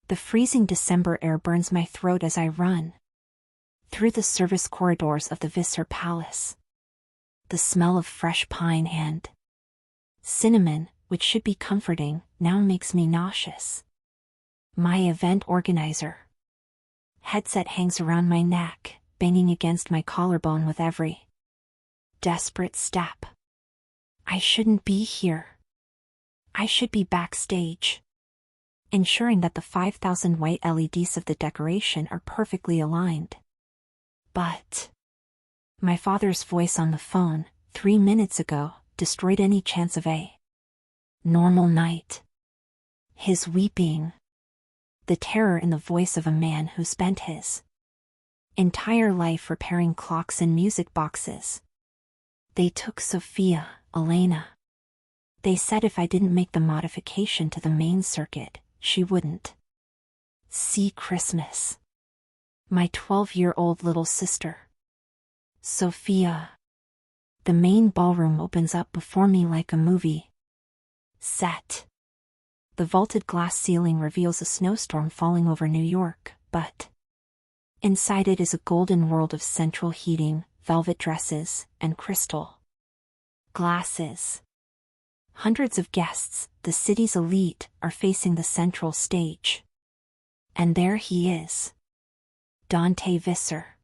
The freezing December air burns my throat as I run through the service corridors of the Visser Palace. The smell of fresh pine and cinnamon, which should be comforting, now makes me nauseous. My event organizer headset hangs around my neck, banging against my collarbone with every desperate step. I shouldn't be here. I should be backstage, ensuring that the 5,000 white LEDs of the decoration are perfectly aligned. But my father's voice on the phone, 3 minutes ago, destroyed any chance of a normal night. His weeping, the terror in the voice of a man who spent his entire life repairing clocks and music boxes. They took Sophia, Elena. They said if I didn't make the modification to the main circuit, she wouldn't see Christmas. My 12-year-old little sister, Sophia. The main ballroom opens up before me like a movie set. The vaulted glass ceiling reveals a snowstorm falling over New York, but inside it is a golden world of central heating, velvet dresses, and crystal glasses. Hundreds of guests, the city's elite, are facing the central stage. And there he is, Dante Visser.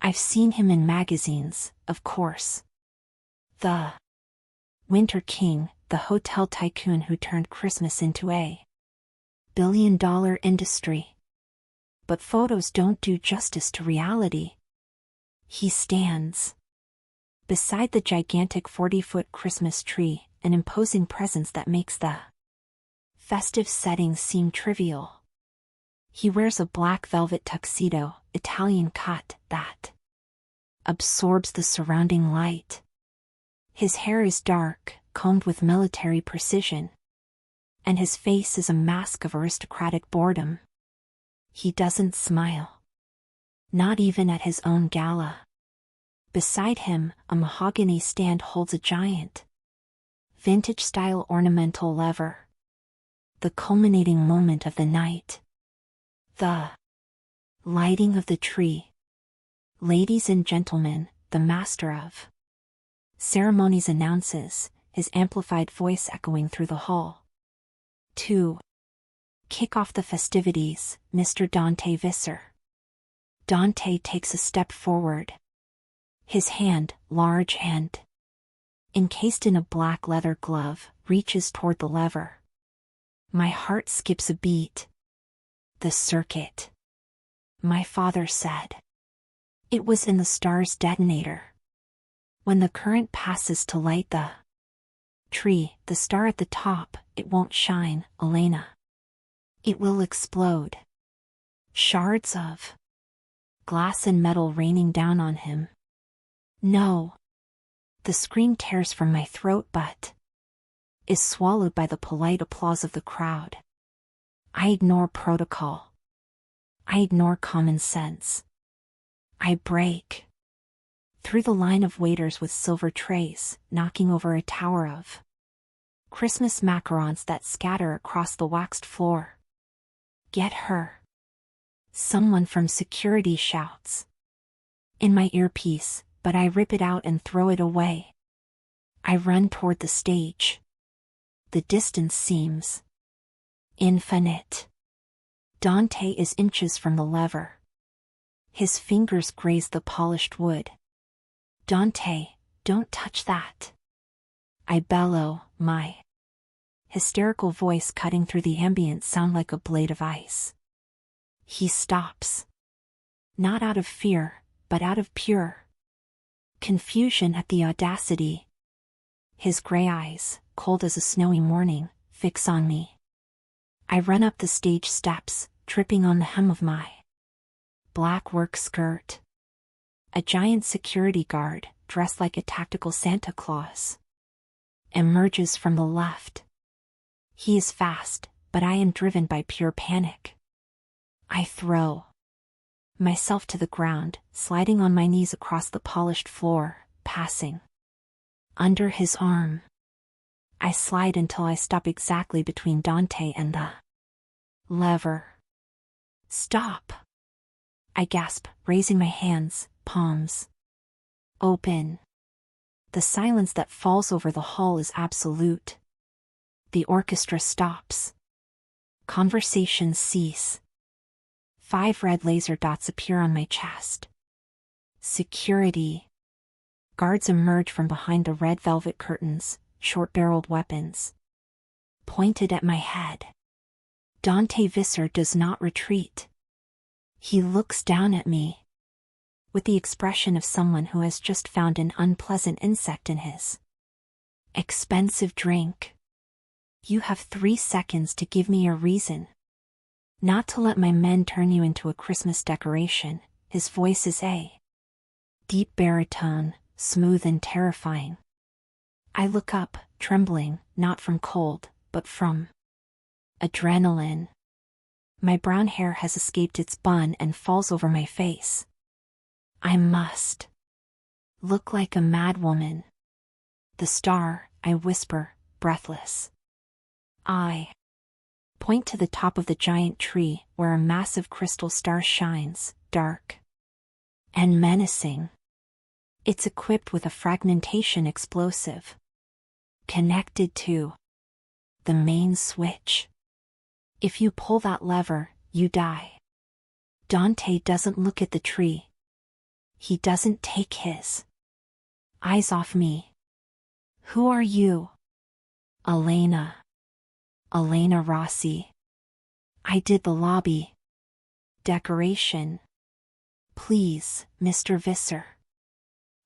I've seen him in magazines, of course. The Winter King, the hotel tycoon who turned Christmas into a billion-dollar industry. But photos don't do justice to reality. He stands beside the gigantic 40-foot Christmas tree, an imposing presence that makes the festive setting seem trivial. He wears a black velvet tuxedo, Italian cut, that absorbs the surrounding light. His hair is dark, combed with military precision, and his face is a mask of aristocratic boredom. He doesn't smile. Not even at his own gala. Beside him, a mahogany stand holds a giant, vintage-style ornamental lever. The culminating moment of the night. The lighting of the tree. Ladies and gentlemen, the master of ceremonies announces, his amplified voice echoing through the hall. To kick off the festivities, Mr. Dante Visser. Dante takes a step forward. His hand, large and encased in a black leather glove, reaches toward the lever. My heart skips a beat. The circuit. My father said. It was in the star's detonator. When the current passes to light the tree, the star at the top, it won't shine, Elena. It will explode. Shards of glass and metal raining down on him. No. The scream tears from my throat but is swallowed by the polite applause of the crowd. I ignore protocol. I ignore common sense. I break through the line of waiters with silver trays, knocking over a tower of Christmas macarons that scatter across the waxed floor. Get her. Someone from security shouts in my earpiece, but I rip it out and throw it away. I run toward the stage. The distance seems infinite. Dante is inches from the lever. His fingers graze the polished wood. Dante, don't touch that. I bellow, my hysterical voice cutting through the ambient sound like a blade of ice. He stops. Not out of fear, but out of pure confusion at the audacity. His gray eyes, cold as a snowy morning, fix on me. I run up the stage steps, tripping on the hem of my black work skirt. A giant security guard, dressed like a tactical Santa Claus, emerges from the left. He is fast, but I am driven by pure panic. I throw myself to the ground, sliding on my knees across the polished floor, passing under his arm. I slide until I stop exactly between Dante and the Lever. Stop. I gasp, raising my hands, palms open. The silence that falls over the hall is absolute. The orchestra stops. Conversations cease. 5 red laser dots appear on my chest. Security. Guards emerge from behind the red velvet curtains, short-barreled weapons pointed at my head. Dante Visser does not retreat. He looks down at me with the expression of someone who has just found an unpleasant insect in his expensive drink. You have 3 seconds to give me a reason not to let my men turn you into a Christmas decoration. His voice is a deep baritone, smooth and terrifying. I look up, trembling, not from cold, but from adrenaline. My brown hair has escaped its bun and falls over my face. I must look like a madwoman. The star, I whisper, breathless. I point to the top of the giant tree where a massive crystal star shines, dark and menacing. It's equipped with a fragmentation explosive connected to the main switch. If you pull that lever, you die. Dante doesn't look at the tree. He doesn't take his eyes off me. Who are you? Elena. Elena Rossi. I did the lobby decoration. Please, Mr. Visser.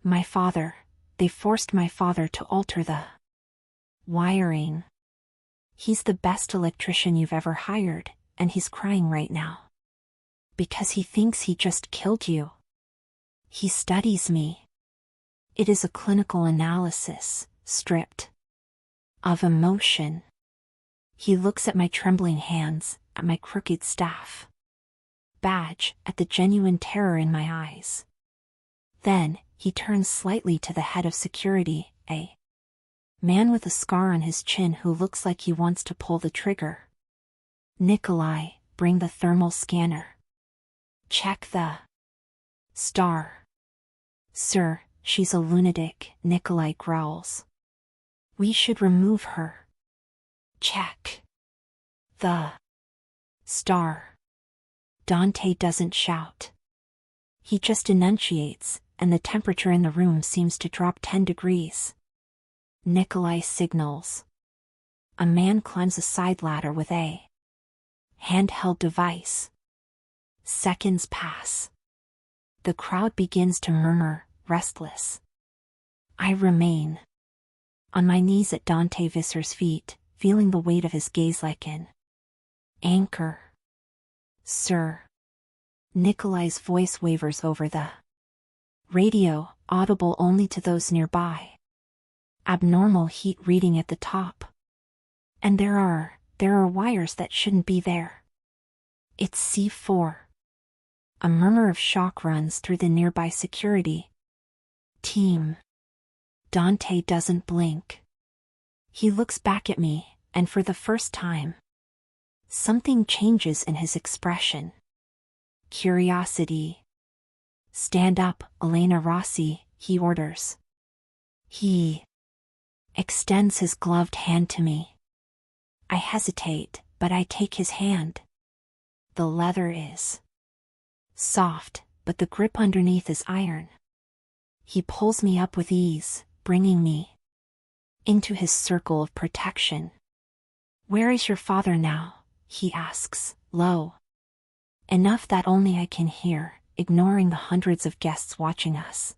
My father, they forced my father to alter the wiring. He's the best electrician you've ever hired, and he's crying right now because he thinks he just killed you. He studies me. It is a clinical analysis, stripped of emotion. He looks at my trembling hands, at my crooked staff badge, at the genuine terror in my eyes. Then, he turns slightly to the head of security, a man with a scar on his chin who looks like he wants to pull the trigger. Nikolai, bring the thermal scanner. Check the star. Sir, she's a lunatic, Nikolai growls. We should remove her. Check the star. Dante doesn't shout. He just enunciates, and the temperature in the room seems to drop 10 degrees. Nikolai signals. A man climbs a side ladder with a handheld device. Seconds pass. The crowd begins to murmur, restless. I remain on my knees at Dante Visser's feet, feeling the weight of his gaze like an anchor. Sir. Nikolai's voice wavers over the radio, audible only to those nearby. Abnormal heat reading at the top. And there are wires that shouldn't be there. It's C4. A murmur of shock runs through the nearby security team. Dante doesn't blink. He looks back at me, and for the first time, something changes in his expression. Curiosity. Stand up, Elena Rossi, he orders. He extends his gloved hand to me. I hesitate, but I take his hand. The leather is soft, but the grip underneath is iron. He pulls me up with ease, bringing me into his circle of protection. Where is your father now? He asks, low enough that only I can hear, ignoring the hundreds of guests watching us.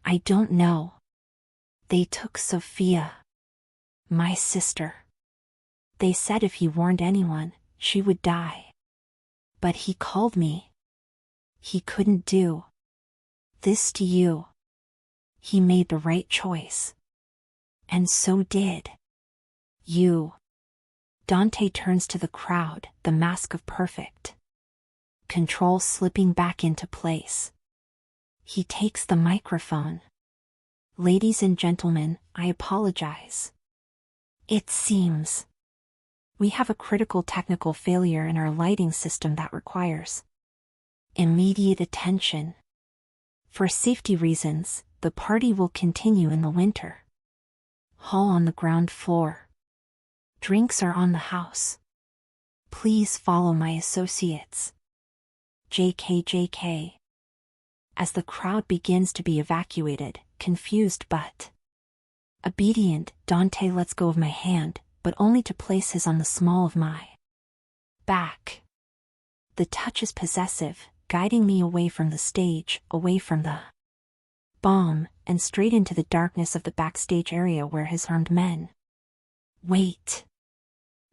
I don't know. They took Sophia, my sister. They said if he warned anyone, she would die. But he called me. He couldn't do this to you. He made the right choice. And so did you. Dante turns to the crowd, the mask of perfect control slipping back into place. He takes the microphone. Ladies and gentlemen, I apologize. It seems We have a critical technical failure in our lighting system that requires immediate attention. For safety reasons, the party will continue in the winter. Hall on the ground floor. Drinks are on the house. Please follow my associates. JK. As the crowd begins to be evacuated, confused but obedient, Dante lets go of my hand, but only to place his on the small of my back. The touch is possessive, guiding me away from the stage, away from the bomb, and straight into the darkness of the backstage area where his armed men wait.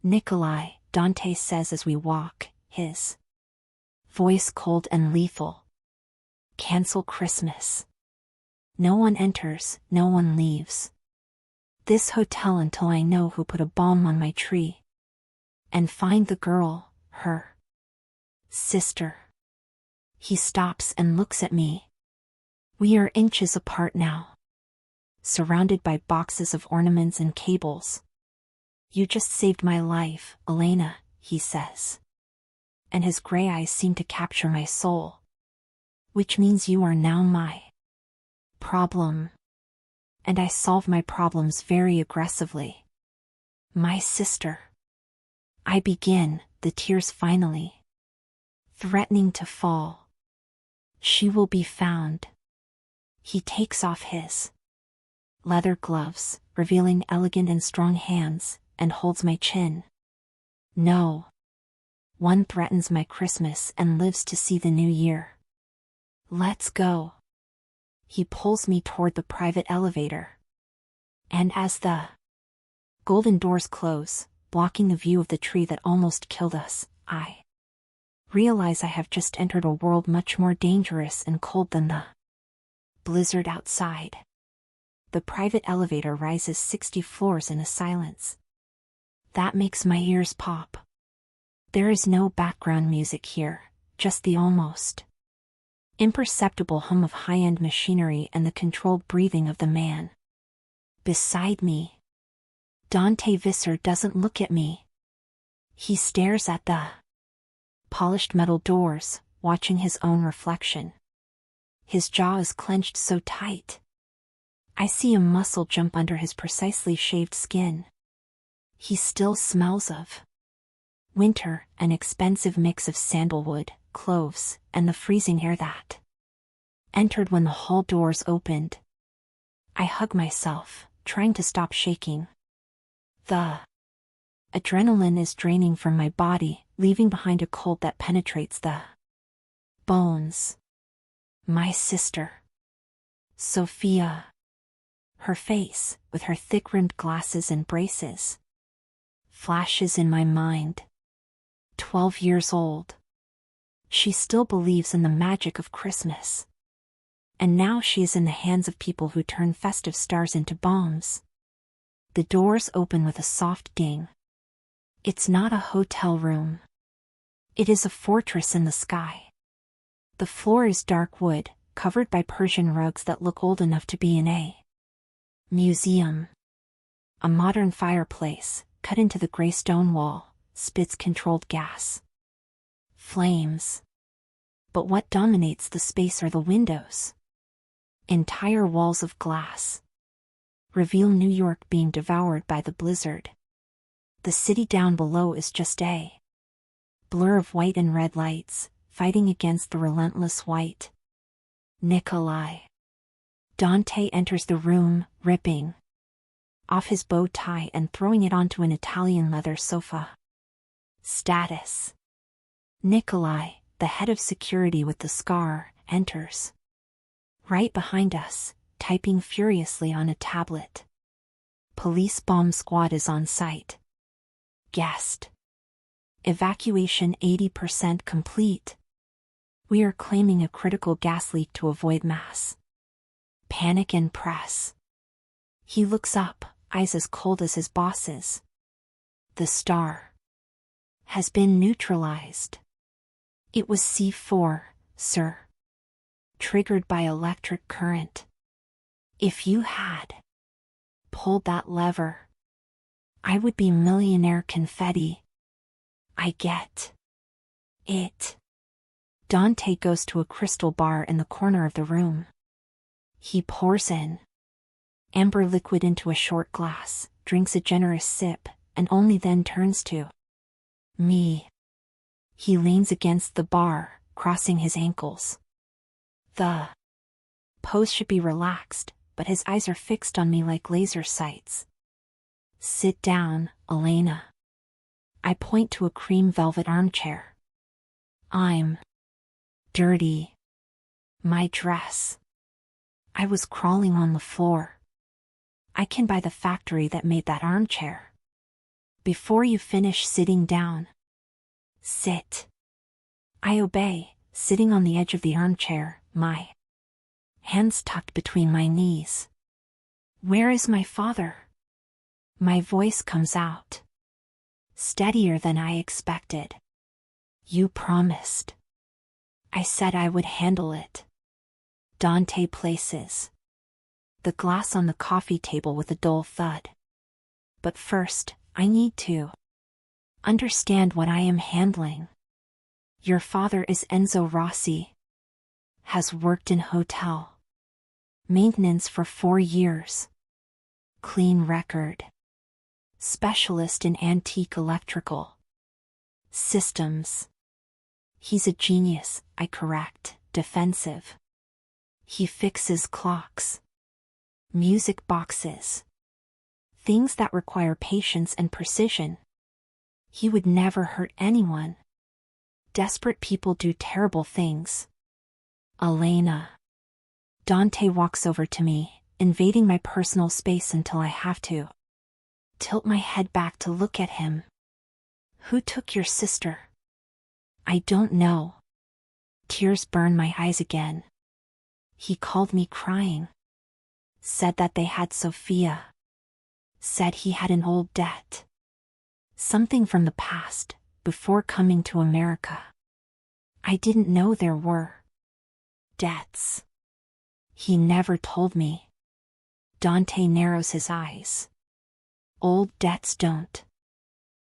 Nikolai, Dante says as we walk, his voice cold and lethal. Cancel Christmas. No one enters, no one leaves this hotel until I know who put a bomb on my tree. And find the girl, her sister. He stops and looks at me. We are inches apart now, surrounded by boxes of ornaments and cables. You just saved my life, Elena, he says. And his gray eyes seem to capture my soul. Which means you are now my problem. And I solve my problems very aggressively. My sister. I begin, the tears finally threatening to fall. She will be found. He takes off his leather gloves, revealing elegant and strong hands, and holds my chin. No. One threatens my Christmas and lives to see the new year. Let's go. He pulls me toward the private elevator. And as the golden doors close, blocking the view of the tree that almost killed us, I realize I have just entered a world much more dangerous and cold than the blizzard outside. The private elevator rises 60 floors in a silence that makes my ears pop. There is no background music here, just the almost imperceptible hum of high-end machinery and the controlled breathing of the man beside me. Dante Visser doesn't look at me. He stares at the polished metal doors, watching his own reflection. His jaw is clenched so tight. I see a muscle jump under his precisely shaved skin. He still smells of winter, an expensive mix of sandalwood, cloves, and the freezing air that entered when the hall doors opened. I hug myself, trying to stop shaking. The adrenaline is draining from my body, leaving behind a cold that penetrates the bones. My sister. Sophia. Her face, with her thick-rimmed glasses and braces, flashes in my mind. 12 years old. She still believes in the magic of Christmas. And now she is in the hands of people who turn festive stars into bombs. The doors open with a soft ding. It's not a hotel room. It is a fortress in the sky. The floor is dark wood, covered by Persian rugs that look old enough to be in a museum. A modern fireplace, cut into the gray stone wall, spits controlled gas. Flames. But what dominates the space are the windows. Entire walls of glass. Reveal New York being devoured by the blizzard. The city down below is just a blur of white and red lights, fighting against the relentless white. Nikolai. Dante enters the room, ripping off his bow tie and throwing it onto an Italian leather sofa. Status. Nikolai, the head of security with the scar, enters. Right behind us, typing furiously on a tablet. Police bomb squad is on site. Guest. Evacuation 80% complete. We are claiming a critical gas leak to avoid mass panic and press. He looks up, eyes as cold as his boss's. The star has been neutralized. It was C4, sir. Triggered by electric current. If you had pulled that lever, I would be millionaire confetti. I get it. Dante goes to a crystal bar in the corner of the room. He pours in amber liquid into a short glass, drinks a generous sip, and only then turns to me. He leans against the bar, crossing his ankles. The pose should be relaxed, but his eyes are fixed on me like laser sights. Sit down, Elena. I point to a cream velvet armchair. I'm dirty. My dress. I was crawling on the floor. I can buy the factory that made that armchair. Before you finish sitting down. Sit. I obey, sitting on the edge of the armchair, my hands tucked between my knees. Where is my father? My voice comes out. Steadier than I expected. You promised. I said I would handle it. Dante places the glass on the coffee table with a dull thud. But first, I need to understand what I am handling. Your father is Enzo Rossi. Has worked in hotel maintenance for 4 years. Clean record. Specialist in antique electrical systems. He's a genius, I correct, defensive. He fixes clocks, music boxes, things that require patience and precision. He would never hurt anyone. Desperate people do terrible things. Elena. Dante walks over to me, invading my personal space until I have to tilt my head back to look at him. Who took your sister? I don't know. Tears burn my eyes again. He called me crying. Said that they had Sophia. Said he had an old debt. Something from the past, before coming to America. I didn't know there were debts. He never told me. Dante narrows his eyes. Old debts don't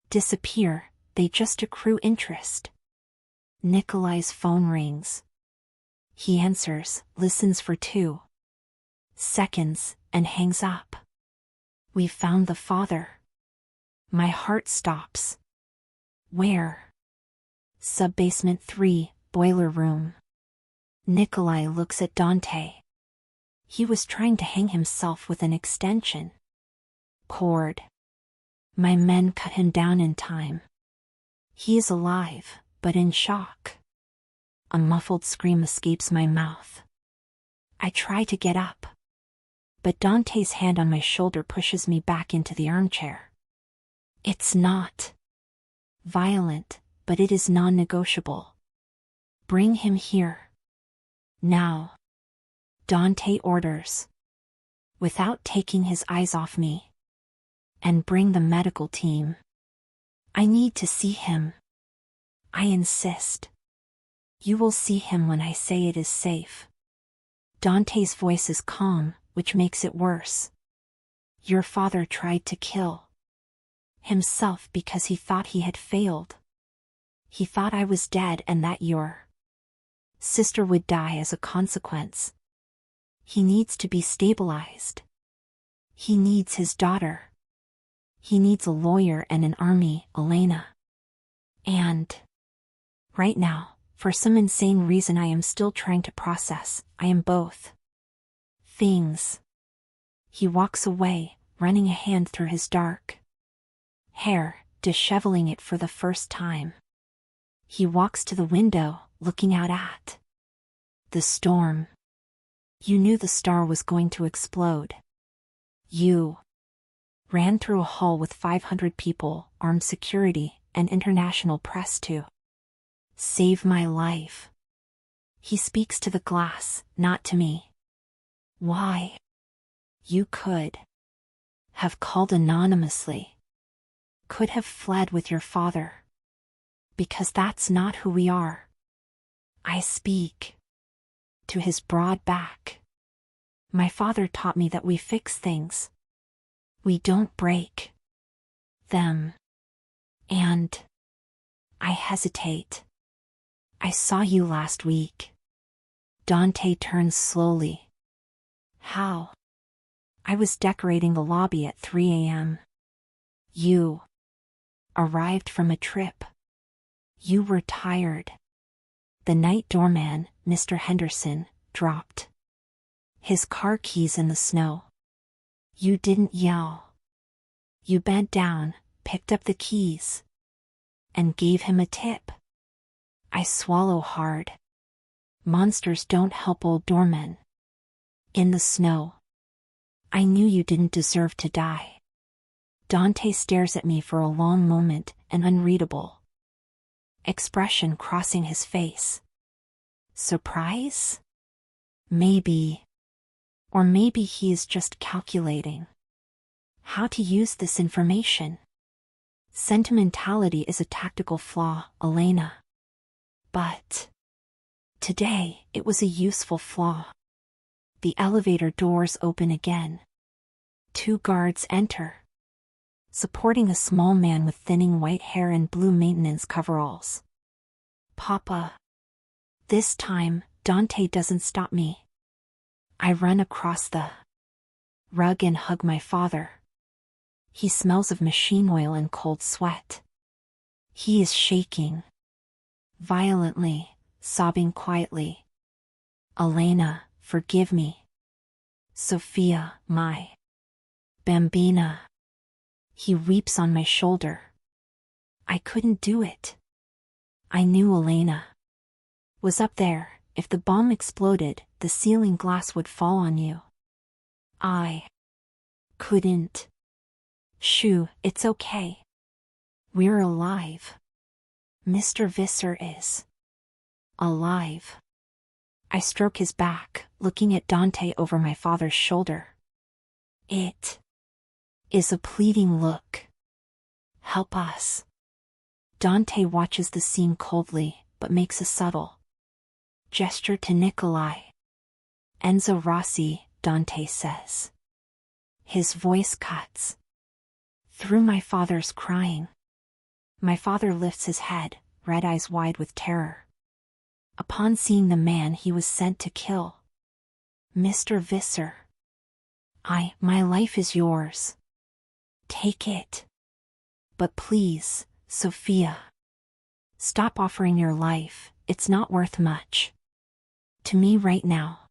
disappear, they just accrue interest. Nikolai's phone rings. He answers, listens for 2 seconds, and hangs up. We found the father. My heart stops. Where? Sub-basement 3, boiler room. Nikolai looks at Dante. He was trying to hang himself with an extension cord. My men cut him down in time. He is alive, but in shock. A muffled scream escapes my mouth. I try to get up, but Dante's hand on my shoulder pushes me back into the armchair. It's not violent, but it is non-negotiable. Bring him here. Now. Dante orders, without taking his eyes off me. And bring the medical team. I need to see him. I insist. You will see him when I say it is safe. Dante's voice is calm, which makes it worse. Your father tried to kill himself because he thought he had failed. He thought I was dead and that your sister would die as a consequence. He needs to be stabilized. He needs his daughter. He needs a lawyer and an army, Elena. And right now, for some insane reason I am still trying to process, I am both things. He walks away, running a hand through his dark hair, disheveling it for the first time. He walks to the window, looking out at the storm. You knew the star was going to explode. You ran through a hall with 500 people, armed security, and international press to save my life. He speaks to the glass, not to me. Why? You could have called anonymously. Could have fled with your father. Because that's not who we are. I speak to his broad back. My father taught me that we fix things. We don't break them. And I hesitate. I saw you last week. Dante turns slowly. How? I was decorating the lobby at 3 a.m. You arrived from a trip. You were tired. The night doorman, Mr. Henderson, dropped his car keys in the snow. You didn't yell. You bent down, picked up the keys, and gave him a tip. I swallow hard. Monsters don't help old doormen. In the snow. I knew you didn't deserve to die. Dante stares at me for a long moment, an unreadable expression crossing his face. Surprise? Maybe. Or maybe he is just calculating how to use this information. Sentimentality is a tactical flaw, Elena. But today, it was a useful flaw. The elevator doors open again. 2 guards enter, supporting a small man with thinning white hair and blue maintenance coveralls. Papa. This time, Dante doesn't stop me. I run across the rug and hug my father. He smells of machine oil and cold sweat. He is shaking violently, sobbing quietly. Elena, forgive me. Sophia, my bambina. He weeps on my shoulder. I couldn't do it. I knew Elena was up there. If the bomb exploded, the ceiling glass would fall on you. I couldn't. Shoo, it's okay. We're alive. Mr. Visser is alive. I stroke his back, looking at Dante over my father's shoulder. It is a pleading look. Help us. Dante watches the scene coldly, but makes a subtle gesture to Nikolai. Enzo Rossi, Dante says. His voice cuts through my father's crying. My father lifts his head, red eyes wide with terror. Upon seeing the man he was sent to kill. Mr. Visser. My life is yours. Take it. But please, Sophia. Stop offering your life, it's not worth much. To me right now.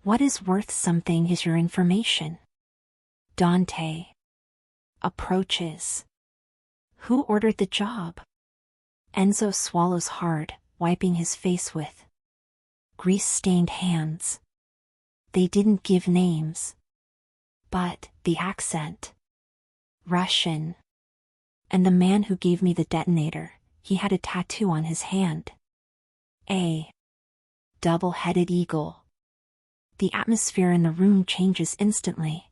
What is worth something is your information. Dante approaches. Who ordered the job? Enzo swallows hard, wiping his face with grease-stained hands. They didn't give names. But the accent. Russian. And the man who gave me the detonator, he had a tattoo on his hand. A double-headed eagle. The atmosphere in the room changes instantly.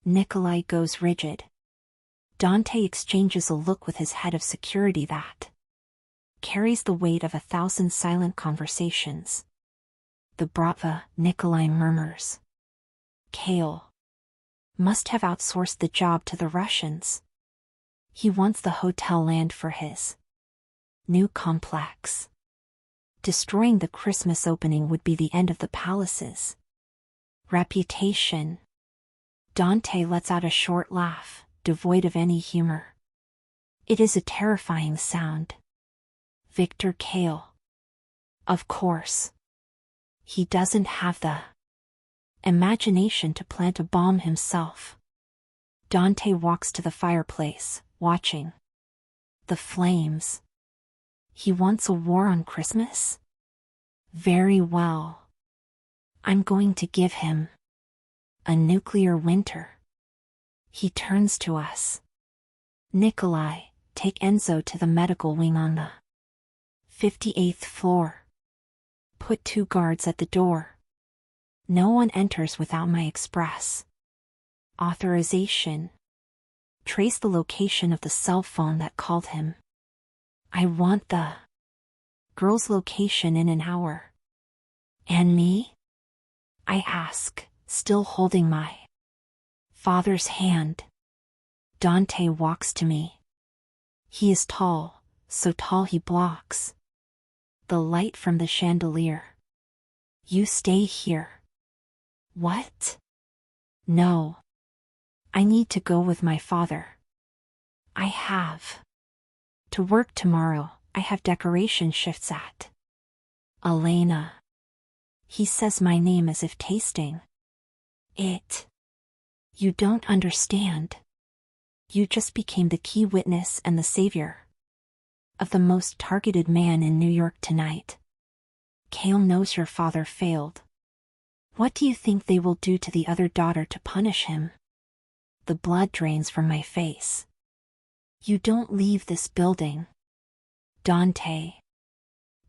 Nikolai goes rigid. Dante exchanges a look with his head of security that carries the weight of 1,000 silent conversations. The Bratva, Nikolai murmurs. Kale must have outsourced the job to the Russians. He wants the hotel land for his new complex. Destroying the Christmas opening would be the end of the palace's reputation. Dante lets out a short laugh, devoid of any humor. It is a terrifying sound. Victor Kale. Of course. He doesn't have the imagination to plant a bomb himself. Dante walks to the fireplace, watching the flames. He wants a war on Christmas? Very well. I'm going to give him a nuclear winter. He turns to us. Nikolai, take Enzo to the medical wing on the 58th floor. Put 2 guards at the door. No one enters without my express authorization. Trace the location of the cell phone that called him. I want the girl's location in an hour. And me? I ask, still holding my father's hand. Dante walks to me. He is tall, so tall he blocks the light from the chandelier. You stay here. What? No. I need to go with my father. I have to work tomorrow. I have decoration shifts at Elena. He says my name as if tasting it. You don't understand. You just became the key witness and the savior of the most targeted man in New York tonight. Cale knows your father failed. What do you think they will do to the other daughter to punish him? The blood drains from my face. You don't leave this building. Dante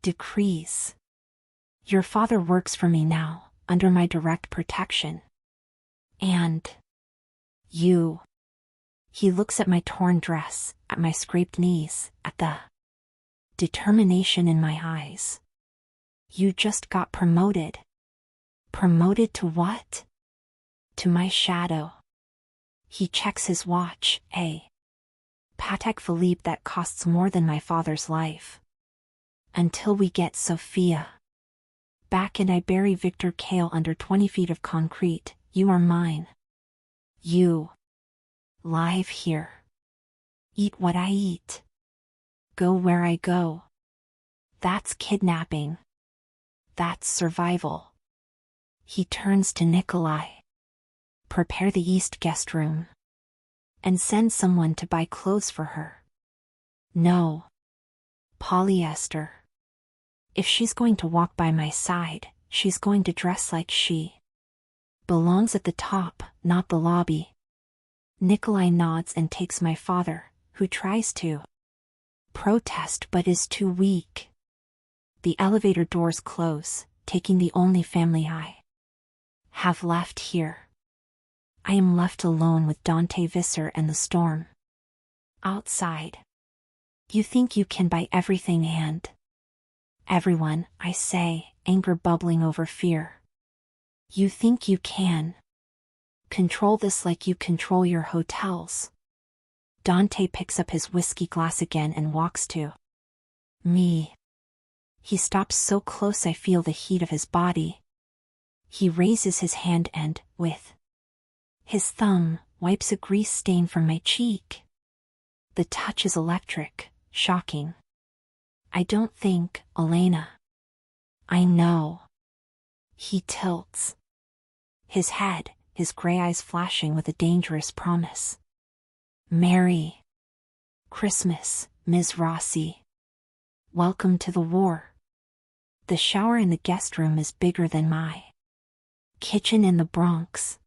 decrees. Your father works for me now, under my direct protection. And you. He looks at my torn dress, at my scraped knees, at the determination in my eyes. You just got promoted. Promoted to what? To my shadow. He checks his watch, Patek Philippe that costs more than my father's life. Until we get Sophia back and I bury Victor Cale under 20 feet of concrete, you are mine. You. Live here. Eat what I eat. Go where I go. That's kidnapping. That's survival. He turns to Nikolai. Prepare the East guest room. And send someone to buy clothes for her. No. Polyester. If she's going to walk by my side, she's going to dress like she belongs at the top, not the lobby. Nikolai nods and takes my father, who tries to protest but is too weak. The elevator doors close, taking the only family I have left here. I am left alone with Dante Visser and the storm outside. You think you can buy everything and everyone, I say, anger bubbling over fear. You think you can control this like you control your hotels. Dante picks up his whiskey glass again and walks to me. He stops so close I feel the heat of his body. He raises his hand and, with his thumb, wipes a grease stain from my cheek. The touch is electric, shocking. I don't think, Elena. I know. He tilts his head, his gray eyes flashing with a dangerous promise. Merry Christmas, Ms. Rossi. Welcome to the war. The shower in the guest room is bigger than my kitchen in the Bronx.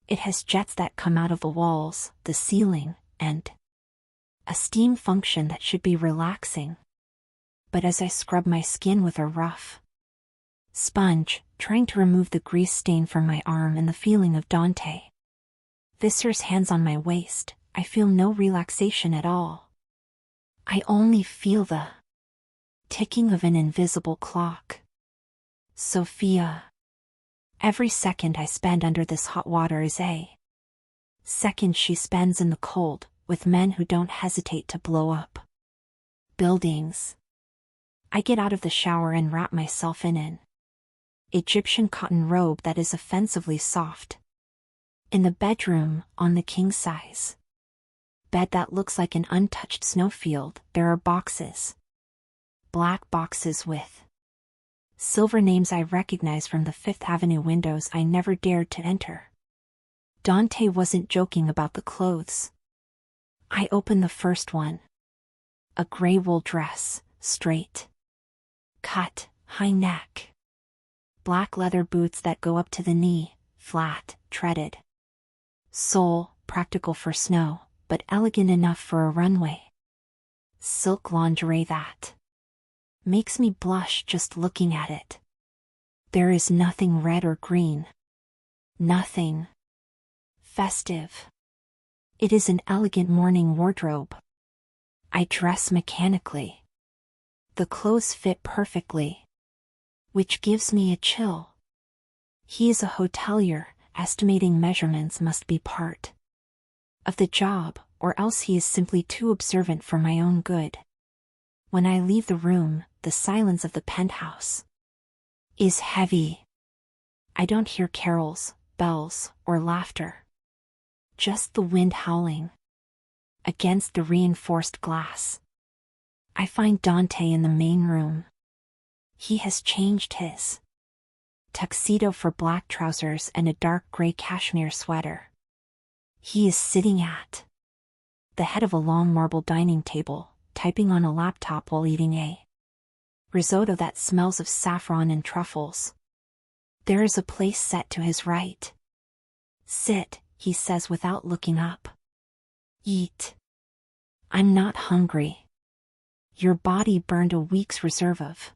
It has jets that come out of the walls, the ceiling, and a steam function that should be relaxing. But as I scrub my skin with a rough sponge, trying to remove the grease stain from my arm and the feeling of Dante Visser's hands on my waist, I feel no relaxation at all. I only feel the ticking of an invisible clock. Sophia. Every second I spend under this hot water is a second she spends in the cold, with men who don't hesitate to blow up buildings. I get out of the shower and wrap myself in an Egyptian cotton robe that is offensively soft. In the bedroom, on the king-size bed that looks like an untouched snowfield, there are boxes. Black boxes with silver names I recognize from the Fifth Avenue windows I never dared to enter. Dante wasn't joking about the clothes. I open the first one. A gray wool dress, straight cut, high neck. Black leather boots that go up to the knee, flat, treaded. Sole, practical for snow, but elegant enough for a runway. Silk lingerie that makes me blush just looking at it. There is nothing red or green. Nothing festive. It is an elegant morning wardrobe. I dress mechanically. The clothes fit perfectly, which gives me a chill. He is a hotelier, estimating measurements must be part of the job, or else he is simply too observant for my own good. When I leave the room, the silence of the penthouse is heavy. I don't hear carols, bells, or laughter. Just the wind howling against the reinforced glass. I find Dante in the main room. He has changed his tuxedo for black trousers and a dark gray cashmere sweater. He is sitting at the head of a long marble dining table, typing on a laptop while eating a risotto that smells of saffron and truffles. There is a place set to his right. Sit, he says without looking up. Eat. I'm not hungry. Your body burned a week's reserve of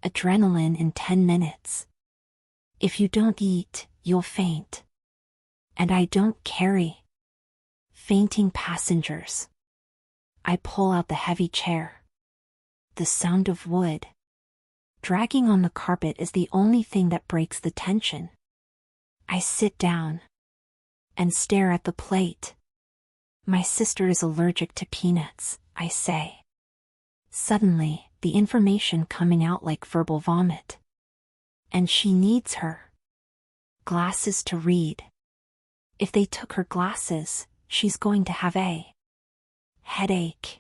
adrenaline in 10 minutes. If you don't eat, you'll faint. And I don't carry fainting passengers. I pull out the heavy chair. The sound of wood dragging on the carpet is the only thing that breaks the tension. I sit down and stare at the plate. My sister is allergic to peanuts, I say. Suddenly, the information coming out like verbal vomit. And she needs her glasses to read. If they took her glasses, she's going to have a headache.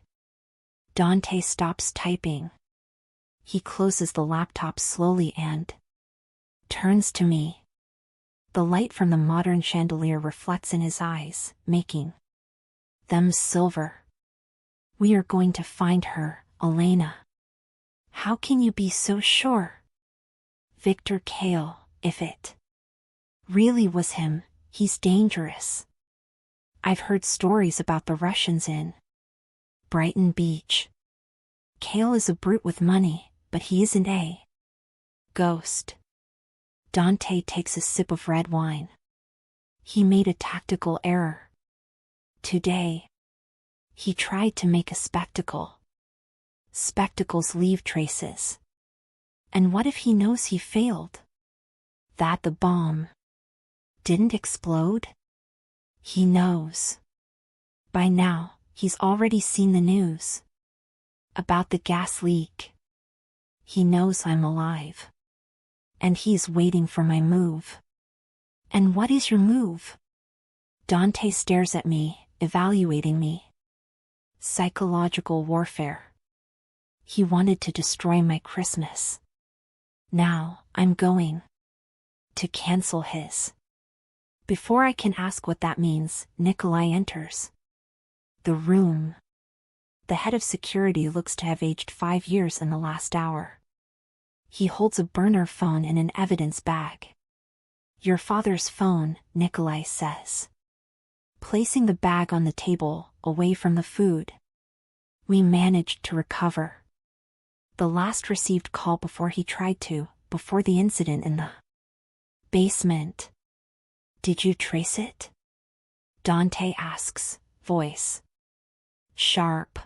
Dante stops typing. He closes the laptop slowly and turns to me. The light from the modern chandelier reflects in his eyes, making them silver. We are going to find her, Elena. How can you be so sure? Victor Kale, if it really was him, he's dangerous. I've heard stories about the Russians in Brighton Beach. Kale is a brute with money, but he isn't a ghost. Dante takes a sip of red wine. He made a tactical error. Today, he tried to make a spectacle. Spectacles leave traces. And what if he knows he failed? That the bomb didn't explode? He knows. By now, he's already seen the news about the gas leak. He knows I'm alive. And he's waiting for my move. And what is your move? Dante stares at me, evaluating me. Psychological warfare. He wanted to destroy my Christmas. Now, I'm going to cancel his. Before I can ask what that means, Nikolai enters the room. The head of security looks to have aged 5 years in the last hour. He holds a burner phone in an evidence bag. Your father's phone, Nikolai says, placing the bag on the table, away from the food. We managed to recover the last received call before the incident in the basement. Did you trace it? Dante asks, voice sharp.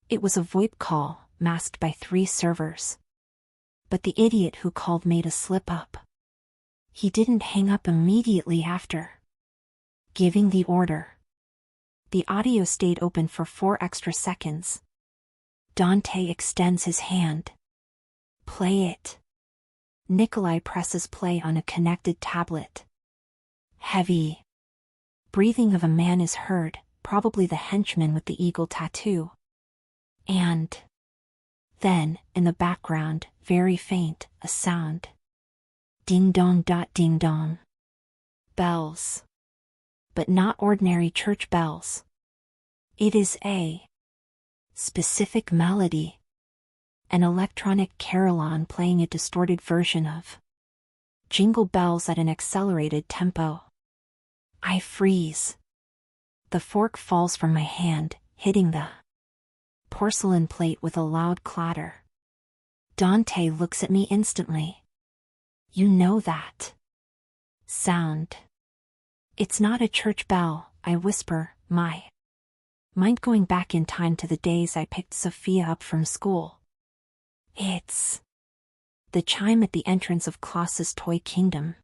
It was a VoIP call, masked by 3 servers. But the idiot who called made a slip-up. He didn't hang up immediately after giving the order. The audio stayed open for 4 extra seconds. Dante extends his hand. Play it. Nikolai presses play on a connected tablet. Heavy breathing of a man is heard, probably the henchman with the eagle tattoo. And then, in the background, very faint, a sound. Ding dong dot ding dong. Bells. But not ordinary church bells. It is a specific melody. An electronic carillon playing a distorted version of Jingle Bells at an accelerated tempo. I freeze. The fork falls from my hand, hitting the porcelain plate with a loud clatter. Dante looks at me instantly. You know that sound. It's not a church bell, I whisper, my mind going back in time to the days I picked Sophia up from school. It's the chime at the entrance of Klaus's Toy Kingdom,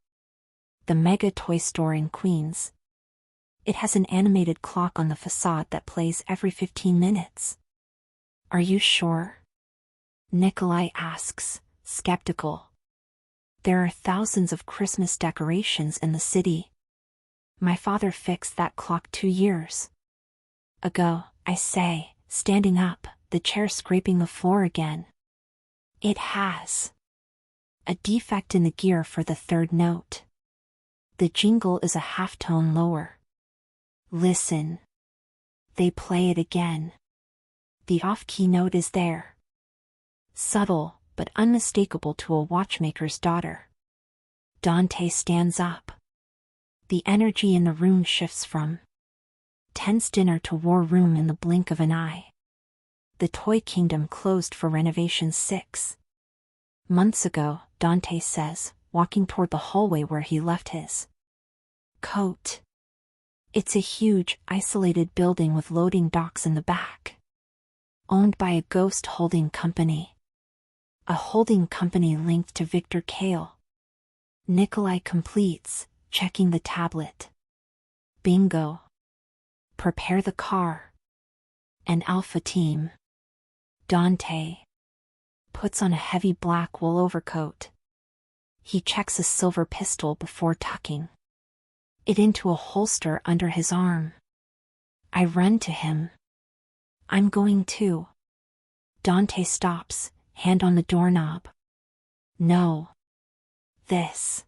the mega toy store in Queens. It has an animated clock on the facade that plays every 15 minutes. Are you sure? Nikolai asks, skeptical. There are thousands of Christmas decorations in the city. My father fixed that clock 2 years ago, I say, standing up, the chair scraping the floor again. It has a defect in the gear for the third note. The jingle is a half-tone lower. Listen. They play it again. The off-key note is there. Subtle, but unmistakable to a watchmaker's daughter. Dante stands up. The energy in the room shifts from tense dinner to war room in the blink of an eye. The toy kingdom closed for renovation 6 months ago, Dante says, walking toward the hallway where he left his coat. It's a huge, isolated building with loading docks in the back. Owned by a ghost holding company. A holding company linked to Victor Kale. Nikolai completes, checking the tablet. Bingo. Prepare the car. An alpha team. Dante puts on a heavy black wool overcoat. He checks a silver pistol before tucking it into a holster under his arm. I run to him. I'm going too. Dante stops, hand on the doorknob. No. This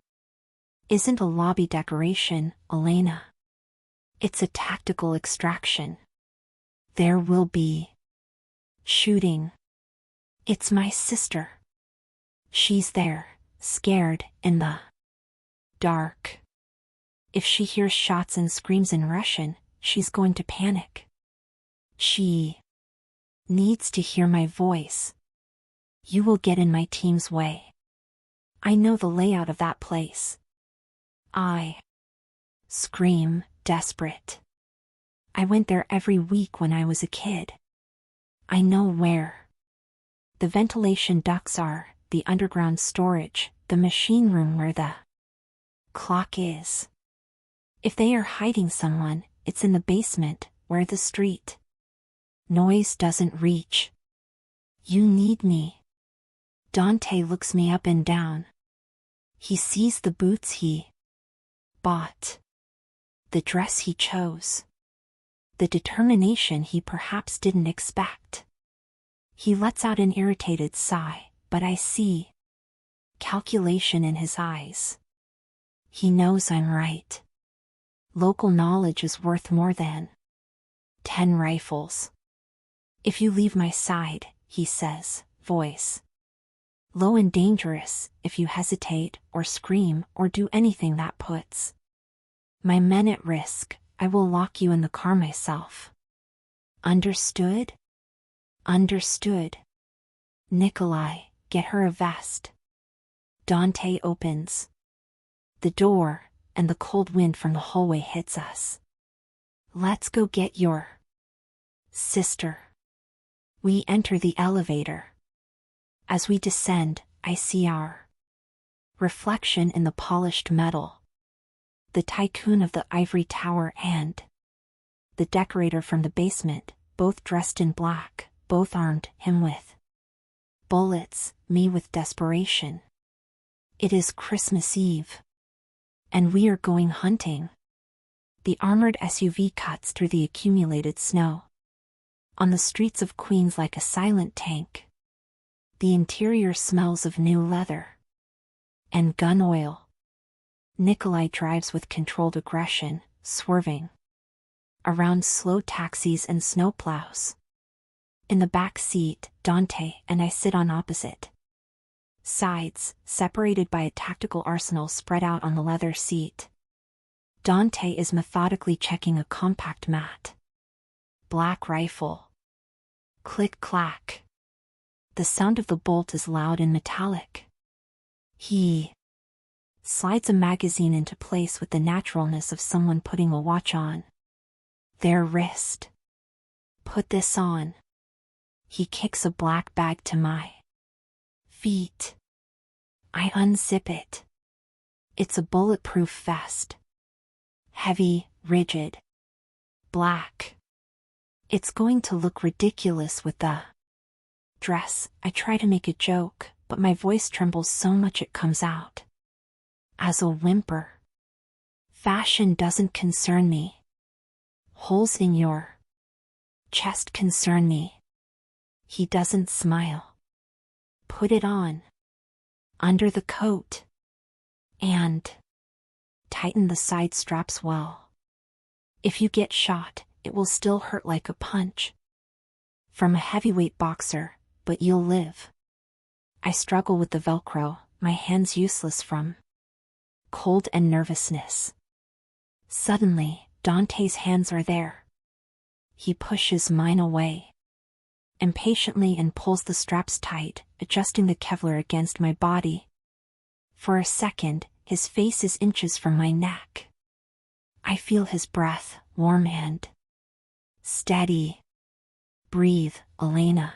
isn't a lobby decoration, Elena. It's a tactical extraction. There will be shooting. It's my sister. She's there, scared, in the dark. If she hears shots and screams in Russian, she's going to panic. She needs to hear my voice. You will get in my team's way. I know the layout of that place. I scream, desperate. I went there every week when I was a kid. I know where the ventilation ducts are, the underground storage, the machine room where the clock is. If they are hiding someone, it's in the basement, where the street noise doesn't reach. You need me. Dante looks me up and down. He sees the boots he bought, the dress he chose, the determination he perhaps didn't expect. He lets out an irritated sigh, but I see calculation in his eyes. He knows I'm right. Local knowledge is worth more than 10 rifles. If you leave my side, he says, voice low and dangerous, if you hesitate, or scream, or do anything that puts my men at risk, I will lock you in the car myself. Understood? Understood. Nikolai, get her a vest. Dante opens the door, and the cold wind from the hallway hits us. Let's go get your sister. We enter the elevator. As we descend, I see our reflection in the polished metal. The tycoon of the ivory tower and the decorator from the basement, both dressed in black, both armed, him with bullets, me with desperation. It is Christmas Eve. And we are going hunting. The armored SUV cuts through the accumulated snow. On the streets of Queens like a silent tank. The interior smells of new leather and gun oil. Nikolai drives with controlled aggression, swerving around slow taxis and snowplows. In the back seat, Dante and I sit on opposite sides, separated by a tactical arsenal spread out on the leather seat. Dante is methodically checking a compact mat. Black rifle. Click-clack. The sound of the bolt is loud and metallic. He slides a magazine into place with the naturalness of someone putting a watch on their wrist. Put this on. He kicks a black bag to my feet. I unzip it. It's a bulletproof vest. Heavy, rigid, Black. It's going to look ridiculous with the dress. I try to make a joke, but my voice trembles so much it comes out as a whimper. Fashion doesn't concern me. Holes in your chest concern me. He doesn't smile. Put it on. Under the coat. And tighten the side straps well. If you get shot, it will still hurt like a punch from a heavyweight boxer, but you'll live. I struggle with the Velcro, my hands useless from cold and nervousness. Suddenly, Dante's hands are there. He pushes mine away impatiently and pulls the straps tight, adjusting the Kevlar against my body. For a second, his face is inches from my neck. I feel his breath, warm and steady. Breathe, Elena.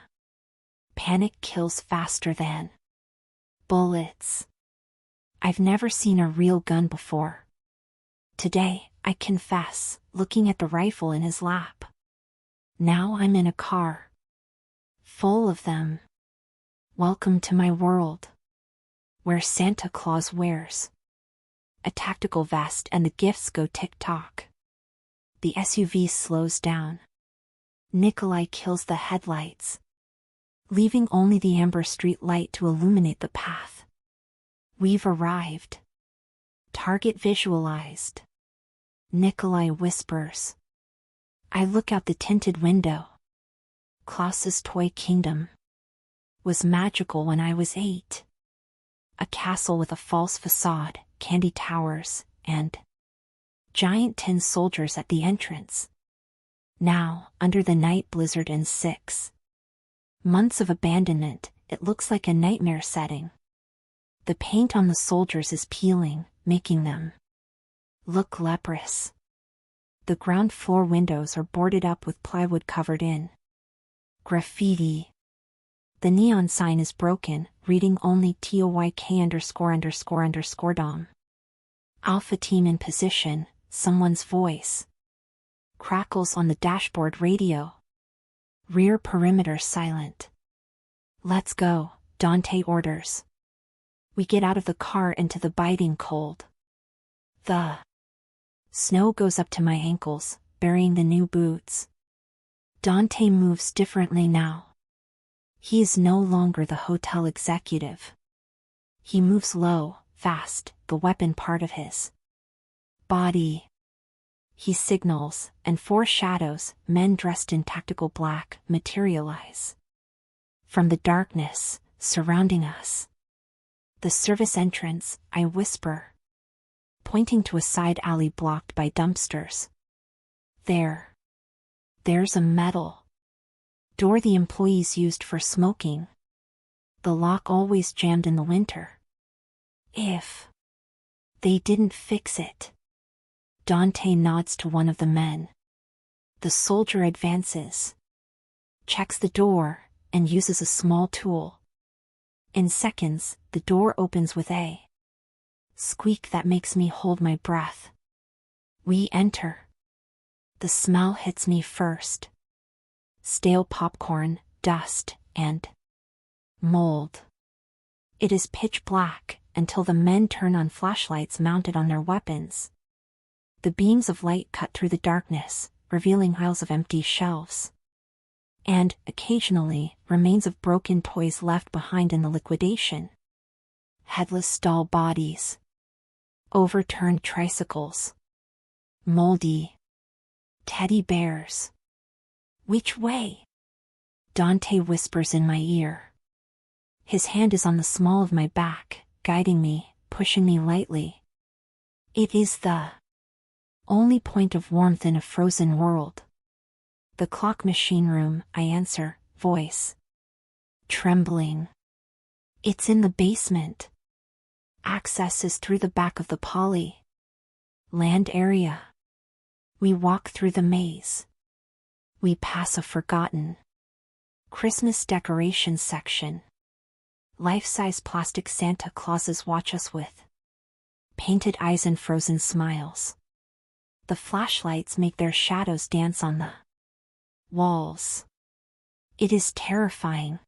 Panic kills faster than bullets. I've never seen a real gun before. Today, I confess, looking at the rifle in his lap. Now I'm in a car full of them. Welcome to my world, where Santa Claus wears a tactical vest and the gifts go tick-tock. The SUV slows down. Nikolai kills the headlights, leaving only the amber street light to illuminate the path. We've arrived. Target visualized. Nikolai whispers. I look out the tinted window. Klaus's toy kingdom was magical when I was 8. A castle with a false facade, candy towers, and giant tin soldiers at the entrance. Now, under the night blizzard and 6 months of abandonment, it looks like a nightmare setting. The paint on the soldiers is peeling, making them look leprous. The ground floor windows are boarded up with plywood covered in graffiti. The neon sign is broken, reading only TOYK____dom. Alpha team in position, someone's voice crackles on the dashboard radio. Rear perimeter silent. Let's go, Dante orders. We get out of the car into the biting cold. The snow goes up to my ankles, burying the new boots. Dante moves differently now. He is no longer the hotel executive. He moves low, fast, the weapon part of his body. He signals, and 4 shadows, men dressed in tactical black, materialize from the darkness surrounding us. The service entrance, I whisper, pointing to a side alley blocked by dumpsters. There's a metal door the employees used for smoking. The lock always jammed in the winter. If they didn't fix it. Dante nods to one of the men. The soldier advances, checks the door, and uses a small tool. In seconds, the door opens with a squeak that makes me hold my breath. We enter. The smell hits me first. Stale popcorn, dust, and mold. It is pitch black until the men turn on flashlights mounted on their weapons. The beams of light cut through the darkness, revealing aisles of empty shelves. And, occasionally, remains of broken toys left behind in the liquidation. Headless doll bodies. Overturned tricycles. Moldy teddy bears. Which way? Dante whispers in my ear. His hand is on the small of my back, guiding me, pushing me lightly. It is the only point of warmth in a frozen world. The clock machine room, I answer, voice trembling. It's in the basement. Access is through the back of the poly land area. We walk through the maze. We pass a forgotten Christmas decorations section. Life-size plastic Santa Clauses watch us with painted eyes and frozen smiles. The flashlights make their shadows dance on the walls. It is terrifying.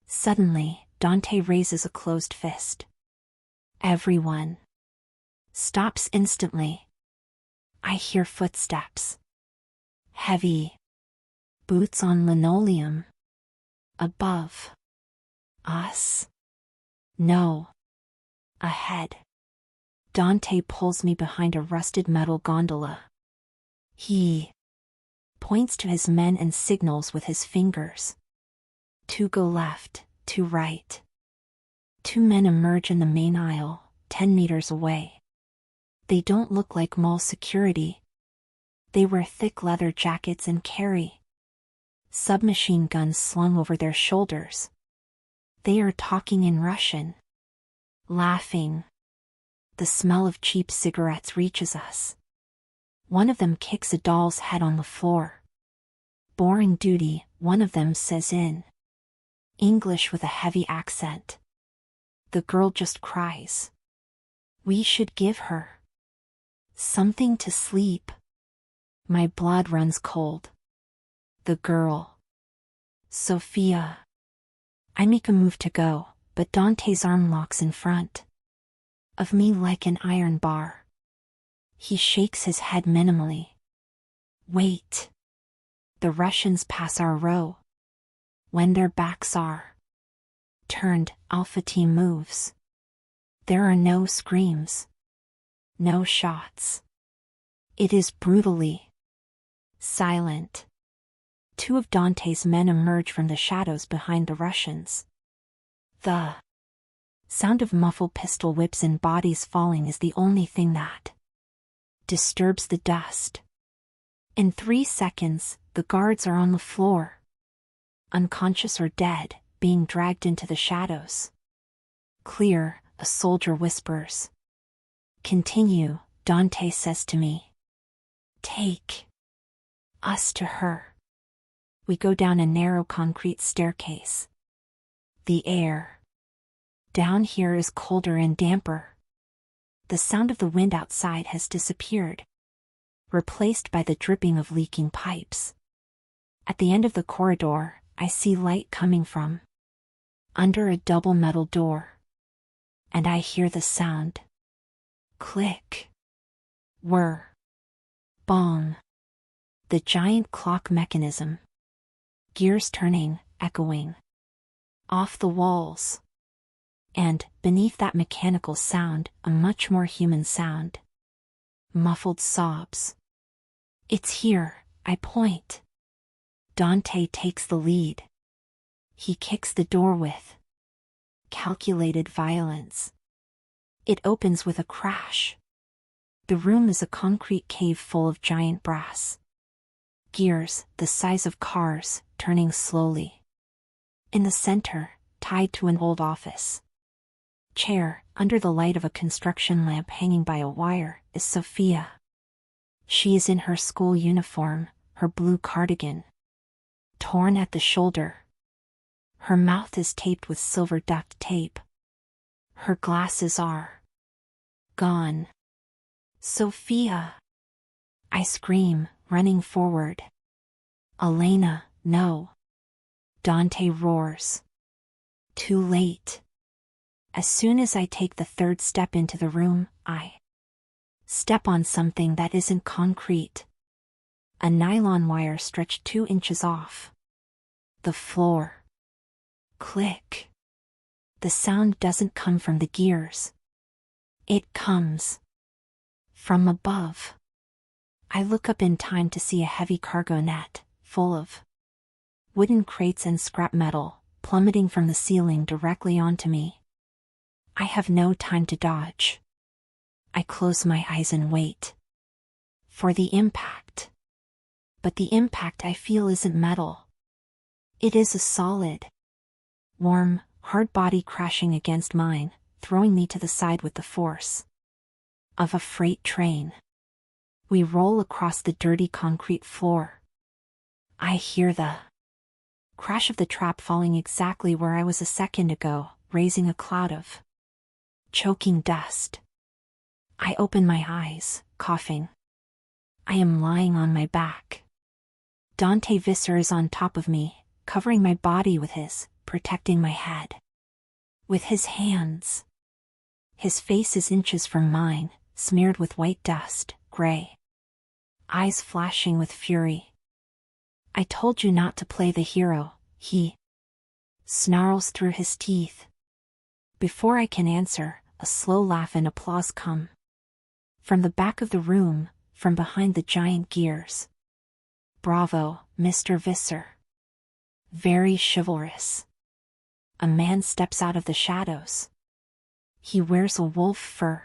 Suddenly, Dante raises a closed fist. Everyone stops instantly. I hear footsteps. Heavy boots on linoleum. Above us. No. Ahead. Dante pulls me behind a rusted metal gondola. He points to his men and signals with his fingers. 2 go left, 2 right. 2 men emerge in the main aisle, 10 meters away. They don't look like mall security. They wear thick leather jackets and carry submachine guns slung over their shoulders. They are talking in Russian. Laughing. The smell of cheap cigarettes reaches us. One of them kicks a doll's head on the floor. Boring duty, one of them says in English with a heavy accent. The girl just cries. We should give her something to sleep. My blood runs cold. The girl. Sophia. I make a move to go, but Dante's arm locks in front of me like an iron bar. He shakes his head minimally. Wait. The Russians pass our row. When their backs are turned, Alpha Team moves. There are no screams. No shots. It is brutally silent. 2 of Dante's men emerge from the shadows behind the Russians. The sound of muffled pistol whips and bodies falling is the only thing that disturbs the dust. In 3 seconds, the guards are on the floor. Unconscious or dead, being dragged into the shadows. Clear, a soldier whispers. Continue, Dante says to me. Take us to her. We go down a narrow concrete staircase. The air down here is colder and damper. The sound of the wind outside has disappeared, replaced by the dripping of leaking pipes. At the end of the corridor, I see light coming from under a double metal door. And I hear the sound. Click. Whir. Bong. The giant clock mechanism. Gears turning, echoing off the walls. And, beneath that mechanical sound, a much more human sound. Muffled sobs. It's here, I point. Dante takes the lead. He kicks the door with calculated violence. It opens with a crash. The room is a concrete cave full of giant brass gears, the size of cars, turning slowly. In the center, tied to an old office chair, under the light of a construction lamp hanging by a wire, is Sophia. She is in her school uniform, her blue cardigan torn at the shoulder. Her mouth is taped with silver duct tape. Her glasses are gone. Sophia! I scream, running forward. Elena, no. Dante roars. Too late. As soon as I take the 3rd step into the room, I step on something that isn't concrete. A nylon wire stretched 2 inches off the floor. Click. The sound doesn't come from the gears. It comes from above. I look up in time to see a heavy cargo net, full of wooden crates and scrap metal, plummeting from the ceiling directly onto me. I have no time to dodge. I close my eyes and wait for the impact. But the impact I feel isn't metal. It is a solid, warm, hard body crashing against mine, throwing me to the side with the force of a freight train. We roll across the dirty concrete floor. I hear the crash of the trap falling exactly where I was a second ago, raising a cloud of choking dust. I open my eyes, coughing. I am lying on my back. Dante Visser is on top of me, covering my body with his, protecting my head. With his hands. His face is inches from mine, smeared with white dust, gray. Eyes flashing with fury. I told you not to play the hero, he snarls through his teeth. Before I can answer, a slow laugh and applause come. From the back of the room, from behind the giant gears. Bravo, Mr. Visser. Very chivalrous. A man steps out of the shadows. He wears a wolf fur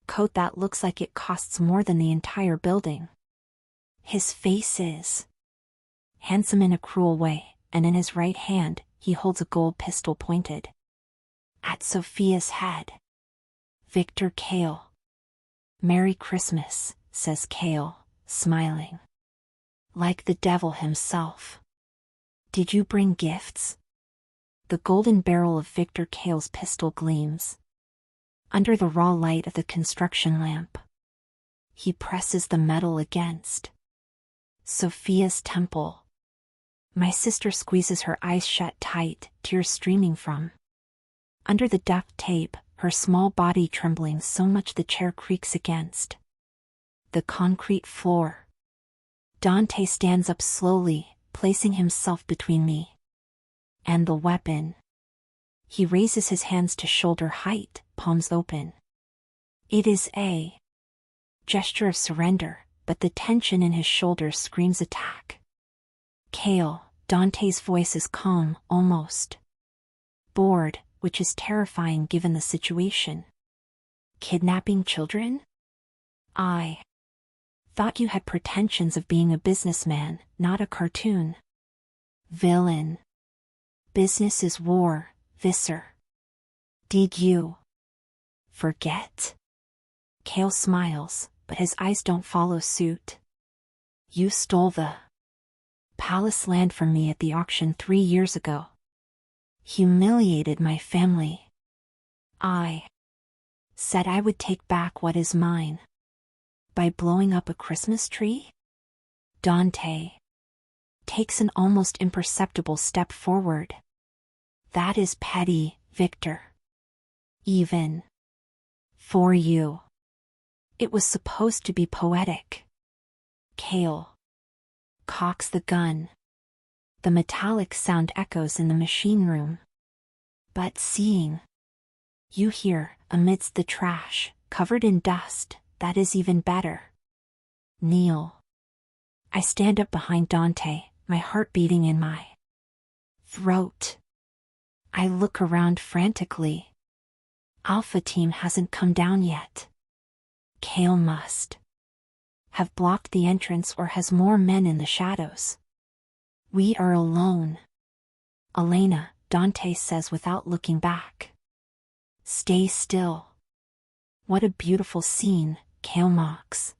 coat that looks like it costs more than the entire building. His face is handsome in a cruel way, and in his right hand, he holds a gold pistol pointed at Sophia's head. Victor Kale. Merry Christmas, says Kale, smiling. Like the devil himself. Did you bring gifts? The golden barrel of Victor Kale's pistol gleams under the raw light of the construction lamp. He presses the metal against Sophia's temple. My sister squeezes her eyes shut tight, tears streaming from under the duct tape, her small body trembling so much the chair creaks against the concrete floor. Dante stands up slowly, placing himself between me and the weapon. He raises his hands to shoulder height, palms open. It is a gesture of surrender, but the tension in his shoulders screams attack. Kale, Dante's voice is calm, almost bored, which is terrifying given the situation. Kidnapping children? I thought you had pretensions of being a businessman, not a cartoon. Villain. Business is war, Visser. Did you forget? Kale smiles, but his eyes don't follow suit. You stole the palace land from me at the auction 3 years ago. Humiliated my family. I said I would take back what is mine. By blowing up a Christmas tree? Dante takes an almost imperceptible step forward. That is petty, Victor. Even for you. It was supposed to be poetic. Kale cocks the gun. The metallic sound echoes in the machine room. But seeing you here, amidst the trash, covered in dust, that is even better. Kneel. I stand up behind Dante, my heart beating in my throat. I look around frantically. Alpha Team hasn't come down yet. Kale must have blocked the entrance or has more men in the shadows. We are alone. Elena, Dante says without looking back. Stay still. What a beautiful scene, Kale mocks.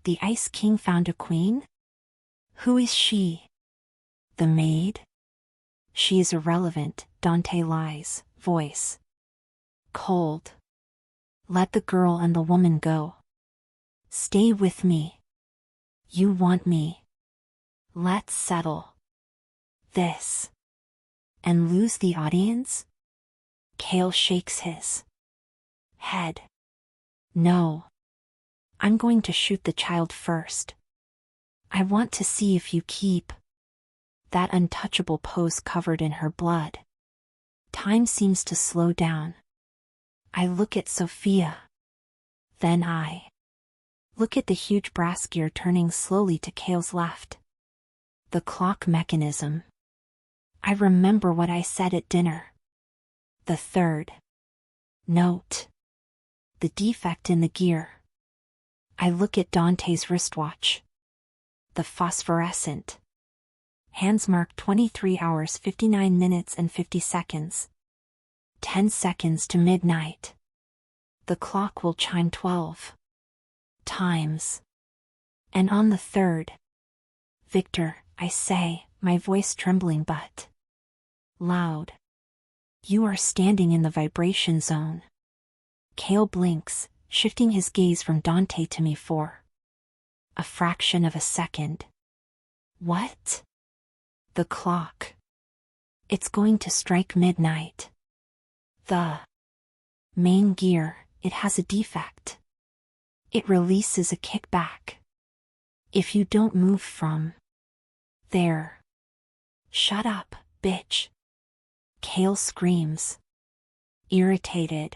The Ice King found a queen? Who is she? The maid? She is irrelevant, Dante lies, voice cold. Let the girl and the woman go. Stay with me. You want me. Let's settle this. And lose the audience? Kale shakes his head. No. I'm going to shoot the child first. I want to see if you keep that untouchable pose covered in her blood. Time seems to slow down. I look at Sophia. Then I look at the huge brass gear turning slowly to Kale's left. The clock mechanism. I remember what I said at dinner. The third note. The defect in the gear. I look at Dante's wristwatch. The phosphorescent hands mark 23 hours 59 minutes and 50 seconds. 10 seconds to midnight. The clock will chime 12 times. And on the third. Victor, I say, my voice trembling but loud. You are standing in the vibration zone. Kale blinks, shifting his gaze from Dante to me for a fraction of a second. What? The clock. It's going to strike midnight. The main gear, it has a defect. It releases a kickback. If you don't move from there. Shut up, bitch. Kale screams. Irritated.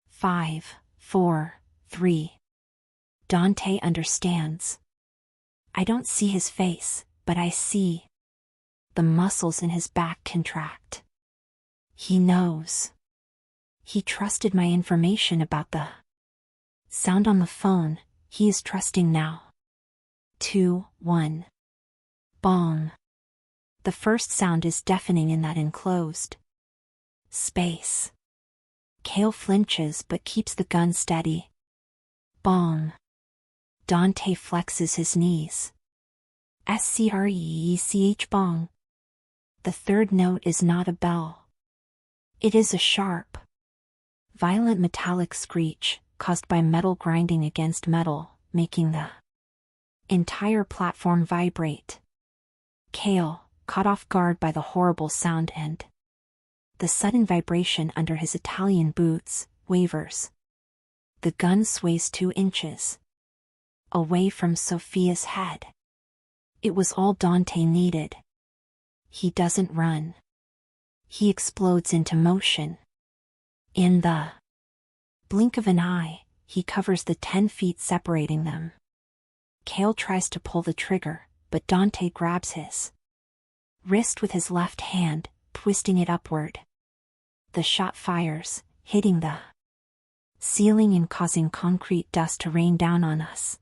5, 4, 3. Dante understands. I don't see his face, but I see the muscles in his back contract. He knows. He trusted my information about the sound on the phone. He is trusting now. 2, 1. Bong. The first sound is deafening in that enclosed space. Kale flinches but keeps the gun steady. Bong. Dante flexes his knees. Screech bong. The third note is not a bell. It is a sharp, violent metallic screech, caused by metal grinding against metal, making the entire platform vibrate. Kale, caught off guard by the horrible sound and the sudden vibration under his Italian boots, wavers. The gun sways 2 inches away from Sophia's head. It was all Dante needed. He doesn't run. He explodes into motion. In the blink of an eye, he covers the 10 feet separating them. Kale tries to pull the trigger, but Dante grabs his wrist with his left hand, twisting it upward. The shot fires, hitting the ceiling and causing concrete dust to rain down on us.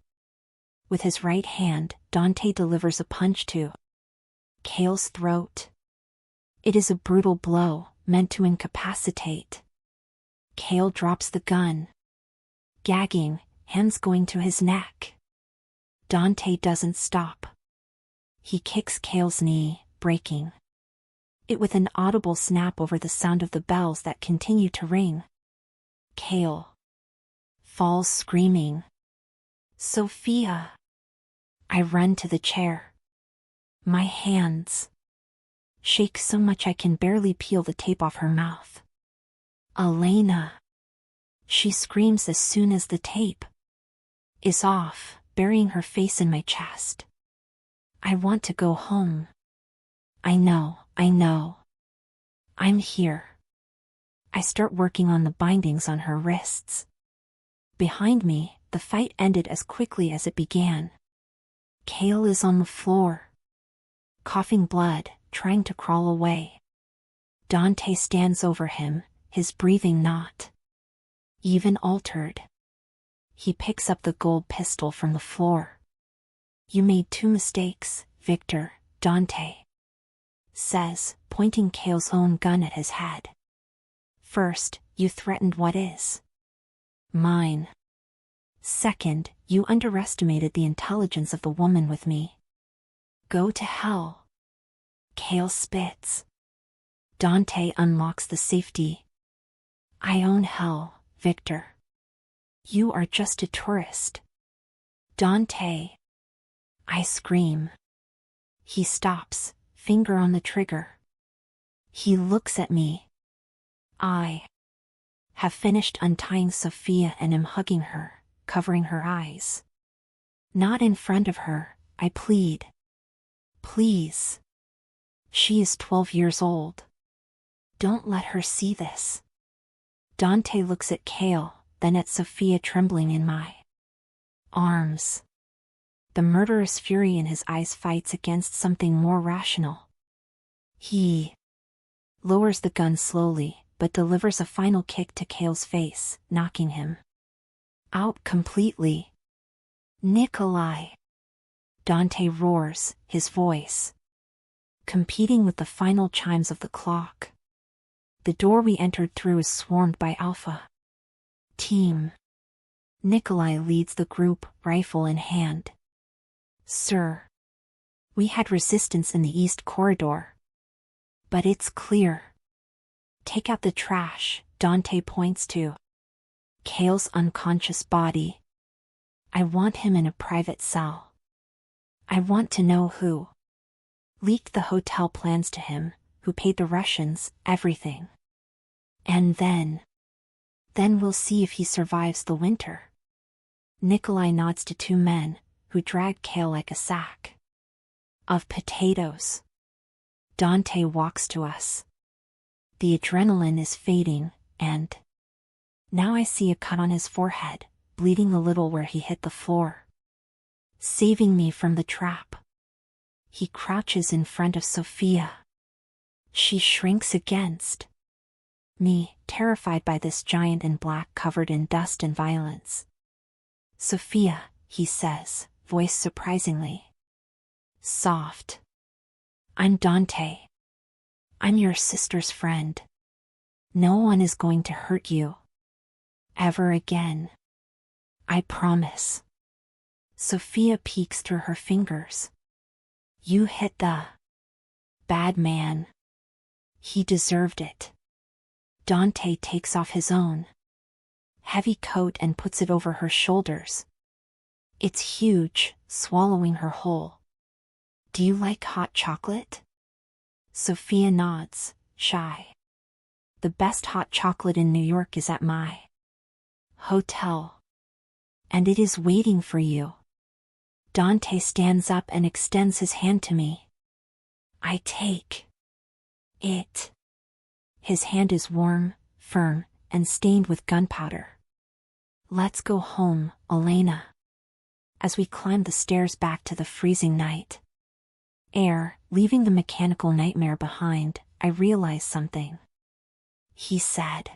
With his right hand, Dante delivers a punch to Kale's throat. It is a brutal blow, meant to incapacitate. Kale drops the gun. Gagging, hands going to his neck. Dante doesn't stop. He kicks Kale's knee, breaking it with an audible snap over the sound of the bells that continue to ring. Kale falls screaming. Sophia! I run to the chair. My hands shake so much I can barely peel the tape off her mouth. Elena! She screams as soon as the tape is off, burying her face in my chest. I want to go home. I know. I'm here. I start working on the bindings on her wrists. Behind me, the fight ended as quickly as it began. Kale is on the floor, coughing blood, trying to crawl away. Dante stands over him, his breathing not even altered. He picks up the gold pistol from the floor. You made 2 mistakes, Victor, Dante says, pointing Kale's own gun at his head. First, you threatened what is mine. Second, you underestimated the intelligence of the woman with me. Go to hell. Kale spits. Dante unlocks the safety. I own hell, Victor. You are just a tourist. Dante. I scream. He stops, finger on the trigger. He looks at me. I have finished untying Sophia and am hugging her, covering her eyes. Not in front of her, I plead. Please. She is 12 years old. Don't let her see this. Dante looks at Kale, then at Sophia trembling in my arms. The murderous fury in his eyes fights against something more rational. He lowers the gun slowly, but delivers a final kick to Kale's face, knocking him out completely. Nikolai! Dante roars, his voice competing with the final chimes of the clock. The door we entered through is swarmed by Alpha Team. Nikolai leads the group, rifle in hand. Sir. We had resistance in the East Corridor. But it's clear. Take out the trash, Dante points to Kale's unconscious body. I want him in a private cell. I want to know who leaked the hotel plans to him, who paid the Russians, everything. And then we'll see if he survives the winter. Nikolai nods to two men, who drag Kale like a sack of potatoes. Dante walks to us. The adrenaline is fading, and now I see a cut on his forehead, bleeding a little where he hit the floor. Saving me from the trap. He crouches in front of Sophia. She shrinks against me, terrified by this giant in black covered in dust and violence. Sophia, he says, voice surprisingly soft. I'm Dante. I'm your sister's friend. No one is going to hurt you. Ever again. I promise. Sophia peeks through her fingers. You hit the bad man. He deserved it. Dante takes off his own heavy coat and puts it over her shoulders. It's huge, swallowing her whole. Do you like hot chocolate? Sophia nods, shy. The best hot chocolate in New York is at my hotel. And it is waiting for you. Dante stands up and extends his hand to me. I take it. His hand is warm, firm, and stained with gunpowder. Let's go home, Elena. As we climb the stairs back to the freezing night air, leaving the mechanical nightmare behind, I realize something. He said,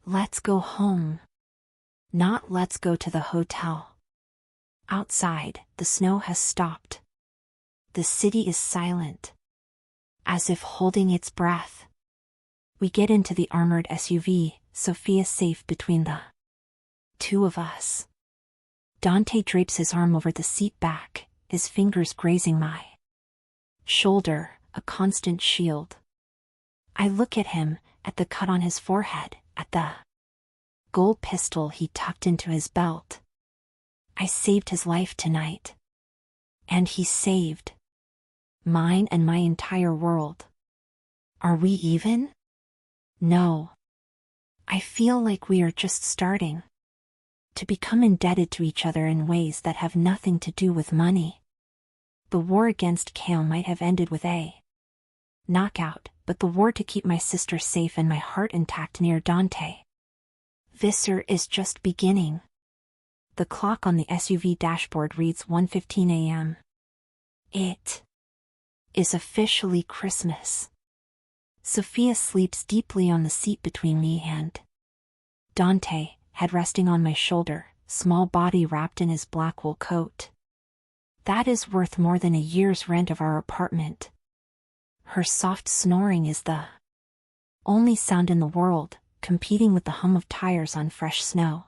let's go home. Not let's go to the hotel. Outside, the snow has stopped. The city is silent, as if holding its breath. We get into the armored SUV, Sophia safe between the two of us. Dante drapes his arm over the seat back, his fingers grazing my shoulder, a constant shield. I look at him, at the cut on his forehead, at the gold pistol he tucked into his belt. I saved his life tonight. And he saved mine and my entire world. Are we even? No. I feel like we are just starting to become indebted to each other in ways that have nothing to do with money. The war against Kale might have ended with a knockout, but the war to keep my sister safe and my heart intact near Dante Visser is just beginning. The clock on the SUV dashboard reads 1:15 a.m. It is officially Christmas. Sophia sleeps deeply on the seat between me and Dante, head resting on my shoulder, small body wrapped in his black wool coat. That is worth more than a year's rent of our apartment. Her soft snoring is the only sound in the world, competing with the hum of tires on fresh snow.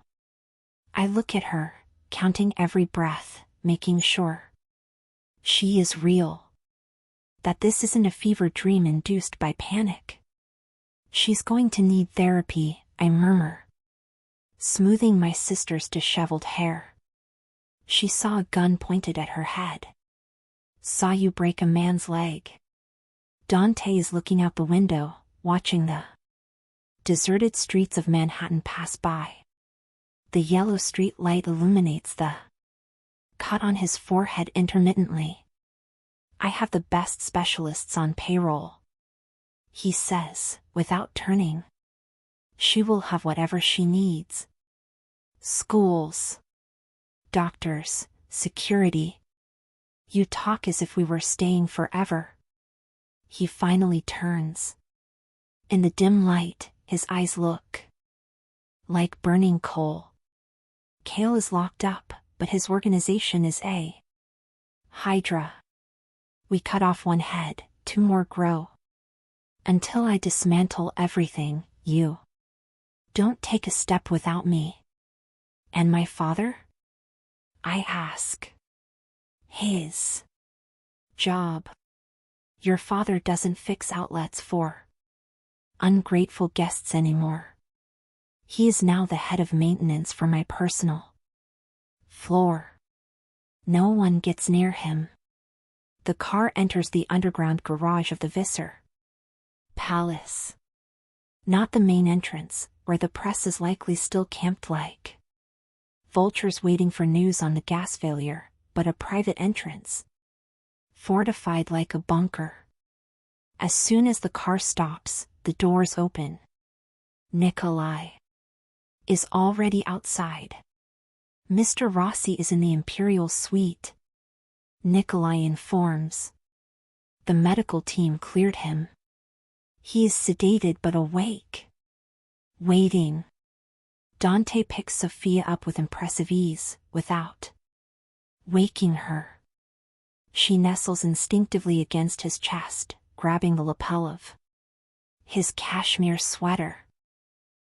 I look at her, counting every breath, making sure she is real. That this isn't a fever dream induced by panic. She's going to need therapy, I murmur, smoothing my sister's disheveled hair. She saw a gun pointed at her head. Saw you break a man's leg. Dante is looking out the window, watching the deserted streets of Manhattan pass by. The yellow street light illuminates the cut on his forehead intermittently. I have the best specialists on payroll, he says, without turning. She will have whatever she needs. Schools, doctors, security. You talk as if we were staying forever. He finally turns. In the dim light, his eyes look like burning coal. Kale is locked up, but his organization is a hydra. We cut off one head, two more grow. Until I dismantle everything, you don't take a step without me. And my father? I ask. His job. Your father doesn't fix outlets for ungrateful guests anymore. He is now the head of maintenance for my personal floor. No one gets near him. The car enters the underground garage of the Visser Palace. Not the main entrance, where the press is likely still camped like vultures waiting for news on the gas failure, but a private entrance, fortified like a bunker. As soon as the car stops, the doors open. Nikolai is already outside. Mr. Rossi is in the Imperial suite. Nikolai informs. The medical team cleared him. He is sedated but awake. Waiting. Dante picks Sophia up with impressive ease, without waking her. She nestles instinctively against his chest, grabbing the lapel of his cashmere sweater.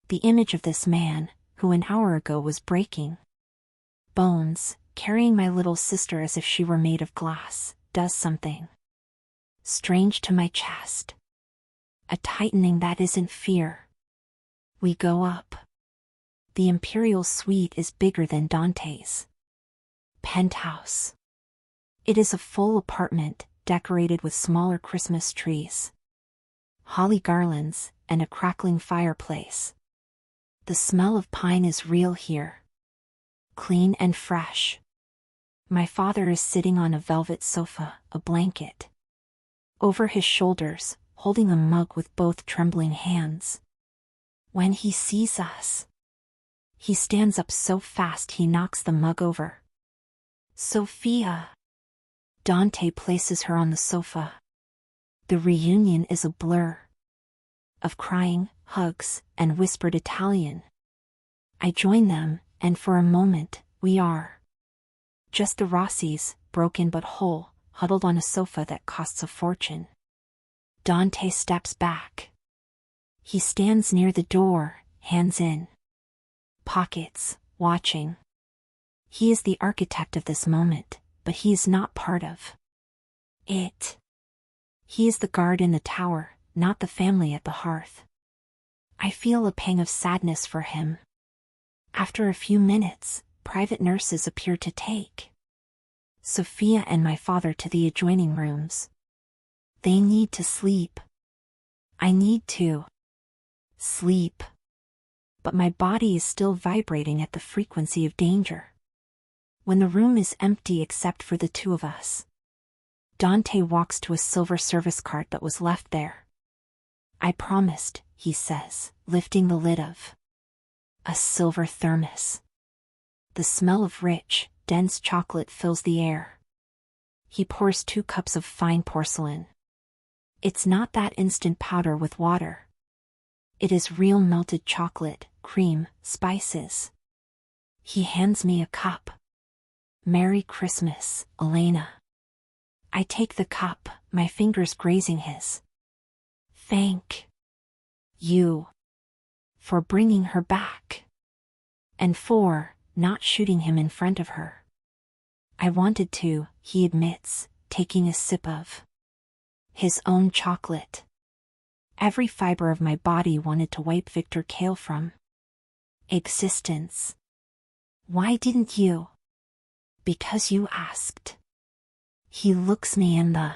The image of this man, who an hour ago was breaking bones, carrying my little sister as if she were made of glass, does something strange to my chest. A tightening that isn't fear. We go up. The Imperial suite is bigger than Dante's penthouse. It is a full apartment, decorated with smaller Christmas trees, holly garlands, and a crackling fireplace. The smell of pine is real here. Clean and fresh. My father is sitting on a velvet sofa, a blanket over his shoulders, holding a mug with both trembling hands. When he sees us, he stands up so fast he knocks the mug over. Sophia. Dante places her on the sofa. The reunion is a blur of crying, hugs, and whispered Italian. I join them, and for a moment, we are just the Rossis, broken but whole, huddled on a sofa that costs a fortune. Dante steps back. He stands near the door, hands in pockets, watching. He is the architect of this moment, but he is not part of it. He is the guard in the tower, not the family at the hearth. I feel a pang of sadness for him. After a few minutes, private nurses appear to take Sophia and my father to the adjoining rooms. They need to sleep. I need to sleep. But my body is still vibrating at the frequency of danger. When the room is empty except for the two of us, Dante walks to a silver service cart that was left there. I promised, he says, lifting the lid of a silver thermos. The smell of rich, dense chocolate fills the air. He pours 2 cups of fine porcelain. It's not that instant powder with water. It is real melted chocolate, cream, spices. He hands me a cup. Merry Christmas, Elena. I take the cup, my fingers grazing his. Thank you for bringing her back. And for not shooting him in front of her. I wanted to, he admits, taking a sip of his own chocolate. Every fiber of my body wanted to wipe Victor Kale from existence. Why didn't you? Because you asked. He looks me in the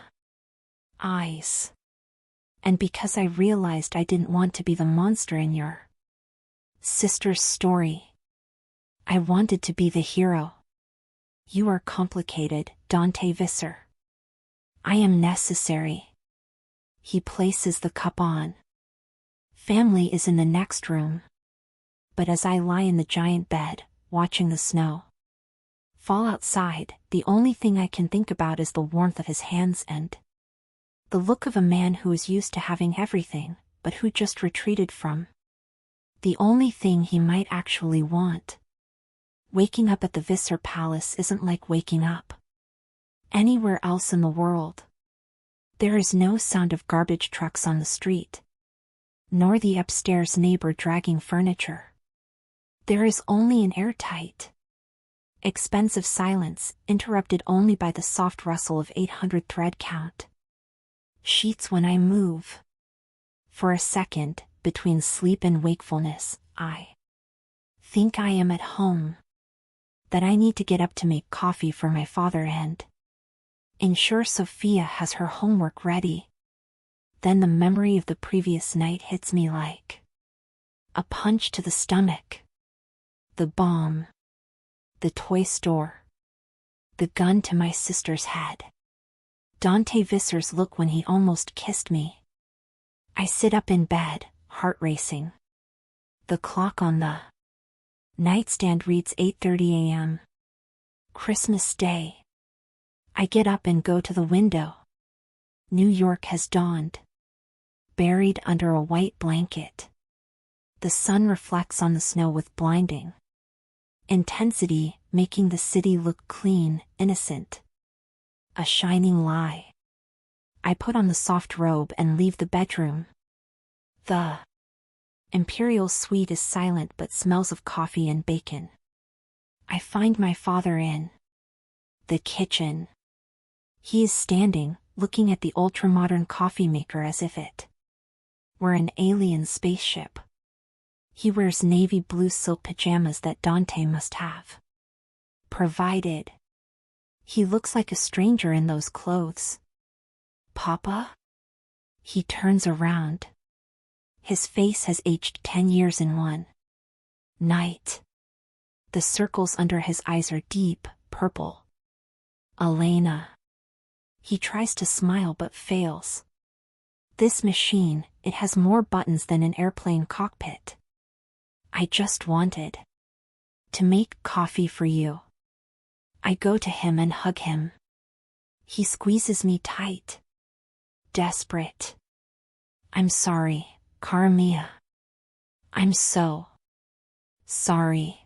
eyes. And because I realized I didn't want to be the monster in your sister's story. I wanted to be the hero. You are complicated, Dante Visser. I am necessary. He places the cup on. Family is in the next room. But as I lie in the giant bed, watching the snow fall outside, the only thing I can think about is the warmth of his hands and the look of a man who is used to having everything, but who just retreated from the only thing he might actually want. Waking up at the Visser Palace isn't like waking up anywhere else in the world. There is no sound of garbage trucks on the street, nor the upstairs neighbor dragging furniture. There is only an airtight, expensive silence, interrupted only by the soft rustle of 800 thread count sheets when I move. For a second, between sleep and wakefulness, I think I am at home. that I need to get up to make coffee for my father and ensure Sophia has her homework ready. Then the memory of the previous night hits me like a punch to the stomach. The bomb. The toy store. The gun to my sister's head. Dante Visser's look when he almost kissed me. I sit up in bed, heart racing. The clock on the nightstand reads 8:30 a.m. Christmas Day. I get up and go to the window. New York has dawned. Buried under a white blanket. The sun reflects on the snow with blinding intensity, making the city look clean, innocent. A shining lie. I put on the soft robe and leave the bedroom. The imperial suite is silent but smells of coffee and bacon. I find my father in the kitchen. He is standing, looking at the ultra-modern coffee maker as if it were an alien spaceship. He wears navy blue silk pajamas that Dante must have provided. He looks like a stranger in those clothes. Papa? He turns around. His face has aged 10 years in one night. The circles under his eyes are deep, purple. Elena. He tries to smile but fails. This machine, it has more buttons than an airplane cockpit. I just wanted to make coffee for you. I go to him and hug him. He squeezes me tight. Desperate. I'm sorry, cara mia. I'm so sorry.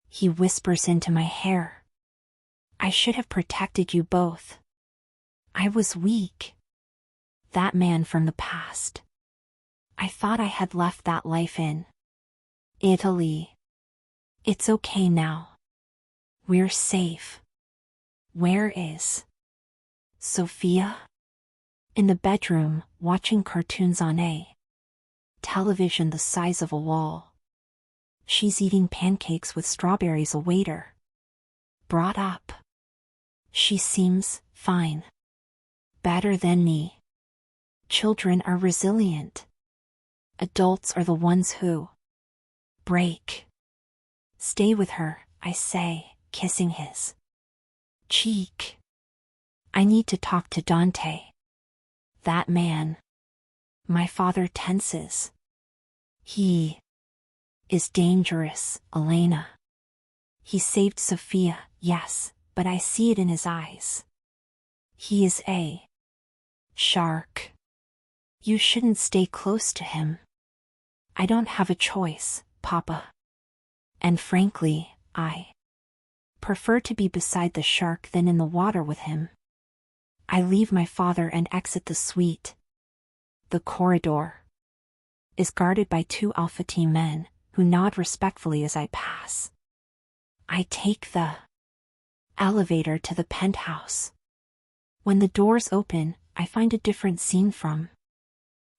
He whispers into my hair. I should have protected you both. I was weak. That man from the past. I thought I had left that life in Italy. It's okay now. We're safe. Where is Sophia? In the bedroom, watching cartoons on a television the size of a wall. She's eating pancakes with strawberries a waiter brought up. She seems fine. Better than me. Children are resilient. Adults are the ones who break. Stay with her, I say, kissing his cheek. I need to talk to Dante. That man. My father tenses. He is dangerous, Elena. He saved Sophia, yes, but I see it in his eyes. He is a shark. You shouldn't stay close to him. I don't have a choice, Papa. And frankly, I prefer to be beside the shark than in the water with him. I leave my father and exit the suite. The corridor is guarded by 2 Alpha Team men, who nod respectfully as I pass. I take the elevator to the penthouse. When the doors open, I find a different scene from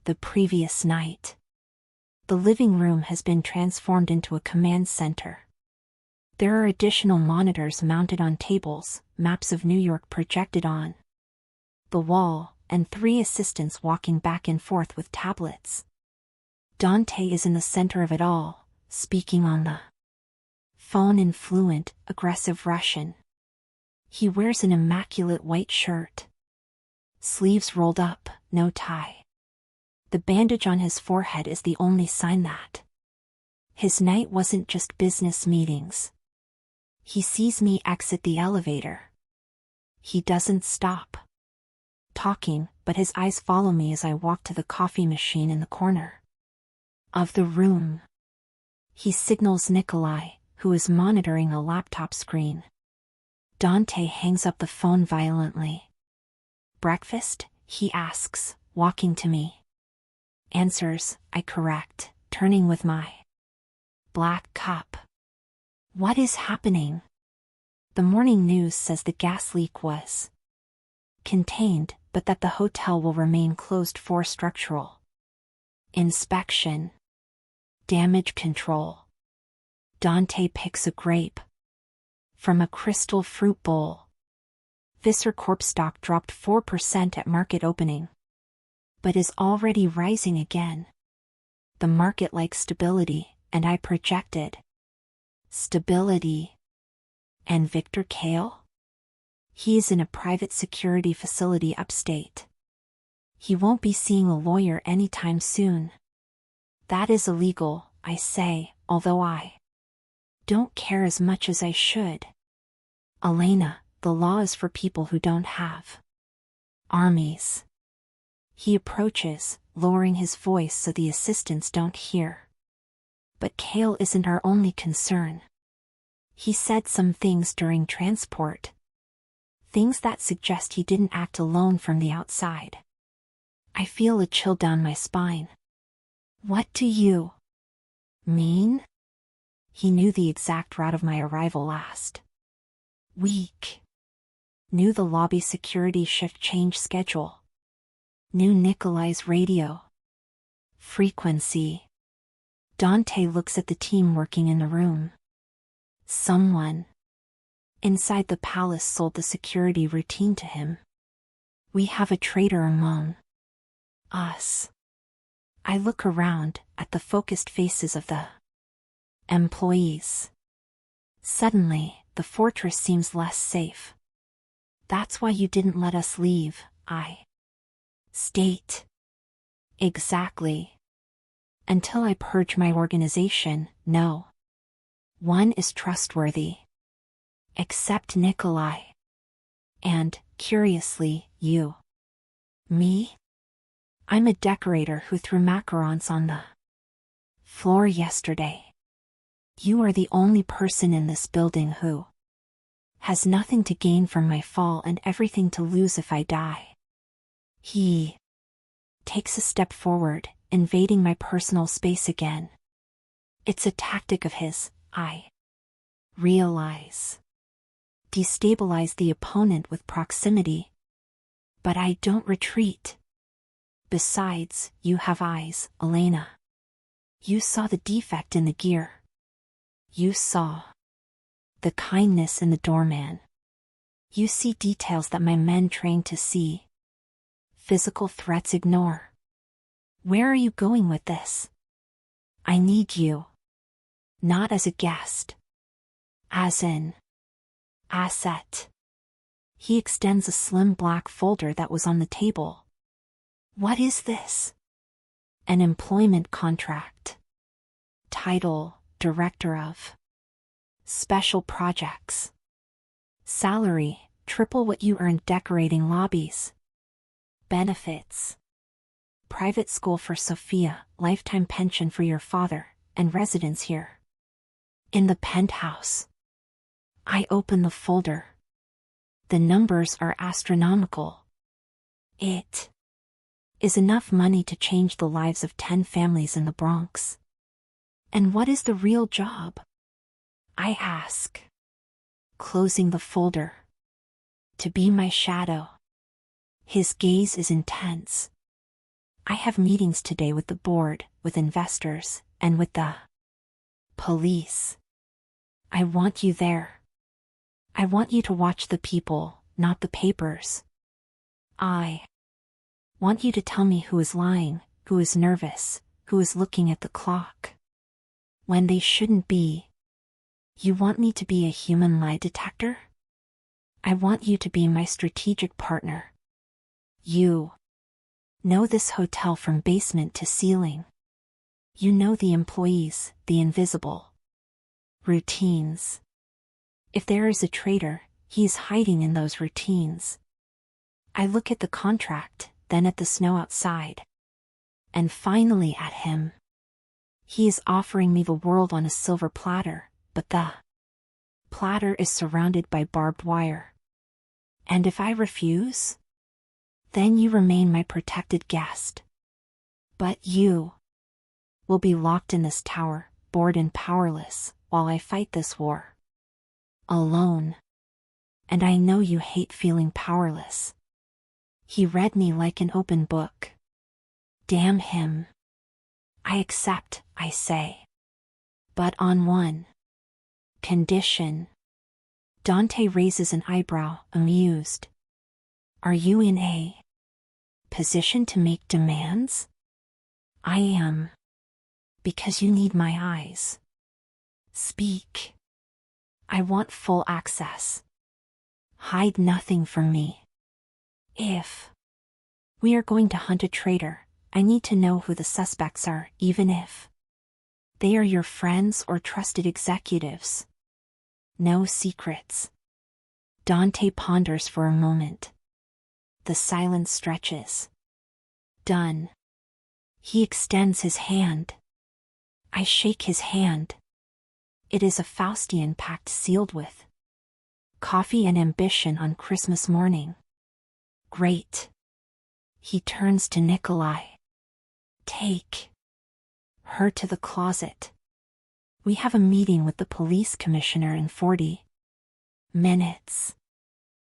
the previous night. The living room has been transformed into a command center. There are additional monitors mounted on tables, maps of New York projected on the wall, and 3 assistants walking back and forth with tablets. Dante is in the center of it all, speaking on the phone in fluent, aggressive Russian. He wears an immaculate white shirt. Sleeves rolled up, no tie. The bandage on his forehead is the only sign that his night wasn't just business meetings. He sees me exit the elevator. He doesn't stop talking, but his eyes follow me as I walk to the coffee machine in the corner of the room. He signals Nikolai, who is monitoring a laptop screen. Dante hangs up the phone violently. Breakfast? He asks, walking to me. Answers, I correct, turning with my black cup. What is happening? The morning news says the gas leak was contained, but that the hotel will remain closed for structural inspection. Damage control. Dante picks a grape. from a crystal fruit bowl. Visser Corp stock dropped 4% at market opening, but is already rising again. The market likes stability, and I projected stability. And Victor Kale? He is in a private security facility upstate. He won't be seeing a lawyer anytime soon. That is illegal, I say, although I don't care as much as I should. Elena, the law is for people who don't have armies. He approaches, lowering his voice so the assistants don't hear. But Kale isn't our only concern. He said some things during transport. Things that suggest he didn't act alone from the outside. I feel a chill down my spine. What do you mean? He knew the exact route of my arrival last week. Knew the lobby security shift change schedule. Knew Nikolai's radio frequency. Dante looks at the team working in the room. Someone inside the palace sold the security routine to him. We have a traitor among us. I look around at the focused faces of the employees. Suddenly, the fortress seems less safe. That's why you didn't let us leave, I state. Exactly. Until I purge my organization, no one is trustworthy. Except Nikolai. And, curiously, you. Me? I'm a decorator who threw macarons on the floor yesterday. You are the only person in this building who has nothing to gain from my fall and everything to lose if I die. He takes a step forward, invading my personal space again. It's a tactic of his, I realize. Destabilize the opponent with proximity. But I don't retreat. Besides, you have eyes, Elena. You saw the defect in the gear. You saw the kindness in the doorman. You see details that my men trained to see. Physical threats ignore. Where are you going with this? I need you. Not as a guest. As an asset. He extends a slim black folder that was on the table. What is this? An employment contract. Title, Director of Special Projects. Salary, triple what you earned decorating lobbies. Benefits. Private school for Sophia, lifetime pension for your father, and residence here. In the penthouse. I open the folder. The numbers are astronomical. It is enough money to change the lives of 10 families in the Bronx. And what is the real job? I ask. Closing the folder. To be my shadow. His gaze is intense. I have meetings today with the board, with investors, and with the police. I want you there. I want you to watch the people, not the papers. I want you to tell me who is lying, who is nervous, who is looking at the clock when they shouldn't be. You want me to be a human lie detector? I want you to be my strategic partner. You know this hotel from basement to ceiling. You know the employees, the invisible routines. If there is a traitor, he is hiding in those routines. I look at the contract, then at the snow outside. And finally at him. He is offering me the world on a silver platter, but the platter is surrounded by barbed wire. And if I refuse? Then you remain my protected guest. But you will be locked in this tower, bored and powerless, while I fight this war. Alone. And I know you hate feeling powerless. He read me like an open book. Damn him. I accept, I say. But on one condition. Dante raises an eyebrow, amused. Are you in a position to make demands? I am. Because you need my eyes. Speak. I want full access. Hide nothing from me. If we are going to hunt a traitor, I need to know who the suspects are, even if they are your friends or trusted executives. No secrets. Dante ponders for a moment. The silence stretches. Done. He extends his hand. I shake his hand. It is a Faustian pact sealed with coffee and ambition on Christmas morning. Great. He turns to Nikolai. Take her to the closet. We have a meeting with the police commissioner in 40 minutes.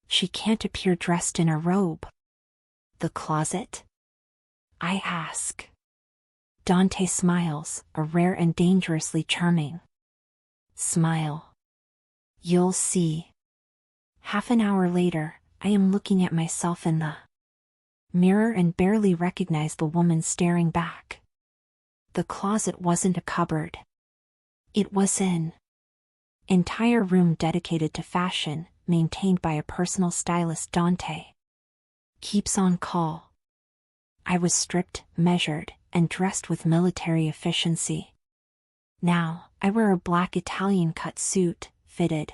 She can't appear dressed in a robe. The closet? I ask. Dante smiles, a rare and dangerously charming smile. You'll see. Half an hour later, I am looking at myself in the mirror and barely recognize the woman staring back. The closet wasn't a cupboard. It was an entire room dedicated to fashion, maintained by a personal stylist. Dante keeps on call. I was stripped, measured, and dressed with military efficiency. Now, I wear a black Italian-cut suit, fitted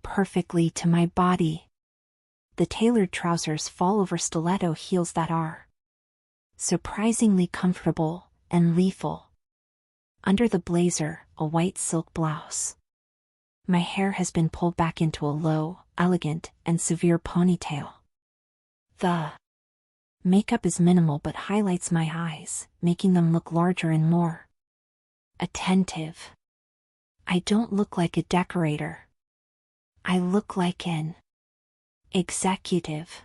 perfectly to my body. The tailored trousers fall over stiletto heels that are surprisingly comfortable and lethal. Under the blazer, a white silk blouse. My hair has been pulled back into a low, elegant, and severe ponytail. The makeup is minimal but highlights my eyes, making them look larger and more attentive. I don't look like a decorator. I look like an executive.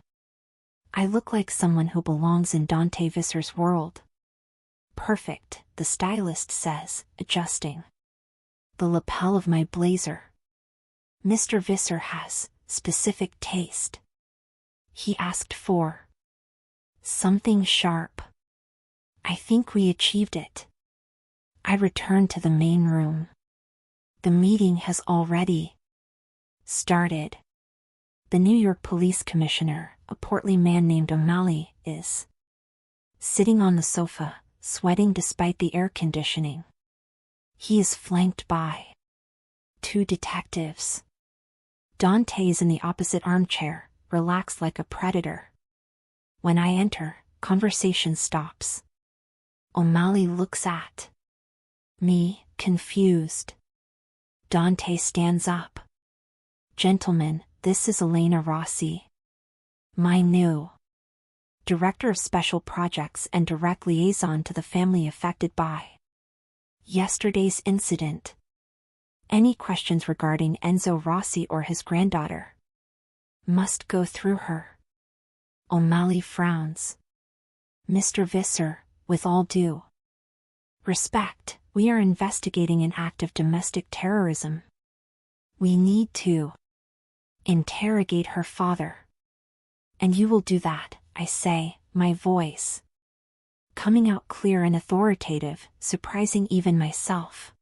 I look like someone who belongs in Dante Visser's world. Perfect, the stylist says, adjusting the lapel of my blazer. Mr. Visser has specific taste. He asked for something sharp. I think we achieved it. I return to the main room. The meeting has already started. The New York Police Commissioner, a portly man named O'Malley, is sitting on the sofa, sweating despite the air conditioning. He is flanked by 2 detectives. Dante is in the opposite armchair, relaxed like a predator. When I enter, conversation stops. O'Malley looks at me, confused. Dante stands up. Gentlemen, this is Elena Rossi, my new Director of Special Projects and direct liaison to the family affected by yesterday's incident. Any questions regarding Enzo Rossi or his granddaughter must go through her. O'Malley frowns. Mr. Visser, with all due respect, we are investigating an act of domestic terrorism. We need to interrogate her father. And you will do that, I say, my voice coming out clear and authoritative, surprising even myself.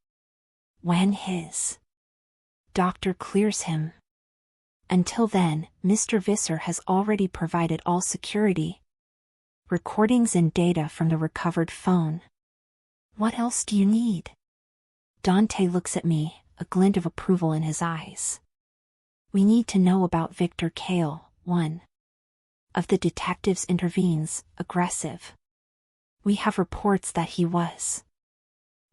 When his doctor clears him. Until then, Mr. Visser has already provided all security, recordings and data from the recovered phone. What else do you need? Dante looks at me, a glint of approval in his eyes. We need to know about Victor Kale. One of the detectives intervenes, aggressive. We have reports that he was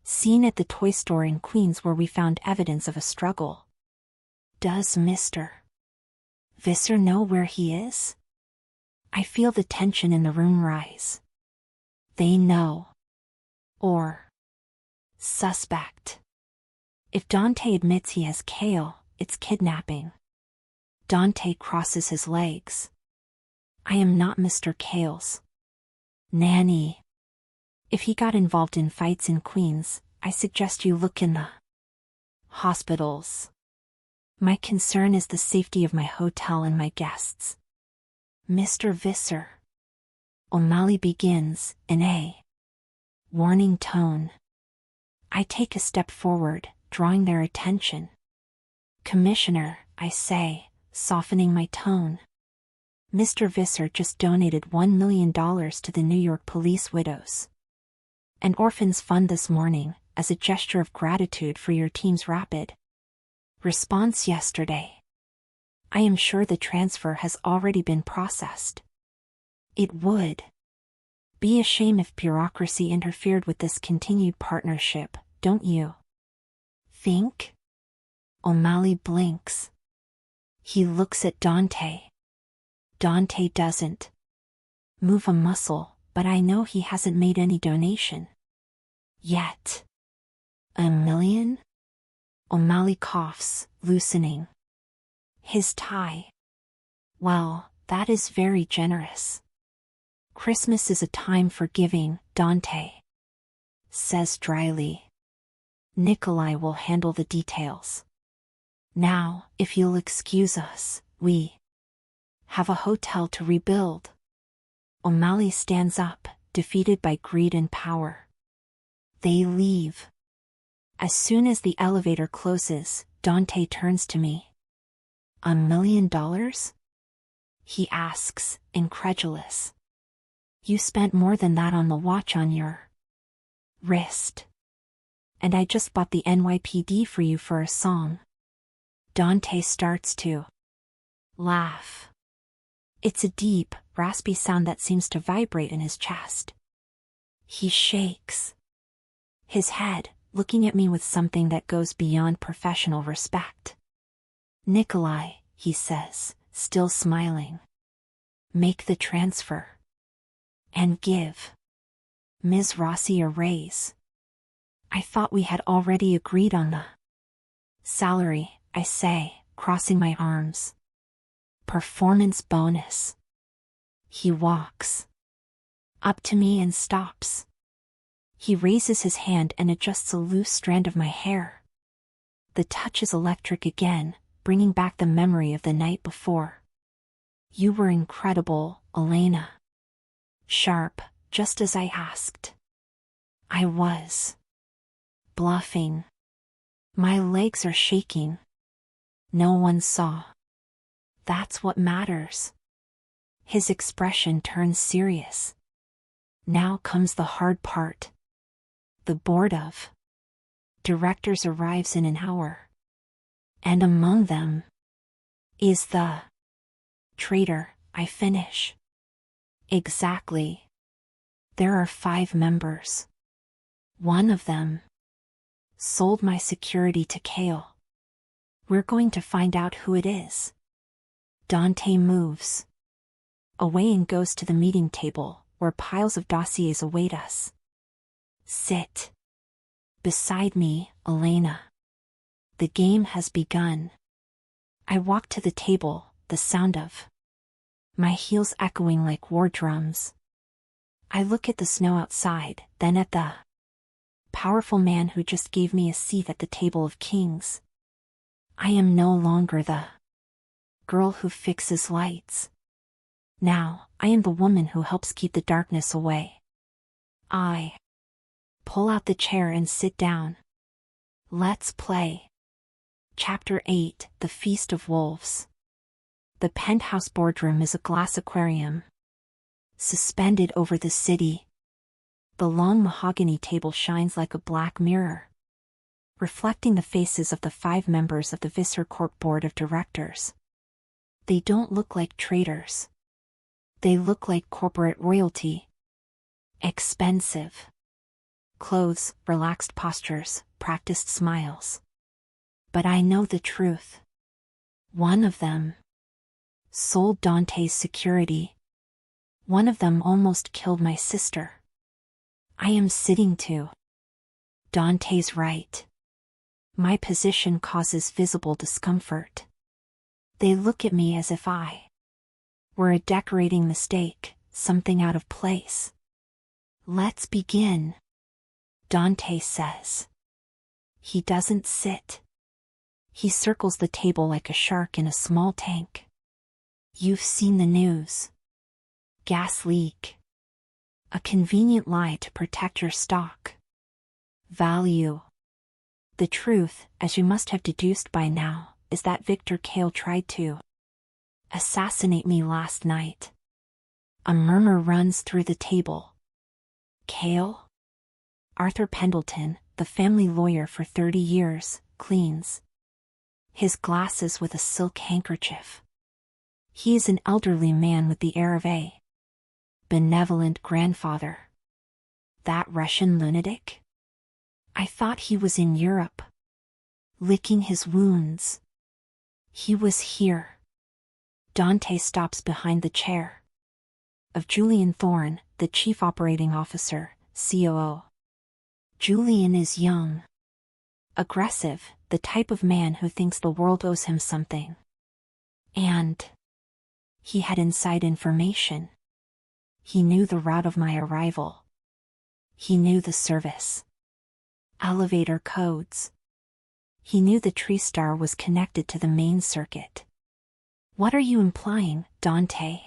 seen at the toy store in Queens where we found evidence of a struggle. Does Mr. Visser know where he is? I feel the tension in the room rise. They know. Or suspect. If Dante admits he has Kale, it's kidnapping. Dante crosses his legs. I am not Mr. Kale's nanny. If he got involved in fights in Queens, I suggest you look in the hospitals. My concern is the safety of my hotel and my guests. Mr. Visser. O'Malley begins, in a warning tone. I take a step forward, drawing their attention. Commissioner, I say, softening my tone. Mr. Visser just donated $1 million to the New York Police Widows and Orphans Fund this morning, as a gesture of gratitude for your team's rapid response yesterday. I am sure the transfer has already been processed. It would be a shame if bureaucracy interfered with this continued partnership, don't you think? O'Malley blinks. He looks at Dante. Dante doesn't move a muscle, but I know he hasn't made any donation yet. $1 million? O'Malley coughs, loosening his tie. Well, that is very generous. Christmas is a time for giving, Dante says dryly. Nikolai will handle the details. Now, if you'll excuse us, we have a hotel to rebuild. O'Malley stands up, defeated by greed and power. They leave. As soon as the elevator closes, Dante turns to me. $1 million? He asks, incredulous. You spent more than that on the watch on your wrist. And I just bought the NYPD for you for a song. Dante starts to laugh. It's a deep, raspy sound that seems to vibrate in his chest. He shakes his head, looking at me with something that goes beyond professional respect. Nikolai, he says, still smiling. Make the transfer. And give Ms. Rossi a raise. I thought we had already agreed on the salary, I say, crossing my arms. Performance bonus. He walks up to me and stops. He raises his hand and adjusts a loose strand of my hair. The touch is electric again, bringing back the memory of the night before. You were incredible, Elena. Sharp, just as I asked. I was bluffing. My legs are shaking. No one saw. That's what matters. His expression turns serious. Now comes the hard part. The board of directors arrives in an hour. And among them is the traitor, I finish. Exactly. There are 5 members. One of them sold my security to Kale. We're going to find out who it is. Dante moves away and goes to the meeting table, where piles of dossiers await us. Sit beside me, Elena. The game has begun. I walk to the table, the sound of my heels echoing like war drums. I look at the snow outside, then at the powerful man who just gave me a seat at the table of kings. I am no longer the girl who fixes lights. Now, I am the woman who helps keep the darkness away. I pull out the chair and sit down. Let's play. Chapter 8, The Feast of Wolves. The penthouse boardroom is a glass aquarium suspended over the city. The long mahogany table shines like a black mirror, reflecting the faces of the 5 members of the Visser Corp Board of Directors. They don't look like traitors. They look like corporate royalty. Expensive clothes, relaxed postures, practiced smiles. But I know the truth. One of them sold Dante's security. One of them almost killed my sister. I am sitting to Dante's right. My position causes visible discomfort. They look at me as if I were a decorating mistake, something out of place. Let's begin, Dante says. He doesn't sit. He circles the table like a shark in a small tank. You've seen the news. Gas leak. A convenient lie to protect your stock value. The truth, as you must have deduced by now, is that Victor Kale tried to assassinate me last night. A murmur runs through the table. Kale? Arthur Pendleton, the family lawyer for 30 years, cleans his glasses with a silk handkerchief. He is an elderly man with the air of a benevolent grandfather. That Russian lunatic? I thought he was in Europe, licking his wounds. He was here. Dante stops behind the chair of Julian Thorne, the chief operating officer, COO. Julian is young, aggressive, the type of man who thinks the world owes him something. And he had inside information. He knew the route of my arrival. He knew the service elevator codes. He knew the tree star was connected to the main circuit. What are you implying, Dante?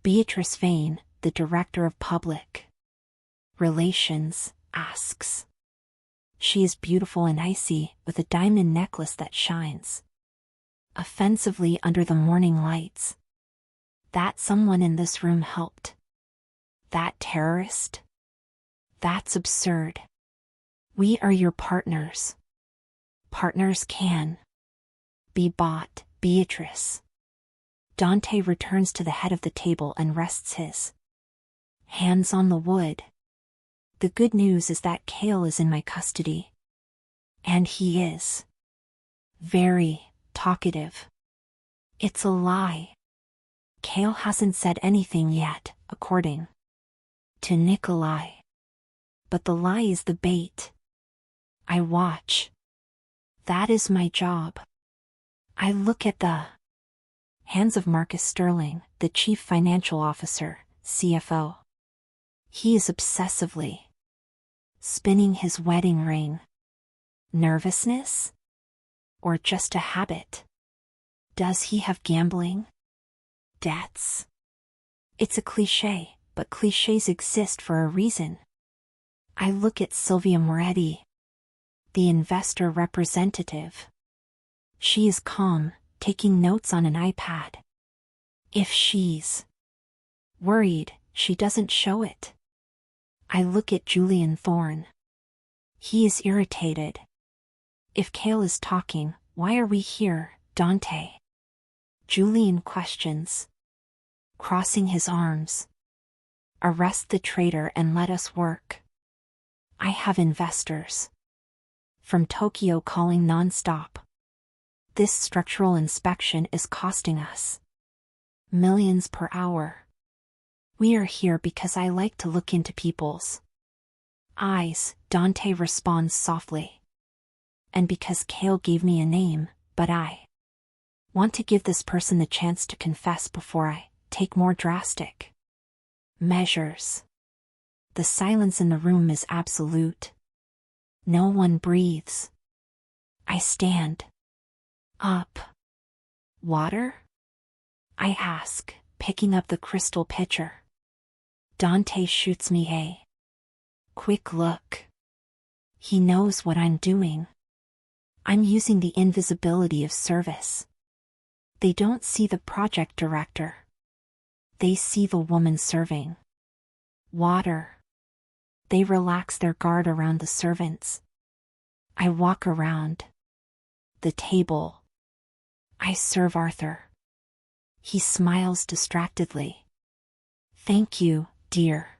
Beatrice Vane, the director of public relations, asks. She is beautiful and icy, with a diamond necklace that shines offensively under the morning lights. That someone in this room helped. That terrorist? That's absurd. We are your partners. Partners can be bought, Beatrice. Dante returns to the head of the table and rests his hands on the wood. The good news is that Kale is in my custody. And he is very talkative. It's a lie. Kale hasn't said anything yet, according to Nikolai. But the lie is the bait. I watch. That is my job. I look at the hands of Marcus Sterling, the chief financial officer, CFO. He is obsessively spinning his wedding ring. Nervousness? Or just a habit? Does he have gambling debts? It's a cliché, but clichés exist for a reason. I look at Sylvia Moretti, the investor representative. She is calm, taking notes on an iPad. If she's worried, she doesn't show it. I look at Julian Thorne. He is irritated. If Kale is talking, why are we here, Dante? Julian questions, crossing his arms. Arrest the traitor and let us work. I have investors from Tokyo calling non-stop. This structural inspection is costing us millions per hour. We are here because I like to look into people's eyes, Dante responds softly. And because Kale gave me a name, but I want to give this person the chance to confess before I take more drastic measures. The silence in the room is absolute. No one breathes. I stand up. Water? I ask, picking up the crystal pitcher. Dante shoots me a quick look. He knows what I'm doing. I'm using the invisibility of service. They don't see the project director. They see the woman serving water. They relax their guard around the servants. I walk around the table. I serve Arthur. He smiles distractedly. Thank you, dear.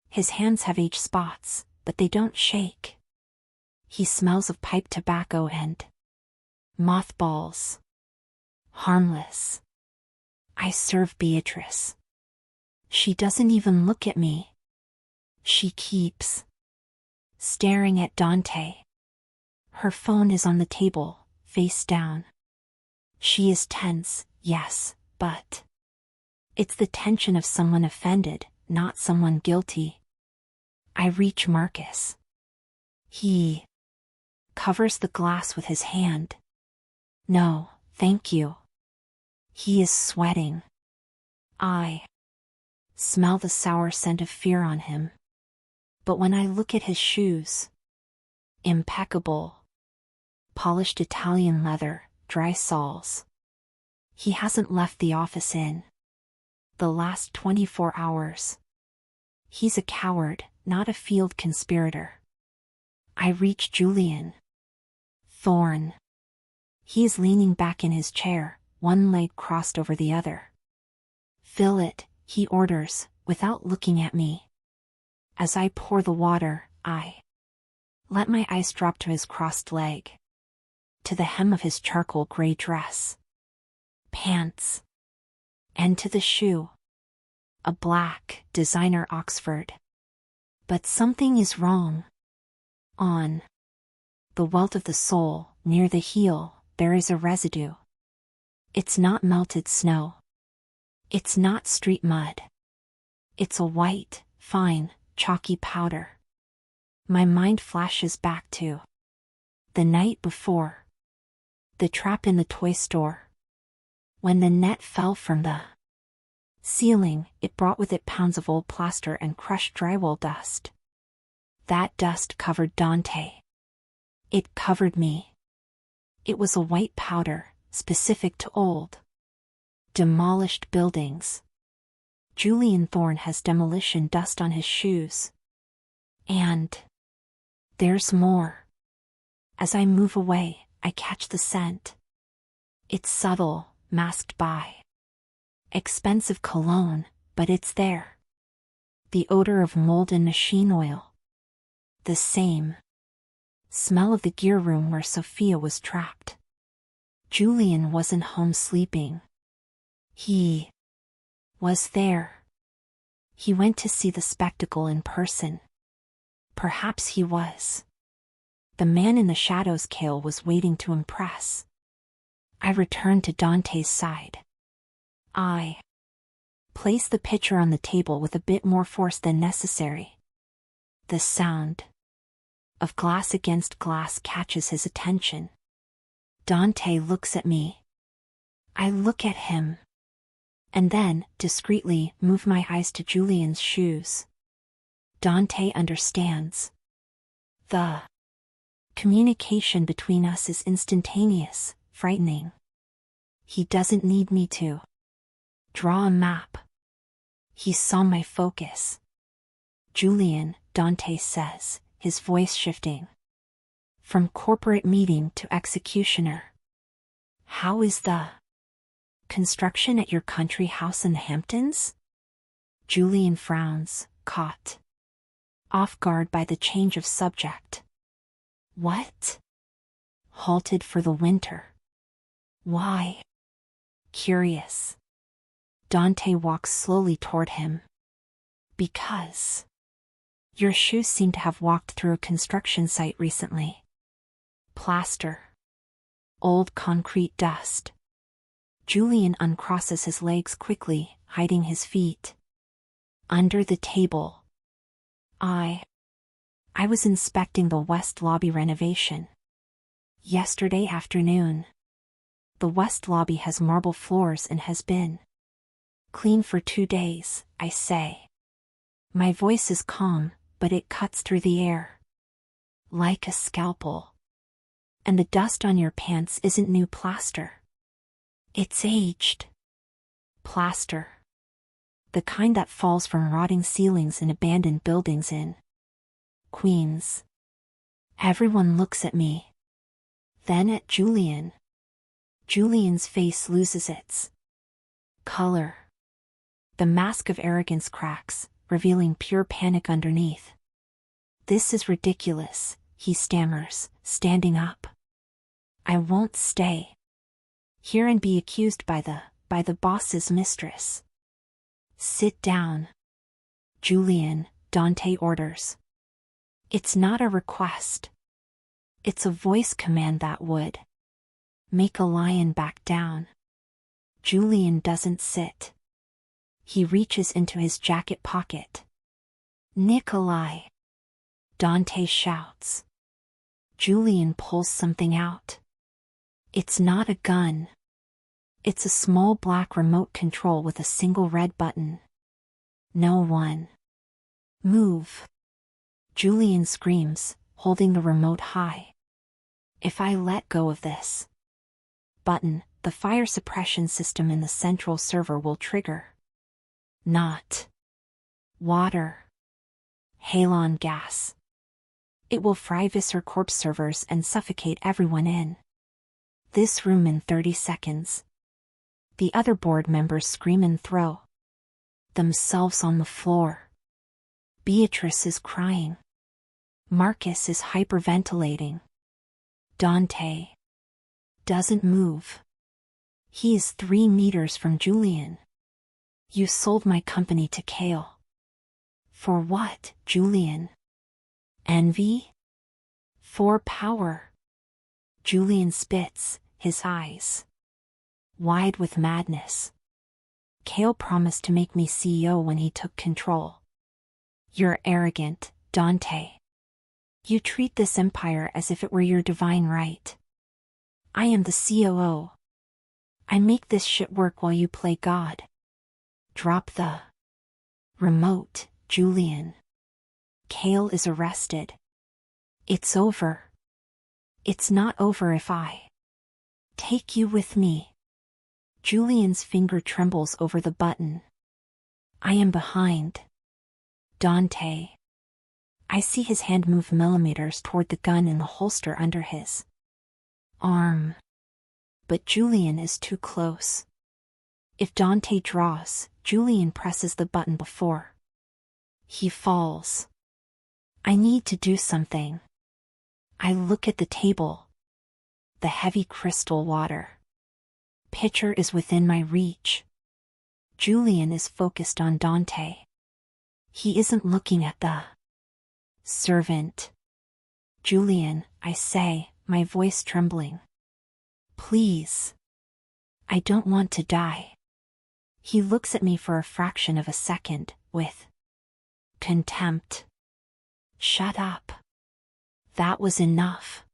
His hands have age spots, but they don't shake. He smells of pipe tobacco and mothballs. Harmless. I serve Beatrice. She doesn't even look at me. She keeps staring at Dante. Her phone is on the table, face down. She is tense, yes, but it's the tension of someone offended, not someone guilty. I reach Marcus. He covers the glass with his hand. No, thank you. He is sweating. I smell the sour scent of fear on him. But when I look at his shoes, impeccable. Polished Italian leather, dry soles. He hasn't left the office in the last 24 hours. He's a coward, not a field conspirator. I reach Julian. Thorn. He is leaning back in his chair, one leg crossed over the other. Fill it, he orders, without looking at me. As I pour the water, I let my eyes drop to his crossed leg, to the hem of his charcoal gray dress, pants, and to the shoe. A black, designer Oxford. But something is wrong. On the welt of the sole, near the heel, there is a residue. It's not melted snow. It's not street mud. It's a white, fine, chalky powder. My mind flashes back to the night before. The trap in the toy store. When the net fell from the ceiling, it brought with it pounds of old plaster and crushed drywall dust. That dust covered Dante. It covered me. It was a white powder, specific to old, demolished buildings. Julian Thorne has demolition dust on his shoes. And there's more. As I move away, I catch the scent. It's subtle, masked by expensive cologne, but it's there. The odor of mold and machine oil. The same smell of the gear room where Sophia was trapped. Julian wasn't home sleeping. He was there. He went to see the spectacle in person. Perhaps he was. The man in the shadows Cale was waiting to impress. I returned to Dante's side. I placed the pitcher on the table with a bit more force than necessary. The sound of glass against glass catches his attention. Dante looks at me. I look at him. And then, discreetly, move my eyes to Julian's shoes. Dante understands. The communication between us is instantaneous, frightening. He doesn't need me to draw a map. He saw my focus. Julian, Dante says, his voice shifting. From corporate meeting to executioner. How is the construction at your country house in the Hamptons? Julian frowns, caught off guard by the change of subject. What? Halted for the winter. Why? Curious. Dante walks slowly toward him. Because your shoes seem to have walked through a construction site recently. Plaster. Old concrete dust. Julian uncrosses his legs quickly, hiding his feet. Under the table. I was inspecting the West Lobby renovation. Yesterday afternoon. The West Lobby has marble floors and has been clean for 2 days, I say. My voice is calm, but it cuts through the air. Like a scalpel. And the dust on your pants isn't new plaster. It's aged plaster. The kind that falls from rotting ceilings in abandoned buildings in Queens. Everyone looks at me. Then at Julian. Julian's face loses its color. The mask of arrogance cracks, revealing pure panic underneath. This is ridiculous, he stammers, standing up. I won't stay here and be accused by the boss's mistress. Sit down. Julian, Dante orders. It's not a request. It's a voice command that would make a lion back down. Julian doesn't sit. He reaches into his jacket pocket. Nikolai. Dante shouts. Julian pulls something out. It's not a gun. It's a small black remote control with a single red button. No one. Move. Julian screams, holding the remote high. If I let go of this button, the fire suppression system in the central server will trigger. Not water. Halon gas. It will fry Visser Corp servers and suffocate everyone in this room in 30 seconds. The other board members scream and throw themselves on the floor. Beatrice is crying. Marcus is hyperventilating. Dante doesn't move. He is 3 meters from Julian. You sold my company to Kale. For what, Julian? Envy? For power. Julian spits, his eyes wide with madness. Kale promised to make me CEO when he took control. You're arrogant, Dante. You treat this empire as if it were your divine right. I am the COO. I make this shit work while you play God. Drop the remote, Julian. Kale is arrested. It's over. It's not over if I take you with me. Julian's finger trembles over the button. I am behind. Dante. I see his hand move millimeters toward the gun in the holster under his arm. But Julian is too close. If Dante draws, Julian presses the button before he falls. I need to do something. I look at the table. The heavy crystal water pitcher is within my reach. Julian is focused on Dante. He isn't looking at the servant. Julian, I say, my voice trembling. Please. I don't want to die. He looks at me for a fraction of a second, with contempt. Shut up. That was enough.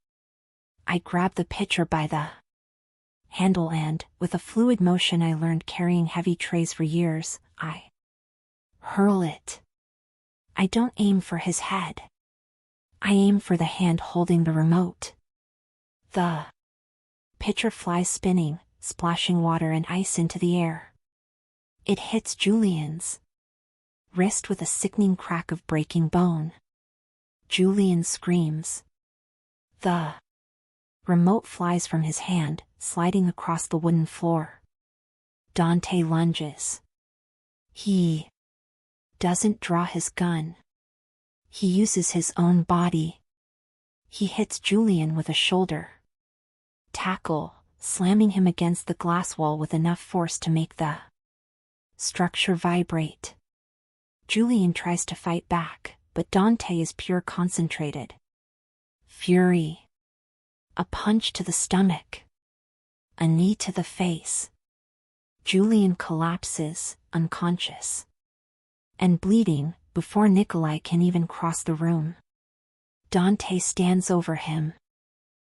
I grab the pitcher by the handle and, with a fluid motion I learned carrying heavy trays for years, I hurl it. I don't aim for his head. I aim for the hand holding the remote. The pitcher flies spinning, splashing water and ice into the air. It hits Julian's wrist with a sickening crack of breaking bone. Julian screams. The remote flies from his hand, sliding across the wooden floor. Dante lunges. He doesn't draw his gun. He uses his own body. He hits Julian with a shoulder tackle, slamming him against the glass wall with enough force to make the structure vibrate. Julian tries to fight back, but Dante is pure concentrated fury. A punch to the stomach. A knee to the face. Julian collapses, unconscious and bleeding, before Nikolai can even cross the room. Dante stands over him,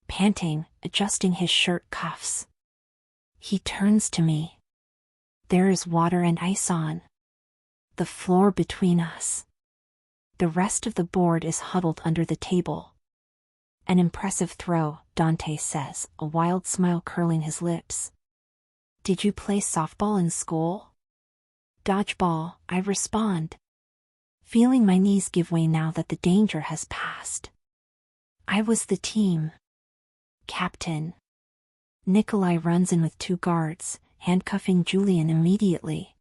panting, adjusting his shirt cuffs. He turns to me. There is water and ice on the floor between us. The rest of the board is huddled under the table. An impressive throw, Dante says, a wild smile curling his lips. Did you play softball in school? Dodgeball, I respond, feeling my knees give way now that the danger has passed. I was the team captain. Nikolai runs in with 2 guards, handcuffing Julian immediately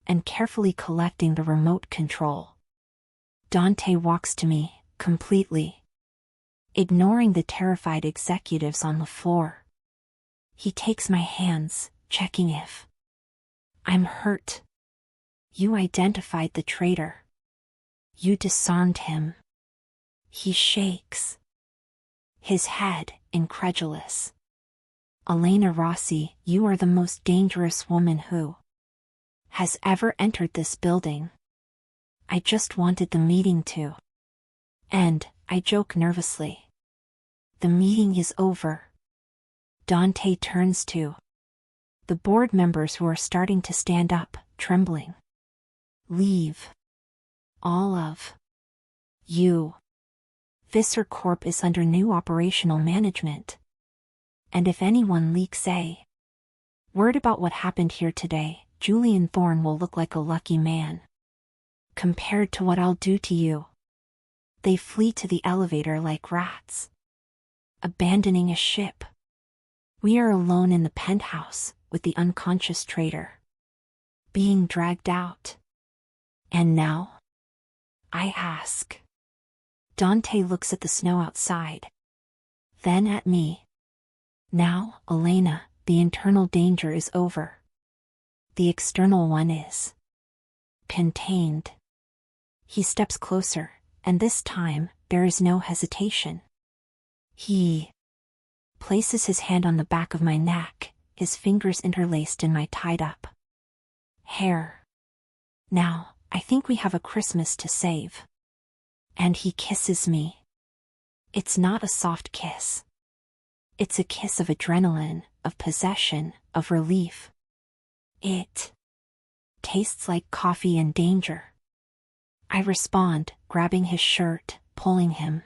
and carefully collecting the remote control. Dante walks to me, completely ignoring the terrified executives on the floor. He takes my hands, checking if I'm hurt. You identified the traitor. You disarmed him. He shakes his head, incredulous. Elena Rossi, you are the most dangerous woman who has ever entered this building. I just wanted the meeting to end, I joke nervously. The meeting is over. Dante turns to the board members who are starting to stand up, trembling. Leave. All of you. Visser Corp is under new operational management. And if anyone leaks a word about what happened here today, Julian Thorne will look like a lucky man. Compared to what I'll do to you. They flee to the elevator like rats, abandoning a ship. We are alone in the penthouse, with the unconscious traitor being dragged out. And now? I ask. Dante looks at the snow outside. Then at me. Now, Elena, the internal danger is over. The external one is contained. He steps closer, and this time, there is no hesitation. He places his hand on the back of my neck, his fingers interlaced in my tied-up hair. Now, I think we have a Christmas to save. And he kisses me. It's not a soft kiss. It's a kiss of adrenaline, of possession, of relief. It tastes like coffee and danger. I respond, grabbing his shirt, pulling him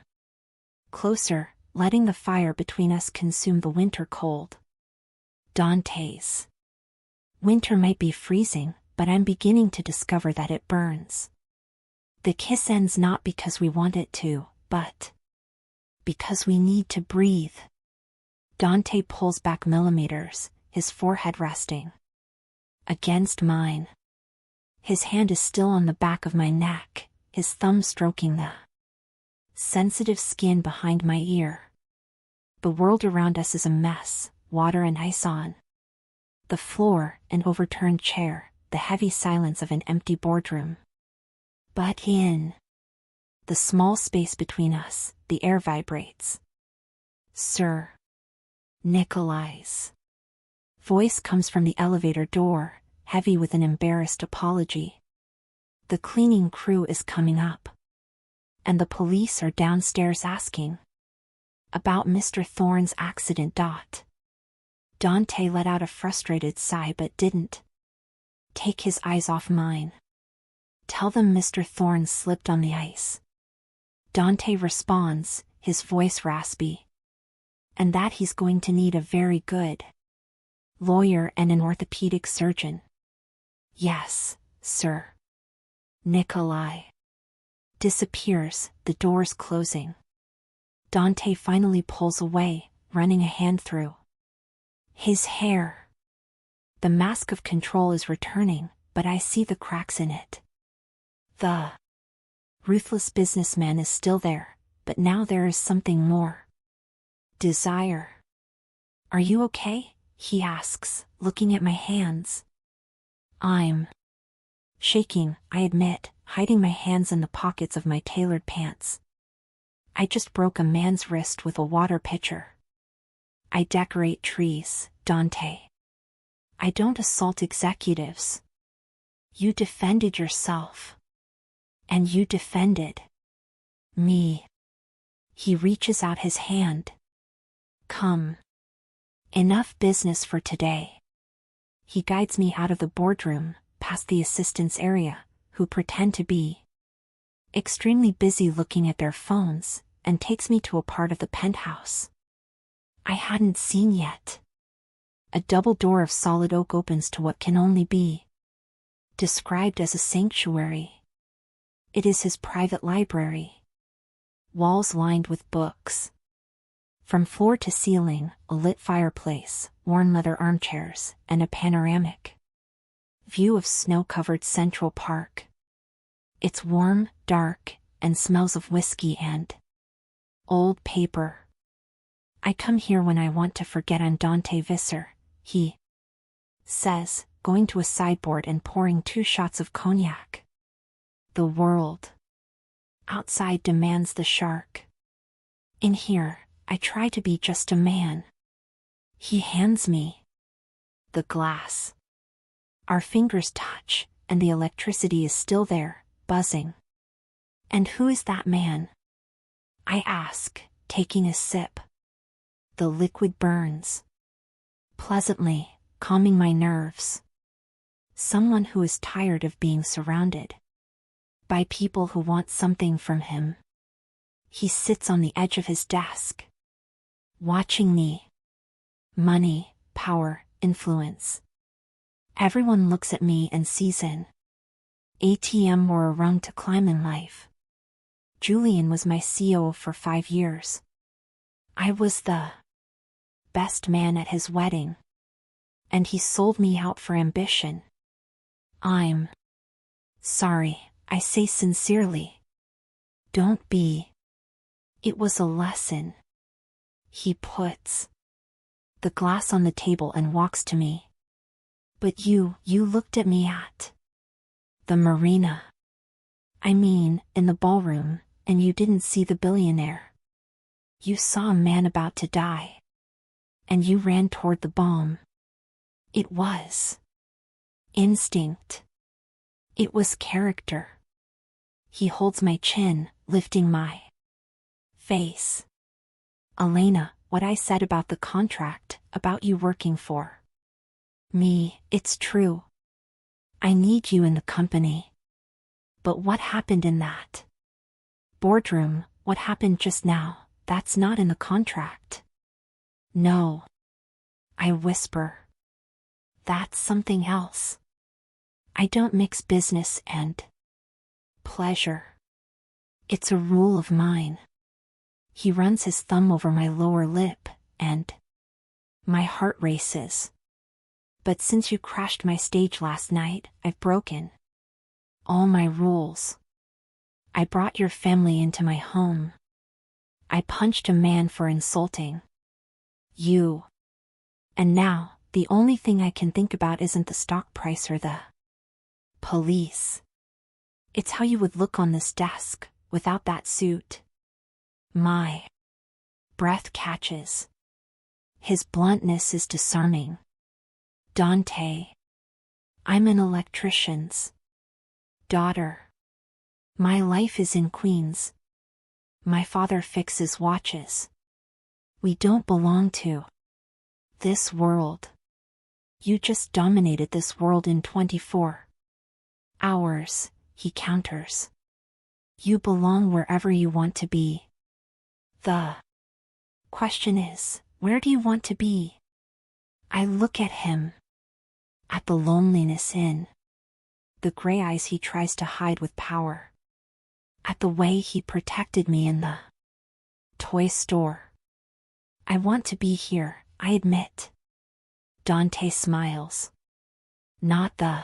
closer, letting the fire between us consume the winter cold. Dante's winter might be freezing, but I'm beginning to discover that it burns. The kiss ends not because we want it to, but because we need to breathe. Dante pulls back millimeters, his forehead resting against mine. His hand is still on the back of my neck, his thumb stroking the sensitive skin behind my ear. The world around us is a mess, water and ice on the floor, an overturned chair, the heavy silence of an empty boardroom. But in the small space between us, the air vibrates. Sir Nikolai's voice comes from the elevator door, heavy with an embarrassed apology. The cleaning crew is coming up. And the police are downstairs asking about Mr. Thorne's accident. Dante let out a frustrated sigh but didn't take his eyes off mine. Tell them Mr. Thorne slipped on the ice. Dante responds, his voice raspy. And that he's going to need a very good lawyer and an orthopedic surgeon. Yes, sir. Nikolai disappears, the doors closing. Dante finally pulls away, running a hand through his hair. The mask of control is returning, but I see the cracks in it. The ruthless businessman is still there, but now there is something more. Desire. Are you okay? He asks, looking at my hands. I'm shaking, I admit, hiding my hands in the pockets of my tailored pants. I just broke a man's wrist with a water pitcher. I decorate trees, Dante. I don't assault executives. You defended yourself. And you defended me. He reaches out his hand. Come. Enough business for today. He guides me out of the boardroom, past the assistants area, who pretend to be extremely busy looking at their phones, and takes me to a part of the penthouse I hadn't seen yet. A double door of solid oak opens to what can only be described as a sanctuary. It is his private library. Walls lined with books. From floor to ceiling, a lit fireplace, worn leather armchairs, and a panoramic view of snow-covered Central Park. It's warm, dark, and smells of whiskey and old paper. I come here when I want to forget I'm Dante Visser, he says, going to a sideboard and pouring 2 shots of cognac. The world outside demands the shark. In here, I try to be just a man. He hands me the glass. Our fingers touch, and the electricity is still there, buzzing. And who is that man? I ask, taking a sip. The liquid burns. pleasantly, calming my nerves. Someone who is tired of being surrounded by people who want something from him. He sits on the edge of his desk, watching me. Money, power, influence. Everyone looks at me and sees an ATM or a rung to climb in life. Julian was my CO for 5 years. I was the best man at his wedding. And he sold me out for ambition. I'm sorry, I say sincerely. Don't be. It was a lesson. He puts the glass on the table and walks to me. But you looked at me at the marina. I mean, in the ballroom, and you didn't see the billionaire. You saw a man about to die. And you ran toward the bomb. It was instinct. It was character. He holds my chin, lifting my face. Elena, what I said about the contract, about you working for me, it's true. I need you in the company. But what happened in that boardroom, what happened just now, that's not in the contract. No. I whisper. That's something else. I don't mix business and pleasure. It's a rule of mine. He runs his thumb over my lower lip, and my heart races. But since you crashed my stage last night, I've broken all my rules. I brought your family into my home. I punched a man for insulting you. And now, the only thing I can think about isn't the stock price or the police. It's how you would look on this desk, without that suit. My breath catches. His bluntness is disarming. Dante. I'm an electrician's daughter. My life is in Queens. My father fixes watches. We don't belong to this world. You just dominated this world in 24 hours, he counters. You belong wherever you want to be. The question is, where do you want to be? I look at him. At the loneliness in the gray eyes he tries to hide with power. At the way he protected me in the toy store. I want to be here, I admit. Dante smiles. Not the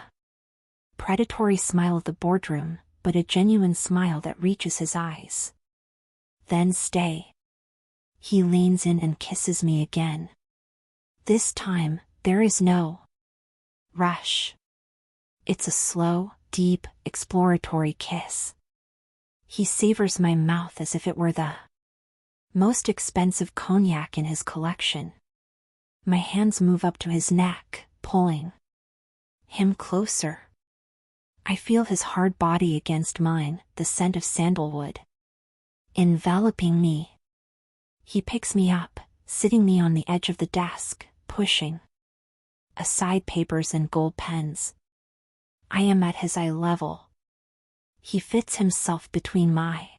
predatory smile of the boardroom, but a genuine smile that reaches his eyes. Then stay. He leans in and kisses me again. This time, there is no rush. It's a slow, deep, exploratory kiss. He savors my mouth as if it were the most expensive cognac in his collection. My hands move up to his neck, pulling him closer. I feel his hard body against mine, the scent of sandalwood enveloping me. He picks me up, sitting me on the edge of the desk, pushing aside papers and gold pens. I am at his eye level. He fits himself between my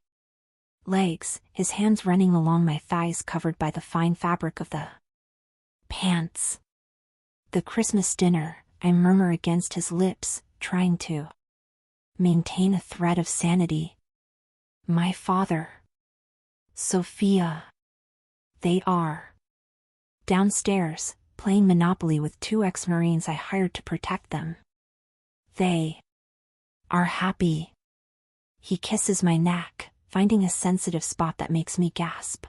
legs, his hands running along my thighs covered by the fine fabric of the pants. The Christmas dinner, I murmur against his lips, trying to maintain a thread of sanity. My father. Sophia. They are downstairs, playing Monopoly with 2 ex-Marines I hired to protect them. They are happy. He kisses my neck, finding a sensitive spot that makes me gasp.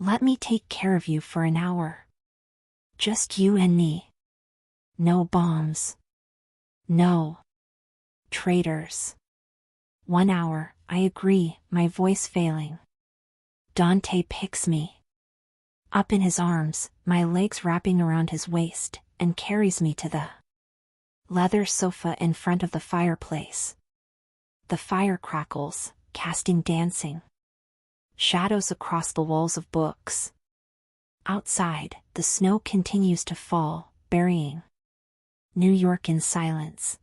Let me take care of you for an hour. Just you and me. No bombs. No traitors. 1 hour, I agree, my voice failing. Dante picks me up in his arms, my legs wrapping around his waist, and carries me to the leather sofa in front of the fireplace. The fire crackles, casting dancing shadows across the walls of books. Outside, the the snow continues to fall, burying New York in silence.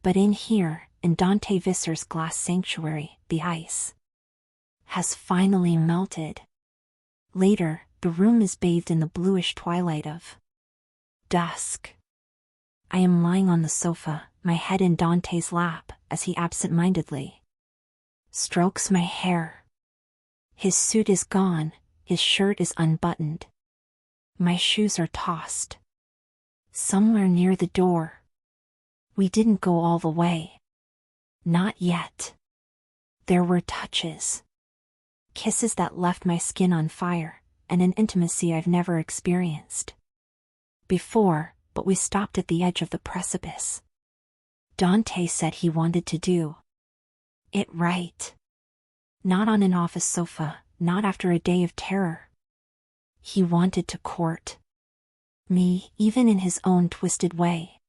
But in here, in Dante Visser's glass sanctuary, the ice has finally melted. Later, the room is bathed in the bluish twilight of dusk. I am lying on the sofa, my head in Dante's lap, as he absent-mindedly strokes my hair. His suit is gone, his shirt is unbuttoned. My shoes are tossed somewhere near the door. We didn't go all the way. Not yet. There were touches. Kisses that left my skin on fire, and an intimacy I've never experienced before, but we stopped at the edge of the precipice. Dante said he wanted to do it right. Not on an office sofa, not after a day of terror. He wanted to court me, even in his own twisted way.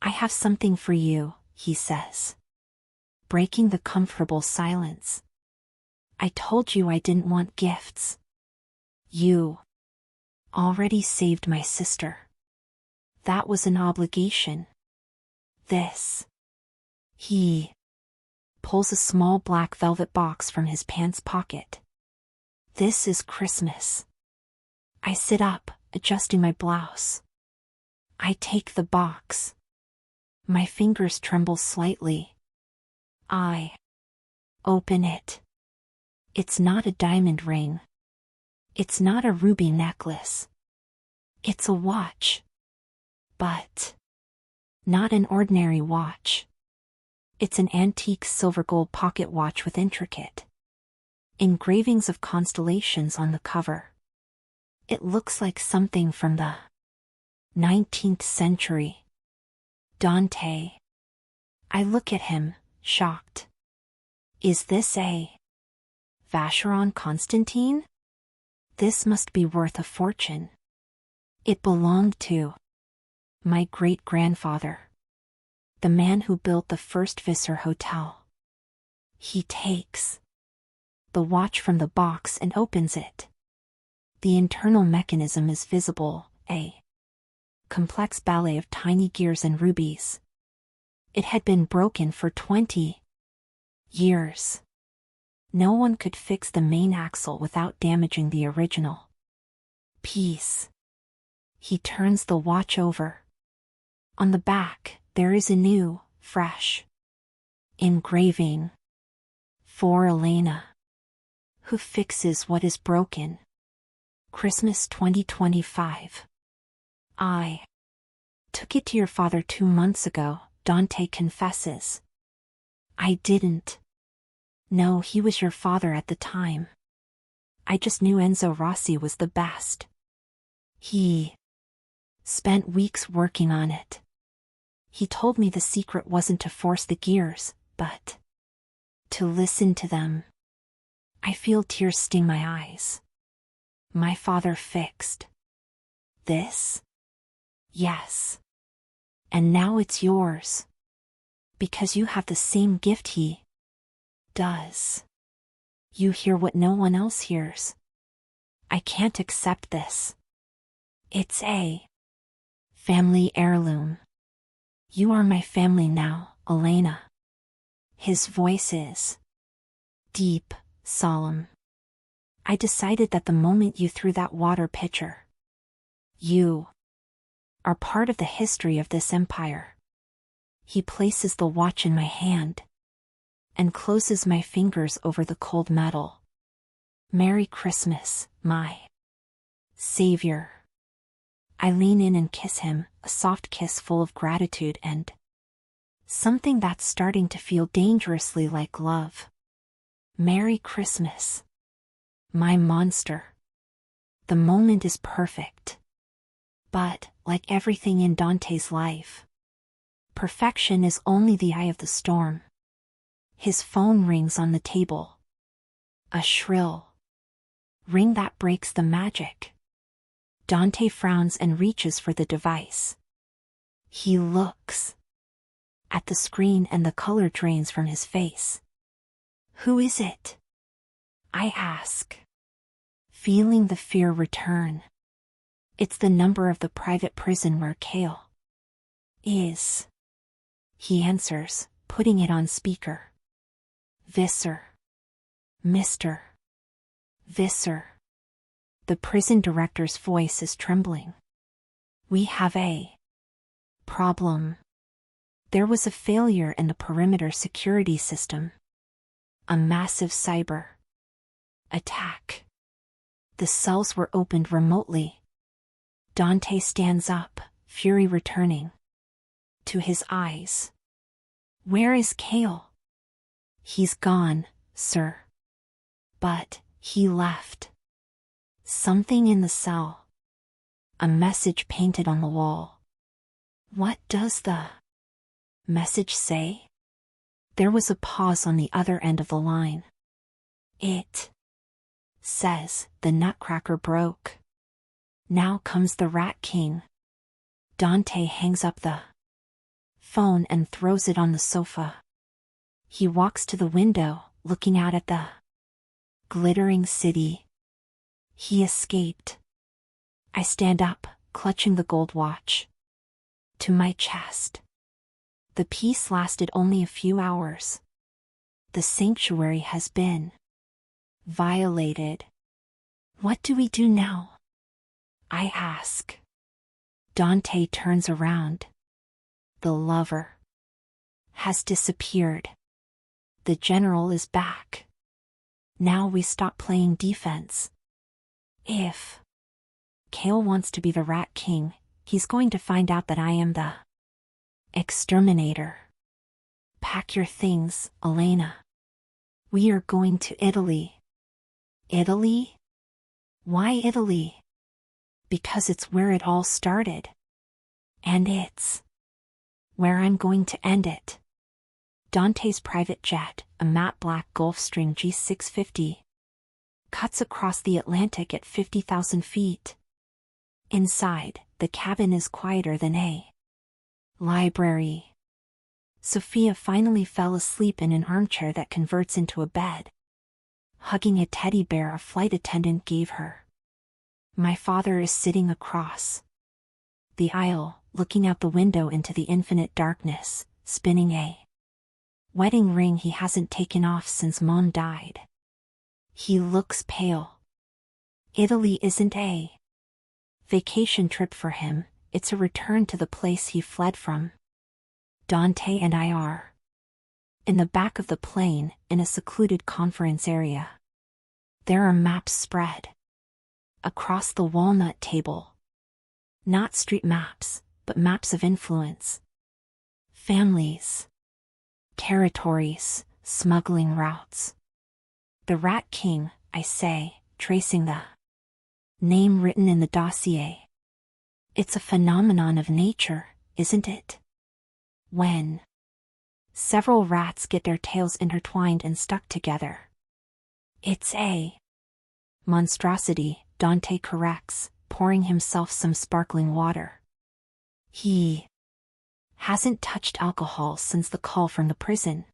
I have something for you, he says, breaking the comfortable silence. I told you I didn't want gifts. You already saved my sister. That was an obligation. This. He pulls a small black velvet box from his pants pocket. This is Christmas. I sit up, adjusting my blouse. I take the box. My fingers tremble slightly. I open it. It's not a diamond ring. It's not a ruby necklace. It's a watch. But not an ordinary watch. It's an antique silver gold pocket watch with intricate engravings of constellations on the cover. It looks like something from the 19th century. Dante. I look at him, shocked. Is this a Vacheron Constantine? This must be worth a fortune. It belonged to my great-grandfather, the man who built the first Visser hotel. He takes the watch from the box and opens it. The internal mechanism is visible, a complex ballet of tiny gears and rubies. It had been broken for 20 years. No one could fix the main axle without damaging the original piece. He turns the watch over. On the back, there is a new, fresh engraving. For Elena, who fixes what is broken. Christmas 2025. I took it to your father 2 months ago, Dante confesses. I didn't know he was your father at the time. I just knew Enzo Rossi was the best. He spent weeks working on it. He told me the secret wasn't to force the gears, but to listen to them. I feel tears sting my eyes. My father fixed this? Yes. And now it's yours. Because you have the same gift he does. You hear what no one else hears. I can't accept this. It's a family heirloom. You are my family now, Elena. His voice is deep, solemn. I decided that the moment you threw that water pitcher, you are part of the history of this empire. He places the watch in my hand and closes my fingers over the cold metal. Merry Christmas, my savior. I lean in and kiss him, a soft kiss full of gratitude and something that's starting to feel dangerously like love. Merry Christmas, my monster. The moment is perfect. But, like everything in Dante's life, perfection is only the eye of the storm. His phone rings on the table. A shrill ring that breaks the magic. Dante frowns and reaches for the device. He looks at the screen and the color drains from his face. Who is it? I ask, feeling the fear return. It's the number of the private prison where Kale is. He answers, putting it on speaker. Visser. Mr. Visser. The prison director's voice is trembling. We have a problem. There was a failure in the perimeter security system. A massive cyber attack. The cells were opened remotely. Dante stands up, fury returning to his eyes. Where is Kale? He's gone, sir. But he left something in the cell. A message painted on the wall. What does the message say? There was a pause on the other end of the line. It says, the nutcracker broke. Now comes the Rat King. Dante hangs up the phone and throws it on the sofa. He walks to the window, looking out at the glittering city. He escaped. I stand up, clutching the gold watch to my chest. The peace lasted only a few hours. The sanctuary has been violated. What do we do now? I ask. Dante turns around. The lover has disappeared. The general is back. Now we stop playing defense. If Kale wants to be the Rat King, he's going to find out that I am the exterminator. Pack your things, Elena. We are going to Italy. Italy? Why Italy? Because it's where it all started. And it's where I'm going to end it. Dante's private jet, a matte black Gulfstream G650, cuts across the Atlantic at 50,000 feet. Inside, the cabin is quieter than a library. Sophia finally fell asleep in an armchair that converts into a bed, hugging a teddy bear a flight attendant gave her. My father is sitting across the aisle, looking out the window into the infinite darkness, spinning a wedding ring he hasn't taken off since Mom died. He looks pale. Italy isn't a vacation trip for him, it's a return to the place he fled from. Dante and I are in the back of the plane, in a secluded conference area. There are maps spread across the walnut table. Not street maps, but maps of influence. Families, territories, smuggling routes. The Rat King, I say, tracing the name written in the dossier. It's a phenomenon of nature, isn't it? When several rats get their tails intertwined and stuck together. It's a monstrosity, Dante corrects, pouring himself some sparkling water. He hasn't touched alcohol since the call from the prison.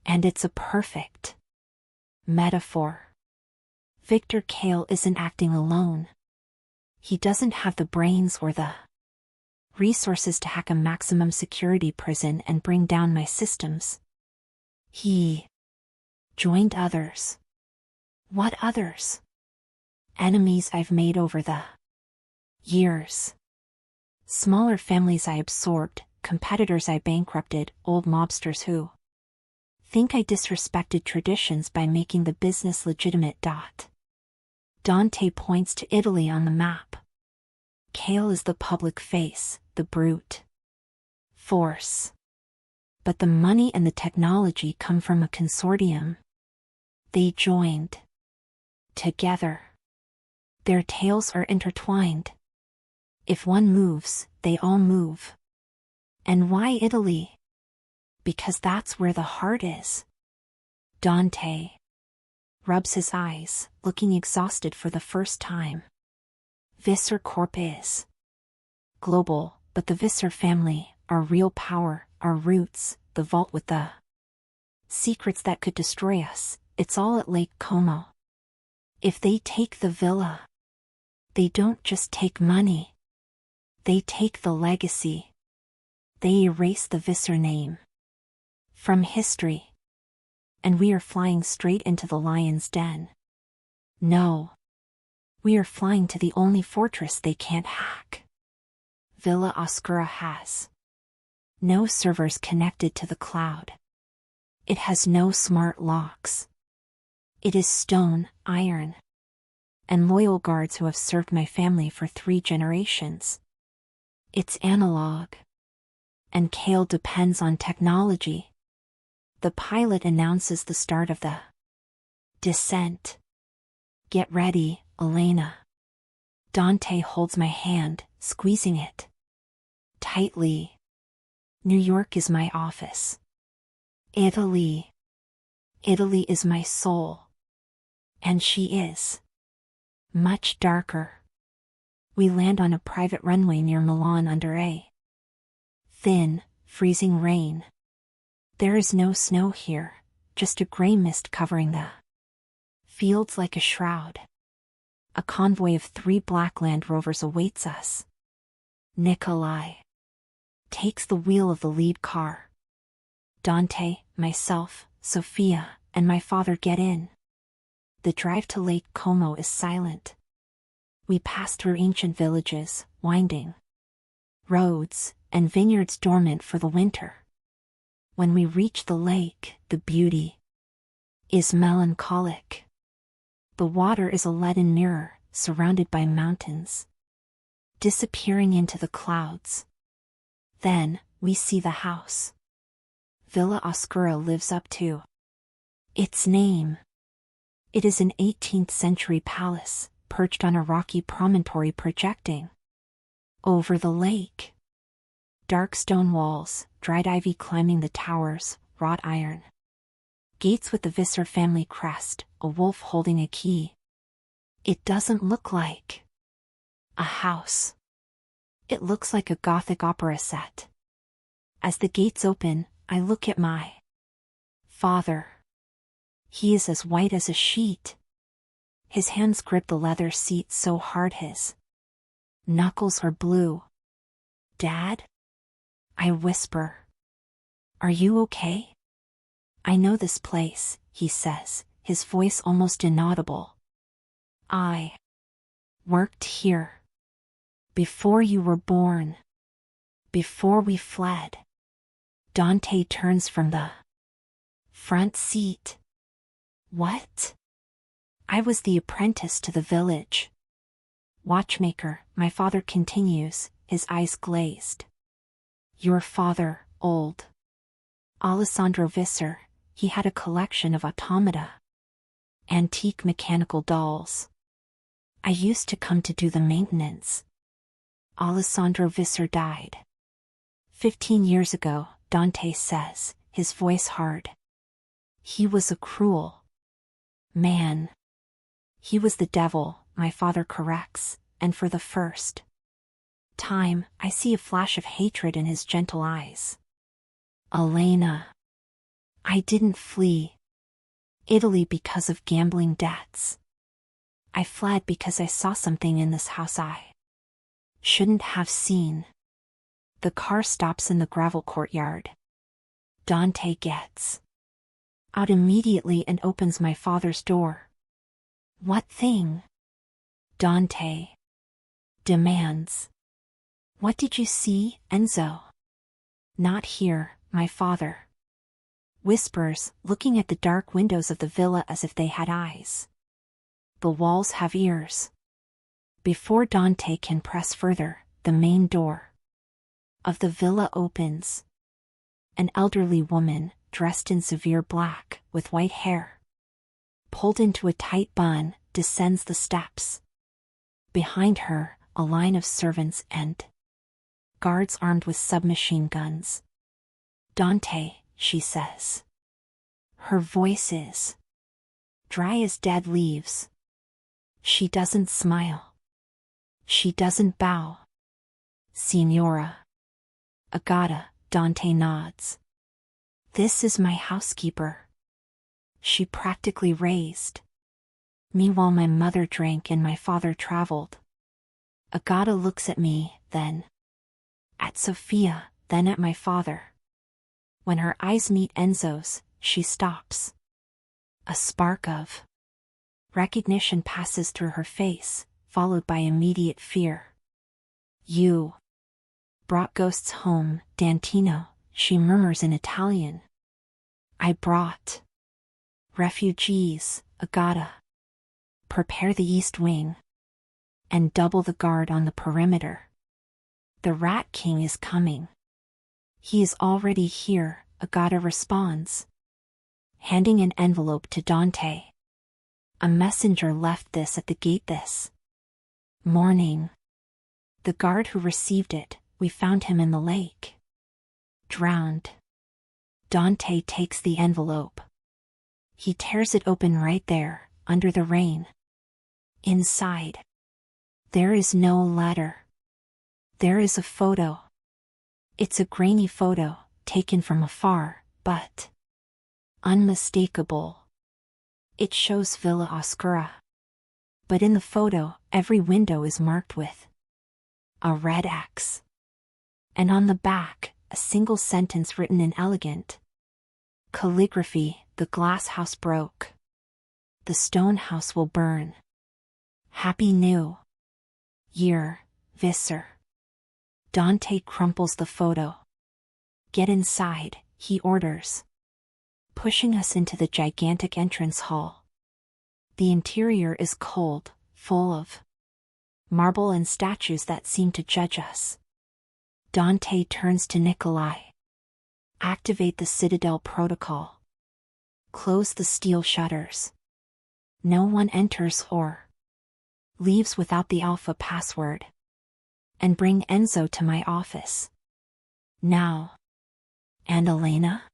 And it's a perfect metaphor. Victor Kale isn't acting alone. He doesn't have the brains or the resources to hack a maximum security prison and bring down my systems. He joined others. What others? Enemies I've made over the years. Smaller families I absorbed, competitors I bankrupted, old mobsters who think I disrespected traditions by making the business legitimate. Dante points to Italy on the map. Kale is the public face, the brute force. But the money and the technology come from a consortium. They joined together. Their tails are intertwined. If one moves, they all move. And why Italy? Because that's where the heart is. Dante rubs his eyes, looking exhausted for the first time. Visser Corp is global, but the Visser family, our real power, our roots, the vault with the secrets that could destroy us, it's all at Lake Como. If they take the villa, They don't just take money. They take the legacy. They erase the Visser name from history. And we are flying straight into the lion's den. No. We are flying to the only fortress they can't hack. Villa Oscura has no servers connected to the cloud. It has no smart locks. It is stone, iron, and loyal guards who have served my family for 3 generations. It's analog. And Kale depends on technology. The pilot announces the start of the descent. Get ready, Elena. Dante holds my hand, squeezing it tightly. New York is my office. Italy. Italy is my soul. And she is much darker. We land on a private runway near Milan under a thin, freezing rain. There is no snow here, just a gray mist covering the fields like a shroud. A convoy of 3 black Land Rovers awaits us. Nikolai takes the wheel of the lead car. Dante, myself, Sophia, and my father get in. The drive to Lake Como is silent. We pass through ancient villages, winding roads, and vineyards dormant for the winter. When we reach the lake, the beauty is melancholic. The water is a leaden mirror, surrounded by mountains, disappearing into the clouds. Then, we see the house Villa Oscura lives up to its name. It is an 18th century palace, perched on a rocky promontory projecting over the lake. Dark stone walls, dried ivy climbing the towers, wrought iron gates with the Visser family crest, a wolf holding a key. It doesn't look like a house. It looks like a Gothic opera set. As the gates open, I look at my father. He is as white as a sheet. His hands grip the leather seat so hard his knuckles are blue. Dad? I whisper. Are you okay? I know this place, he says, his voice almost inaudible. I worked here. Before you were born. Before we fled. Dante turns from the front seat. What? I was the apprentice to the village watchmaker, my father continues, his eyes glazed. Your father, old Alessandro Visser, he had a collection of automata, antique mechanical dolls. I used to come to do the maintenance. Alessandro Visser died 15 years ago, Dante says, his voice hard. He was a cruel man. He was the devil, my father corrects, and for the first time, I see a flash of hatred in his gentle eyes. Elena. I didn't flee Italy because of gambling debts. I fled because I saw something in this house I shouldn't have seen. The car stops in the gravel courtyard. Dante gets out immediately and opens my father's door. What thing? Dante demands. What did you see, Enzo? Not here, my father whispers, looking at the dark windows of the villa as if they had eyes. The walls have ears. Before Dante can press further, the main door of the villa opens. An elderly woman, dressed in severe black, with white hair pulled into a tight bun, descends the steps. Behind her, a line of servants and guards armed with submachine guns. Dante, she says. Her voice is dry as dead leaves. She doesn't smile. She doesn't bow. Signora Agata, Dante nods. This is my housekeeper. She practically raised me while my mother drank and my father traveled. Agata looks at me, then at Sophia, then at my father. When her eyes meet Enzo's, she stops. A spark of recognition passes through her face, followed by immediate fear. You brought ghosts home, Dantino, she murmurs in Italian. I brought refugees, Agata. Prepare the east wing and double the guard on the perimeter. The Rat King is coming. He is already here, Agata responds, handing an envelope to Dante. A messenger left this at the gate this morning. The guard who received it, we found him in the lake. Drowned. Dante takes the envelope. He tears it open right there, under the rain. Inside. There is no letter. There is a photo. It's a grainy photo, taken from afar, but unmistakable. It shows Villa Oscura. But in the photo, every window is marked with a red X. And on the back, a single sentence written in elegant calligraphy: the glass house broke. The stone house will burn. Happy New Year, Visser. Dante crumples the photo. Get inside, he orders, pushing us into the gigantic entrance hall. The interior is cold, full of marble and statues that seem to judge us. Dante turns to Nikolai. Activate the Citadel protocol. Close the steel shutters. No one enters or leaves without the alpha password. And bring Enzo to my office. Now. And Elena?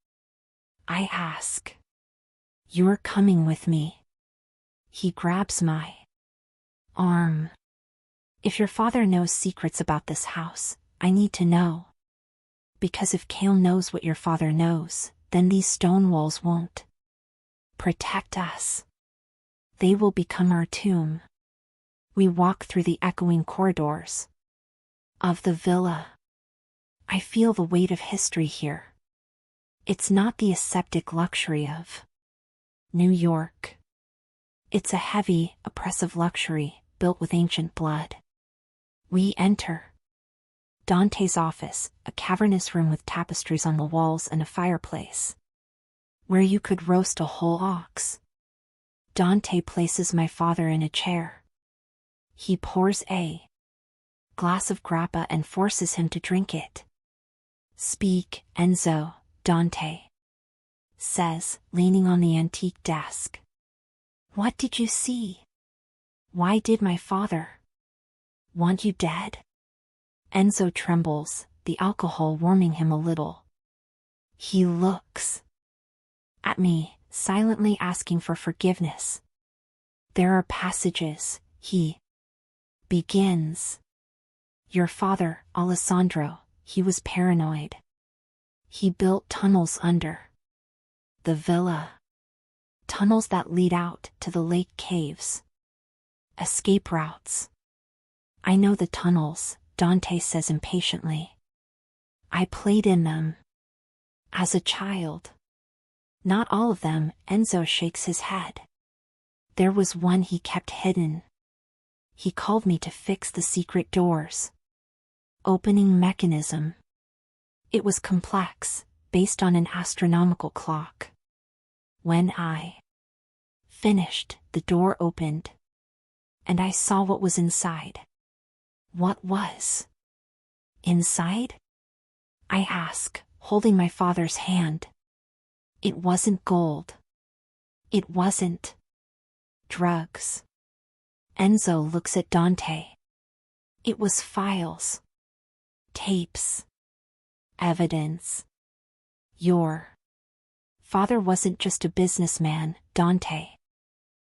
I ask. You're coming with me. He grabs my arm. If your father knows secrets about this house, I need to know. Because if Kale knows what your father knows, then these stone walls won't protect us. They will become our tomb. We walk through the echoing corridors of the villa. I feel the weight of history here. It's not the aseptic luxury of New York. It's a heavy, oppressive luxury, built with ancient blood. We enter Dante's office, a cavernous room with tapestries on the walls and a fireplace, where you could roast a whole ox. Dante places my father in a chair. He pours a glass of grappa and forces him to drink it. Speak, Enzo, Dante says, leaning on the antique desk. What did you see? Why did my father want you dead? Enzo trembles, the alcohol warming him a little. He looks at me, silently asking for forgiveness. There are passages, he begins. Your father, Alessandro, he was paranoid. He built tunnels under the villa. Tunnels that lead out to the lake caves. Escape routes. I know the tunnels, Dante says impatiently. I played in them as a child. Not all of them, Enzo shakes his head. There was one he kept hidden. He called me to fix the secret doors. Opening mechanism. It was complex, based on an astronomical clock. When I finished, the door opened. And I saw what was inside. What was inside? I ask, holding my father's hand. It wasn't gold. It wasn't drugs. Enzo looks at Dante. It was files. Tapes. Evidence. Your father wasn't just a businessman, Dante.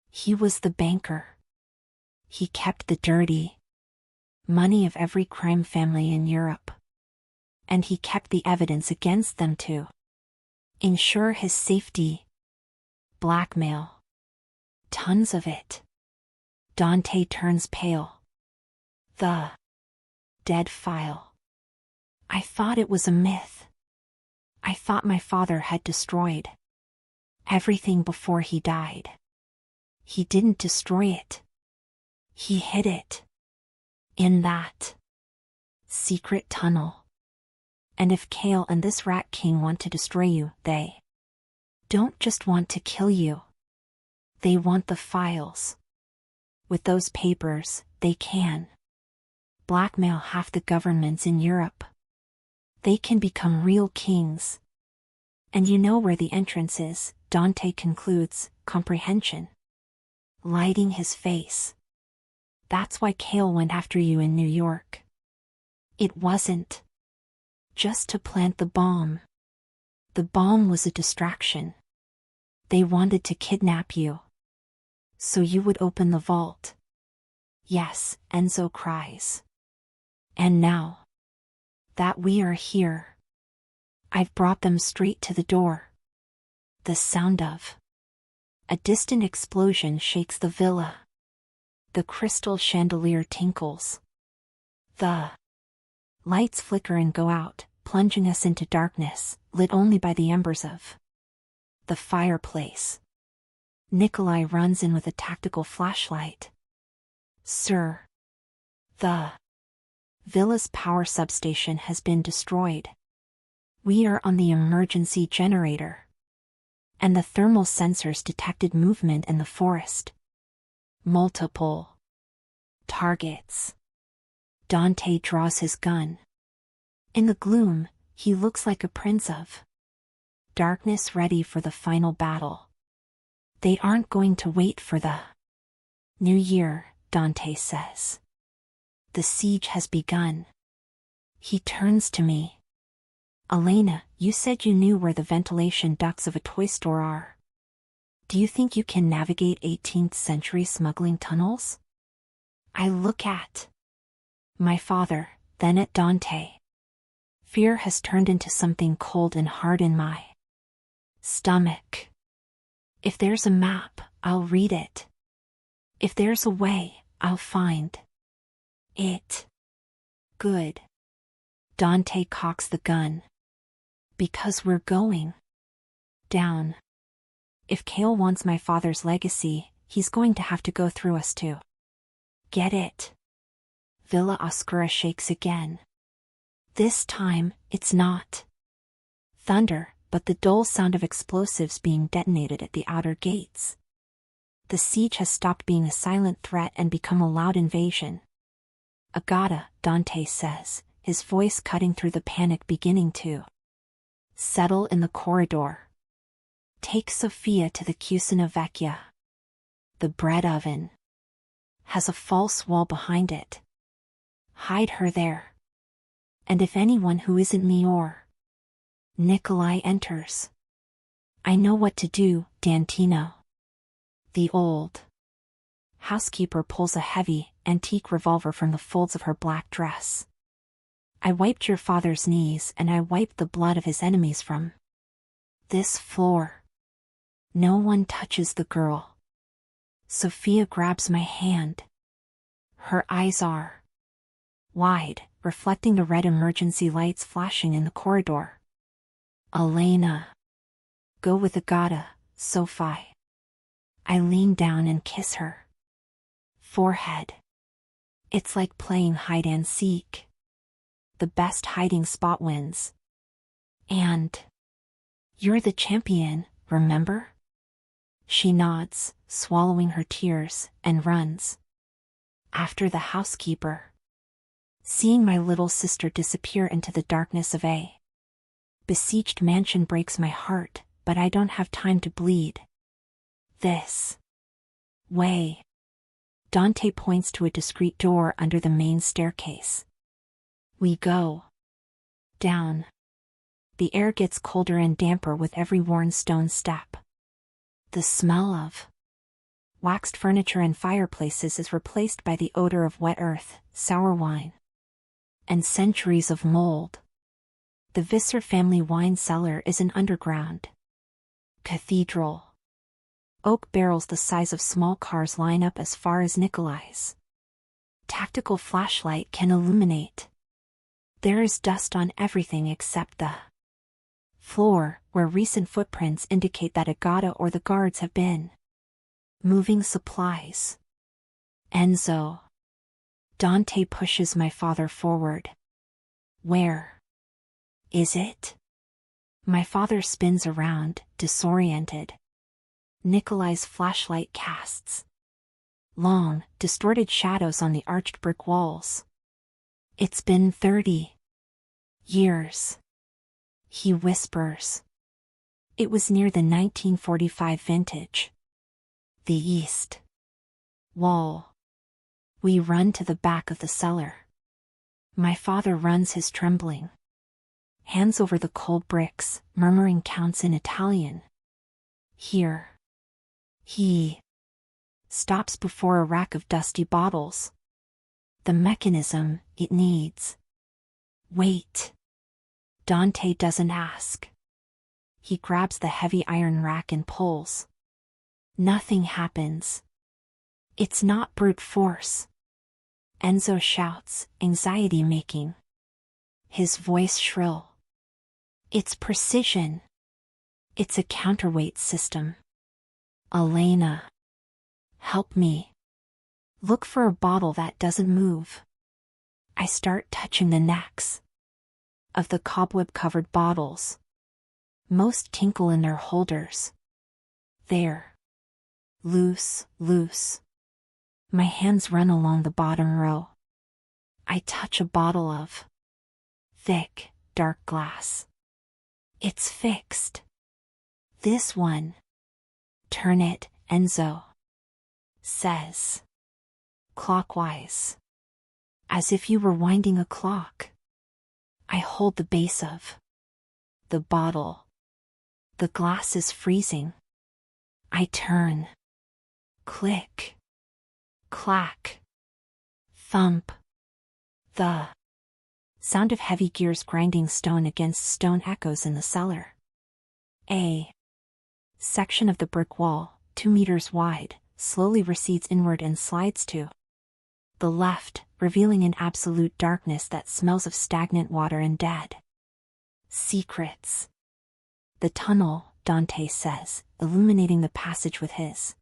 He was the banker. He kept the dirty money of every crime family in Europe. And he kept the evidence against them to ensure his safety. Blackmail. Tons of it. Dante turns pale. The dead file. I thought it was a myth. I thought my father had destroyed everything before he died. He didn't destroy it. He hid it in that secret tunnel. And if Kale and this Rat King want to destroy you, they don't just want to kill you. They want the files. With those papers, they can blackmail half the governments in Europe. They can become real kings. And you know where the entrance is, Dante concludes, comprehension. Lighting his face. That's why Kale went after you in New York. It wasn't just to plant the bomb. The bomb was a distraction. They wanted to kidnap you, so you would open the vault. Yes, Enzo cries. And now that we are here, I've brought them straight to the door. The sound of a distant explosion shakes the villa. The crystal chandelier tinkles. The lights flicker and go out, plunging us into darkness, lit only by the embers of the fireplace. Nikolai runs in with a tactical flashlight. Sir, the villa's power substation has been destroyed. We are on the emergency generator. And the thermal sensors detected movement in the forest. Multiple targets. Dante draws his gun. In the gloom, he looks like a prince of darkness ready for the final battle. They aren't going to wait for the new year, Dante says. The siege has begun. He turns to me. Elena, you said you knew where the ventilation ducts of a toy store are. Do you think you can navigate 18th century smuggling tunnels? I look at my father, then at Dante. Fear has turned into something cold and hard in my stomach. If there's a map, I'll read it. If there's a way, I'll find it. Good. Dante cocks the gun. Because we're going down. If Kale wants my father's legacy, he's going to have to go through us too. Get it? Villa Oscura shakes again. This time, it's not thunder, but the dull sound of explosives being detonated at the outer gates. The siege has stopped being a silent threat and become a loud invasion. Agata, Dante says, his voice cutting through the panic beginning to settle in the corridor. Take Sophia to the Cucina Vecchia. The bread oven has a false wall behind it. Hide her there. And if anyone who isn't me or Nikolai enters, I know what to do, Dantino. The old housekeeper pulls a heavy, antique revolver from the folds of her black dress. I wiped your father's knees and I wiped the blood of his enemies from this floor. No one touches the girl. Sophia grabs my hand. Her eyes are wide, reflecting the red emergency lights flashing in the corridor. Elena. Go with Agata, Sophie. I lean down and kiss her forehead. It's like playing hide and seek. The best hiding spot wins. And you're the champion, remember? She nods, swallowing her tears, and runs after the housekeeper. Seeing my little sister disappear into the darkness of a besieged mansion breaks my heart, but I don't have time to bleed. This way. Dante points to a discreet door under the main staircase. We go down. The air gets colder and damper with every worn stone step. The smell of waxed furniture and fireplaces is replaced by the odor of wet earth, sour wine, and centuries of mold. The Visser family wine cellar is an underground cathedral. Oak barrels the size of small cars line up as far as Nikolai's tactical flashlight can illuminate. There is dust on everything except the floor, where recent footprints indicate that Agata or the guards have been moving supplies. Enzo. Dante pushes my father forward. Where is it? My father spins around, disoriented. Nikolai's flashlight casts long, distorted shadows on the arched brick walls. It's been 30 years, he whispers. It was near the 1945 vintage. The east wall. We run to the back of the cellar. My father runs his trembling hands over the cold bricks, murmuring counts in Italian. Here. He stops before a rack of dusty bottles. The mechanism it needs. Wait. Dante doesn't ask. He grabs the heavy iron rack and pulls. Nothing happens. It's not brute force. Enzo shouts, anxiety-making. His voice shrill. It's precision. It's a counterweight system. Elena. Help me. Look for a bottle that doesn't move. I start touching the necks of the cobweb-covered bottles. Most tinkle in their holders. There. Loose. My hands run along the bottom row. I touch a bottle of thick, dark glass. It's fixed. This one. Turn it, Enzo says. Clockwise. As if you were winding a clock. I hold the base of the bottle. The glass is freezing. I turn. Click. Clack. Thump. The sound of heavy gears grinding stone against stone echoes in the cellar. A section of the brick wall, 2 meters wide, slowly recedes inward and slides to the left, revealing an absolute darkness that smells of stagnant water and dead secrets. The tunnel, Dante says, illuminating the passage with his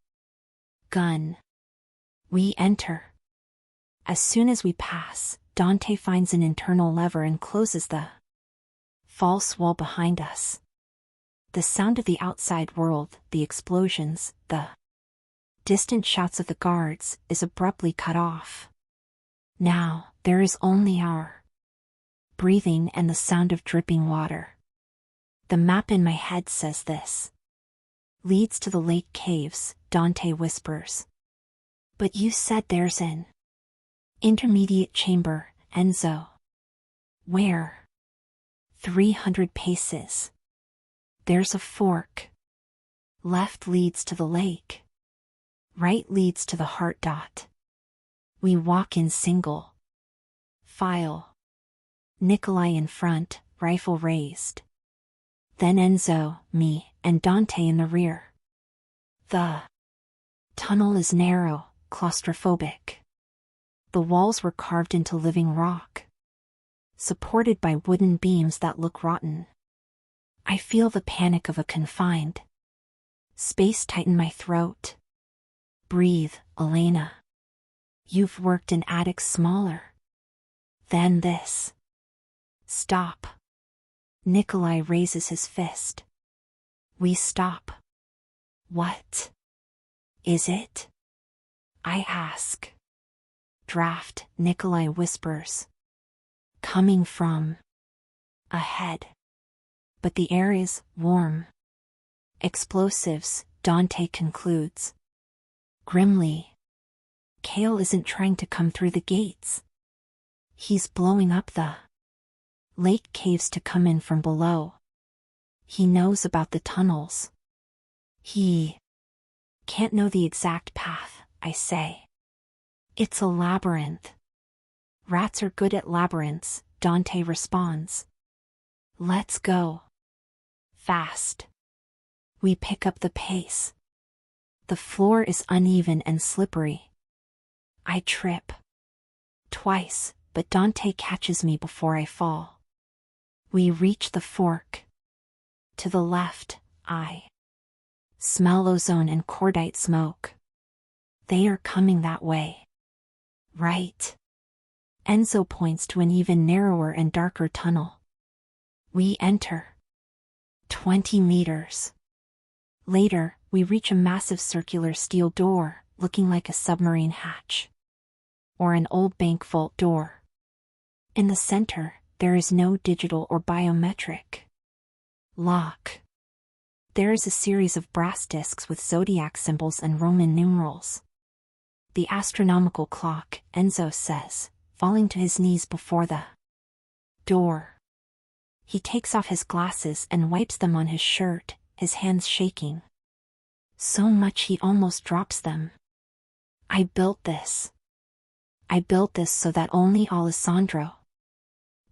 gun. We enter. As soon as we pass, Dante finds an internal lever and closes the false wall behind us. The sound of the outside world, the explosions, the distant shouts of the guards, is abruptly cut off. Now, there is only our breathing and the sound of dripping water. The map in my head says this leads to the lake caves, Dante whispers. But you said there's an intermediate chamber, Enzo. Where? 300 paces. There's a fork. Left leads to the lake. Right leads to the heart dot. We walk in single file. Nikolai in front, rifle raised. Then Enzo, me, and Dante in the rear. The tunnel is narrow, claustrophobic. The walls were carved into living rock, supported by wooden beams that look rotten. I feel the panic of a confined space tighten my throat. Breathe, Elena. You've worked in attics smaller than this. Stop. Nikolai raises his fist. We stop. What is it? I ask. Draft, Nikolai whispers. Coming from ahead. But the air is warm. Explosives, Dante concludes. Grimly. Kale isn't trying to come through the gates. He's blowing up the lake caves to come in from below. He knows about the tunnels. He can't know the exact path, I say. It's a labyrinth. Rats are good at labyrinths, Dante responds. Let's go. Fast. We pick up the pace. The floor is uneven and slippery. I trip. twice, but Dante catches me before I fall. We reach the fork. To the left, I smell ozone and cordite smoke. They are coming that way. Right. Enzo points to an even narrower and darker tunnel. We enter. 20 meters. Later, we reach a massive circular steel door, looking like a submarine hatch. Or an old bank vault door. In the center, there is no digital or biometric lock. There is a series of brass discs with zodiac symbols and Roman numerals. The astronomical clock, Enzo says, falling to his knees before the door. He takes off his glasses and wipes them on his shirt, his hands shaking. So much he almost drops them. I built this. I built this so that only Alessandro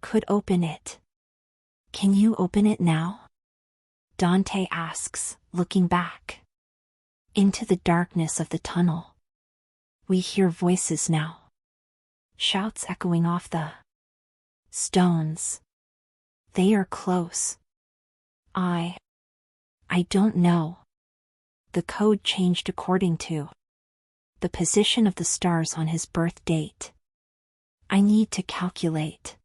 could open it. Can you open it now? Dante asks, looking back into the darkness of the tunnel. We hear voices now. Shouts echoing off the stones. They are close. I don't know. The code changed according to the position of the stars on his birth date. I need to calculate.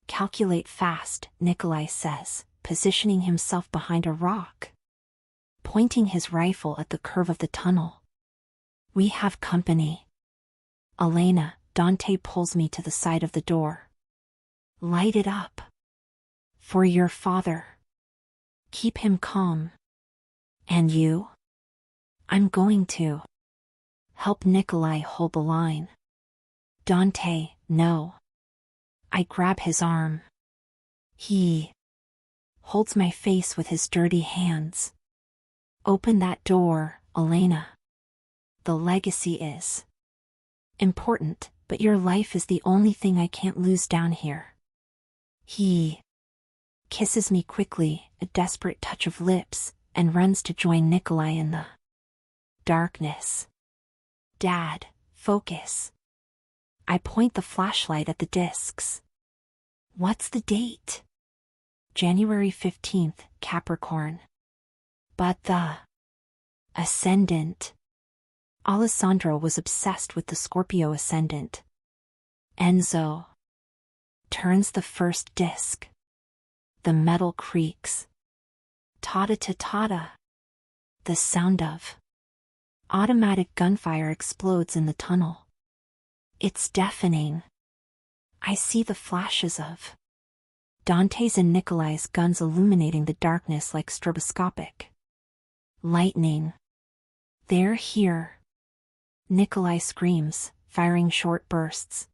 Calculate fast, Nikolai says, positioning himself behind a rock, pointing his rifle at the curve of the tunnel. We have company. Elena, Dante pulls me to the side of the door. Light it up. For your father. Keep him calm. And you? I'm going to help Nikolai hold the line. Dante, no. I grab his arm. He holds my face with his dirty hands. Open that door, Elena. The legacy is important, but your life is the only thing I can't lose down here. He kisses me quickly, a desperate touch of lips, and runs to join Nikolai in the darkness. Dad, focus. I point the flashlight at the discs. What's the date? January 15th, Capricorn. But the ascendant. Alessandro was obsessed with the Scorpio ascendant. Enzo turns the first disc. The metal creaks. Ta-ta-ta-ta-ta. The sound of automatic gunfire explodes in the tunnel. It's deafening. I see the flashes of Dante's and Nikolai's guns illuminating the darkness like stroboscopic lightning. They're here. Nikolai screams, firing short bursts.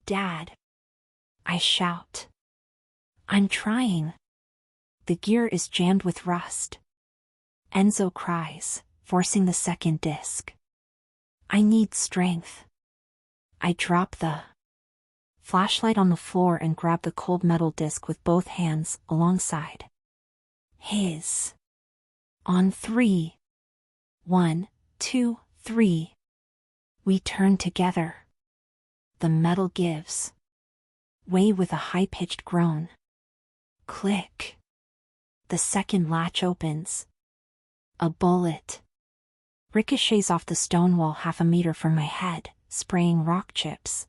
Dad. I shout. I'm trying. The gear is jammed with rust. Enzo cries, forcing the second disc. I need strength. I drop the flashlight on the floor and grab the cold metal disc with both hands alongside his. On 3. 1, 2, 3. We turn together. The metal gives way with a high-pitched groan. Click. The second latch opens. A bullet ricochets off the stone wall half a meter from my head, spraying rock chips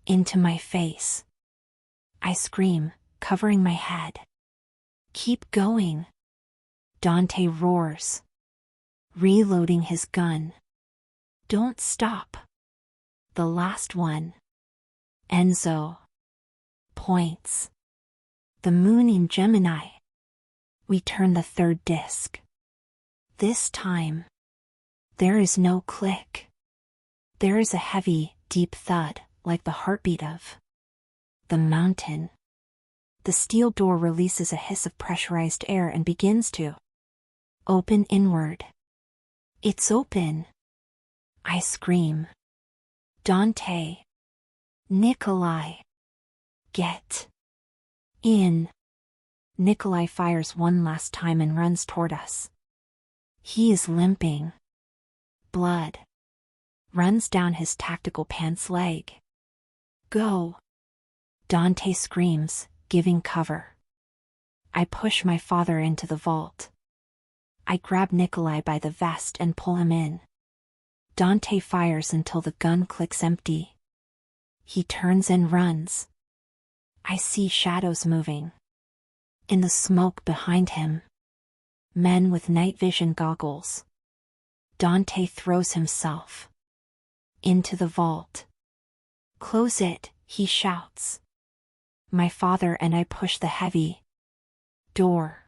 into my face. I scream, covering my head. Keep going. Dante roars, reloading his gun. Don't stop. The last one. Enzo points. The moon in Gemini. We turn the third disc. This time, there is no click. There is a heavy, deep thud, like the heartbeat of the mountain. The steel door releases a hiss of pressurized air and begins to open inward. It's open. I scream. Dante. Nikolai. Get in. Nikolai fires one last time and runs toward us. He is limping. Blood runs down his tactical pants leg. Go! Dante screams, giving cover. I push my father into the vault. I grab Nikolai by the vest and pull him in. Dante fires until the gun clicks empty. He turns and runs. I see shadows moving. In the smoke behind him, men with night vision goggles. Dante throws himself into the vault. Close it, he shouts. My father and I push the heavy door.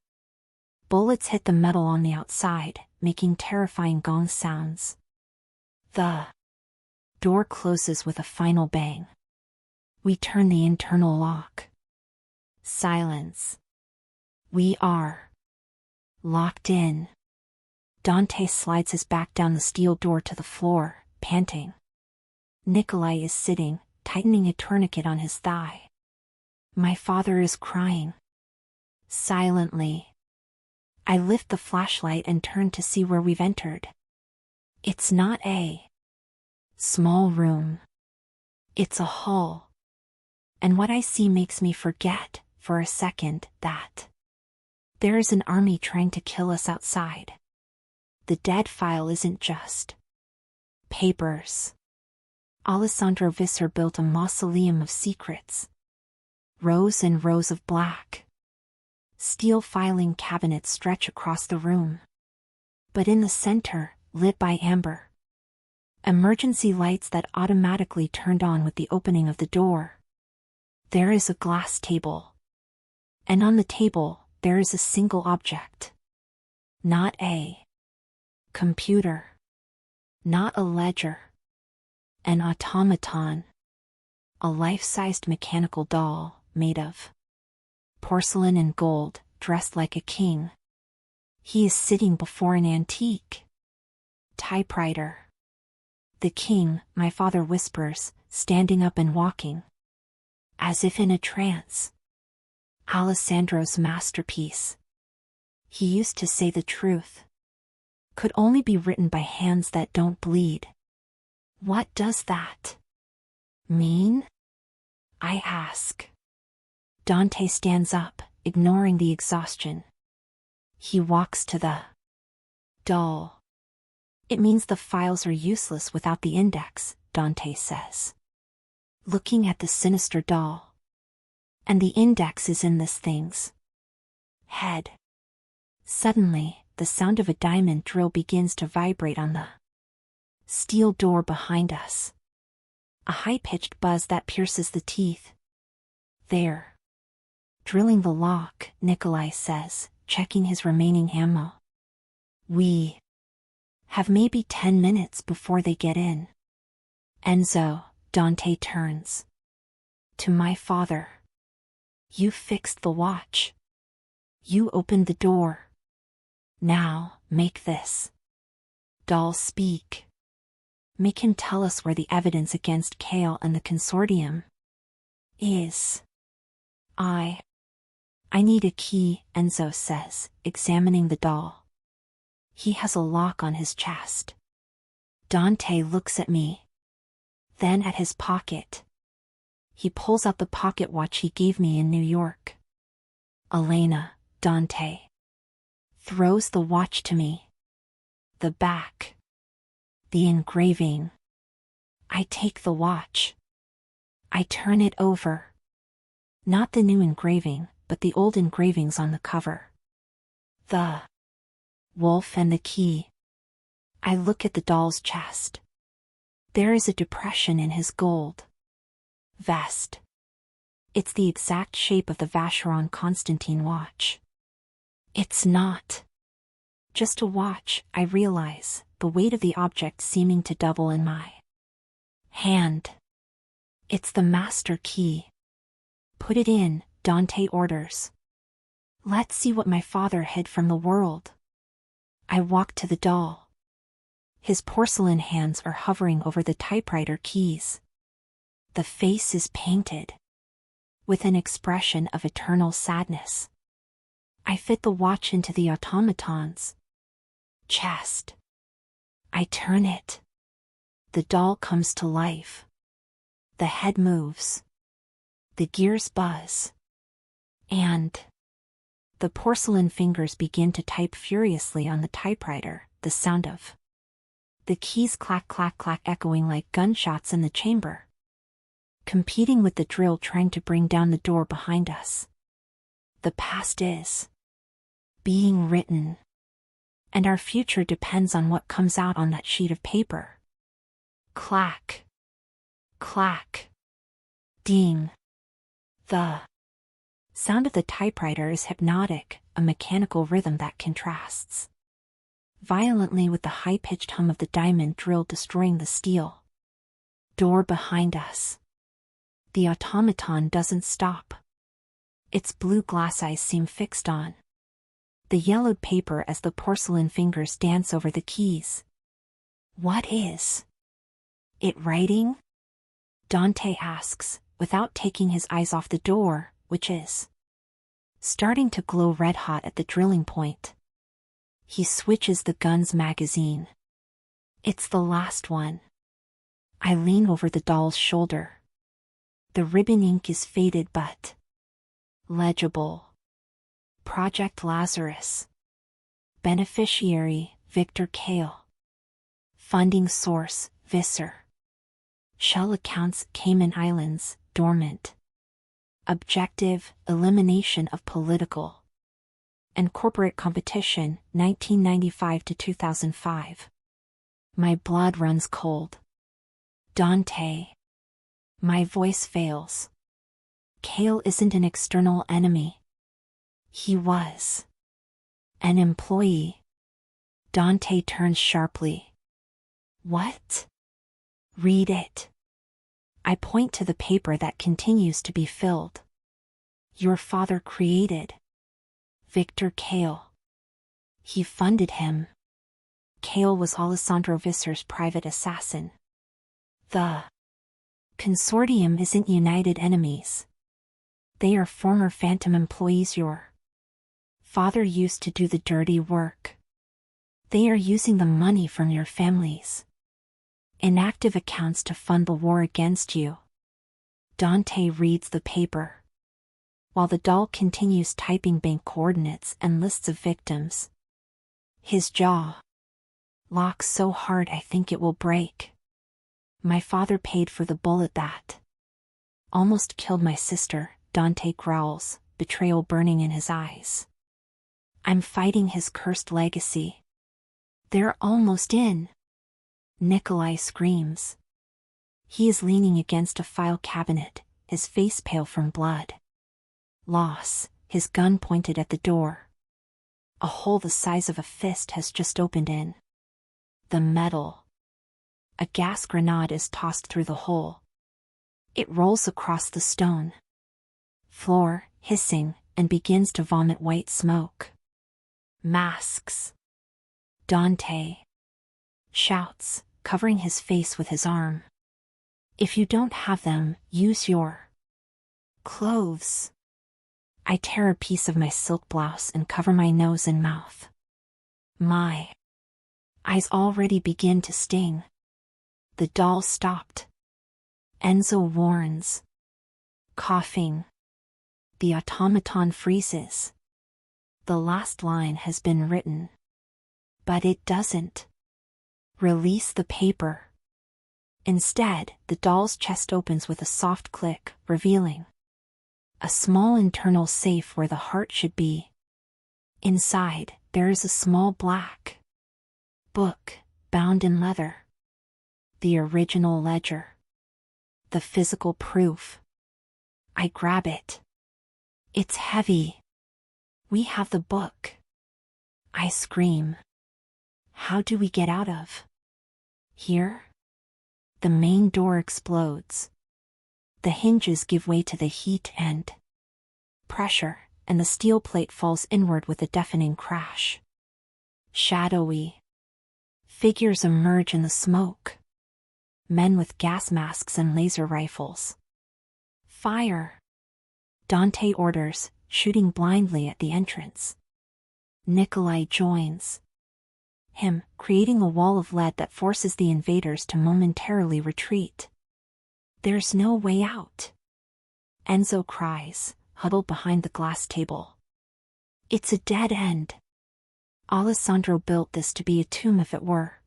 Bullets hit the metal on the outside, making terrifying gong sounds. The door closes with a final bang. We turn the internal lock. Silence. We are locked in. Dante slides his back down the steel door to the floor, panting. Nikolai is sitting, tightening a tourniquet on his thigh. My father is crying. Silently. I lift the flashlight and turn to see where we've entered. It's not a small room. It's a hall. And what I see makes me forget, for a second, that there is an army trying to kill us outside. The dead file isn't just papers. Alessandro Visser built a mausoleum of secrets. Rows and rows of black steel filing cabinets stretch across the room. But in the center, lit by amber emergency lights that automatically turned on with the opening of the door, there is a glass table. And on the table, there is a single object. Not a computer. Not a ledger. An automaton. A life-sized mechanical doll, made of porcelain and gold, dressed like a king. He is sitting before an antique typewriter. The king, my father whispers, standing up and walking, as if in a trance. Alessandro's masterpiece. He used to say the truth could only be written by hands that don't bleed. What does that mean? I ask. Dante stands up, ignoring the exhaustion. He walks to the doll. It means the files are useless without the index, Dante says, looking at the sinister doll. And the index is in this thing's head. Suddenly, the sound of a diamond drill begins to vibrate on the steel door behind us. A high-pitched buzz that pierces the teeth. There. Drilling the lock, Nikolai says, checking his remaining ammo. We have maybe 10 minutes before they get in. Enzo, Dante turns to my father. You fixed the watch. You opened the door. Now, make this doll speak. Make him tell us where the evidence against Kale and the consortium is. I need a key, Enzo says, examining the doll. He has a lock on his chest. Dante looks at me, then at his pocket. He pulls out the pocket watch he gave me in New York. Elena, Dante throws the watch to me. The back. The engraving. I take the watch. I turn it over. Not the new engraving, but the old engravings on the cover. The wolf and the key. I look at the doll's chest. There is a depression in his gold vest. It's the exact shape of the Vacheron Constantin watch. It's not just a watch, I realize, the weight of the object seeming to double in my hand. It's the master key. Put it in, Dante orders. Let's see what my father hid from the world. I walk to the doll. His porcelain hands are hovering over the typewriter keys. The face is painted with an expression of eternal sadness. I fit the watch into the automaton's chest. I turn it. The doll comes to life. The head moves. The gears buzz. And the porcelain fingers begin to type furiously on the typewriter, the sound of the keys clack clack clack echoing like gunshots in the chamber, competing with the drill trying to bring down the door behind us. The past is being written, and our future depends on what comes out on that sheet of paper. Clack. Clack. Ding. The sound of the typewriter is hypnotic, a mechanical rhythm that contrasts violently with the high-pitched hum of the diamond drill destroying the steel door behind us. The automaton doesn't stop. Its blue glass eyes seem fixed on the yellowed paper as the porcelain fingers dance over the keys. What is it writing? Dante asks, without taking his eyes off the door, which is starting to glow red-hot at the drilling point. He switches the gun's magazine. It's the last one. I lean over the doll's shoulder. The ribbon ink is faded but legible. Project Lazarus. Beneficiary, Victor Kale. Funding source, Visser. Shell accounts, Cayman Islands, dormant. Objective, elimination of political and corporate competition, 1995 to 2005. My blood runs cold. Dante. My voice fails. Kale isn't an external enemy. He was an employee. Dante turns sharply. What? Read it. I point to the paper that continues to be filled. Your father created Victor Kale. He funded him. Kale was Alessandro Visser's private assassin. The consortium isn't united enemies. They are former Phantom employees your father used to do the dirty work. They are using the money from your families inactive accounts to fund the war against you. Dante reads the paper, while the doll continues typing bank coordinates and lists of victims. His jaw locks so hard I think it will break. My father paid for the bullet that almost killed my sister, Dante growls, betrayal burning in his eyes. I'm fighting his cursed legacy. They're almost in. Nikolai screams. He is leaning against a file cabinet, his face pale from blood loss, his gun pointed at the door. A hole the size of a fist has just opened in the metal. A gas grenade is tossed through the hole. It rolls across the stone floor, hissing, and begins to vomit white smoke. Masks. Dante shouts, covering his face with his arm. If you don't have them, use your clothes. I tear a piece of my silk blouse and cover my nose and mouth. My eyes already begin to sting. The doll stopped. Enzo warns. Coughing. The automaton freezes. The last line has been written. But it doesn't release the paper. Instead, the doll's chest opens with a soft click, revealing a small internal safe where the heart should be. Inside, there is a small black book, bound in leather. The original ledger. The physical proof. I grab it. It's heavy. We have the book. I scream. How do we get out of here? The main door explodes. The hinges give way to the heat and pressure, and the steel plate falls inward with a deafening crash. Shadowy figures emerge in the smoke. Men with gas masks and laser rifles. Fire! Dante orders, shooting blindly at the entrance. Nikolai joins him, creating a wall of lead that forces the invaders to momentarily retreat. There's no way out. Enzo cries, huddled behind the glass table. It's a dead end. Alessandro built this to be a tomb if it were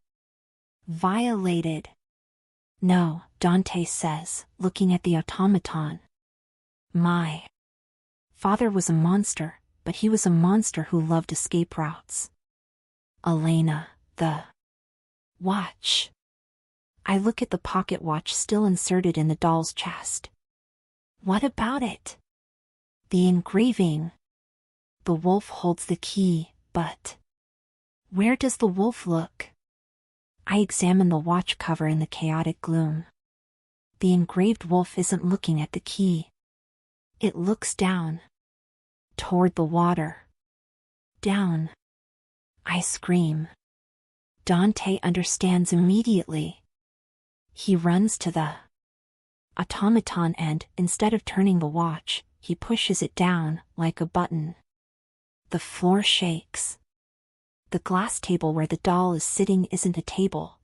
violated. No, Dante says, looking at the automaton. My father was a monster, but he was a monster who loved escape routes. Elena, the watch. I look at the pocket watch still inserted in the doll's chest. What about it? The engraving. The wolf holds the key, but where does the wolf look? I examine the watch cover in the chaotic gloom. The engraved wolf isn't looking at the key. It looks down. Toward the water. Down. I scream. Dante understands immediately. He runs to the automaton and, instead of turning the watch, he pushes it down, like a button. The floor shakes. The glass table where the doll is sitting isn't a table.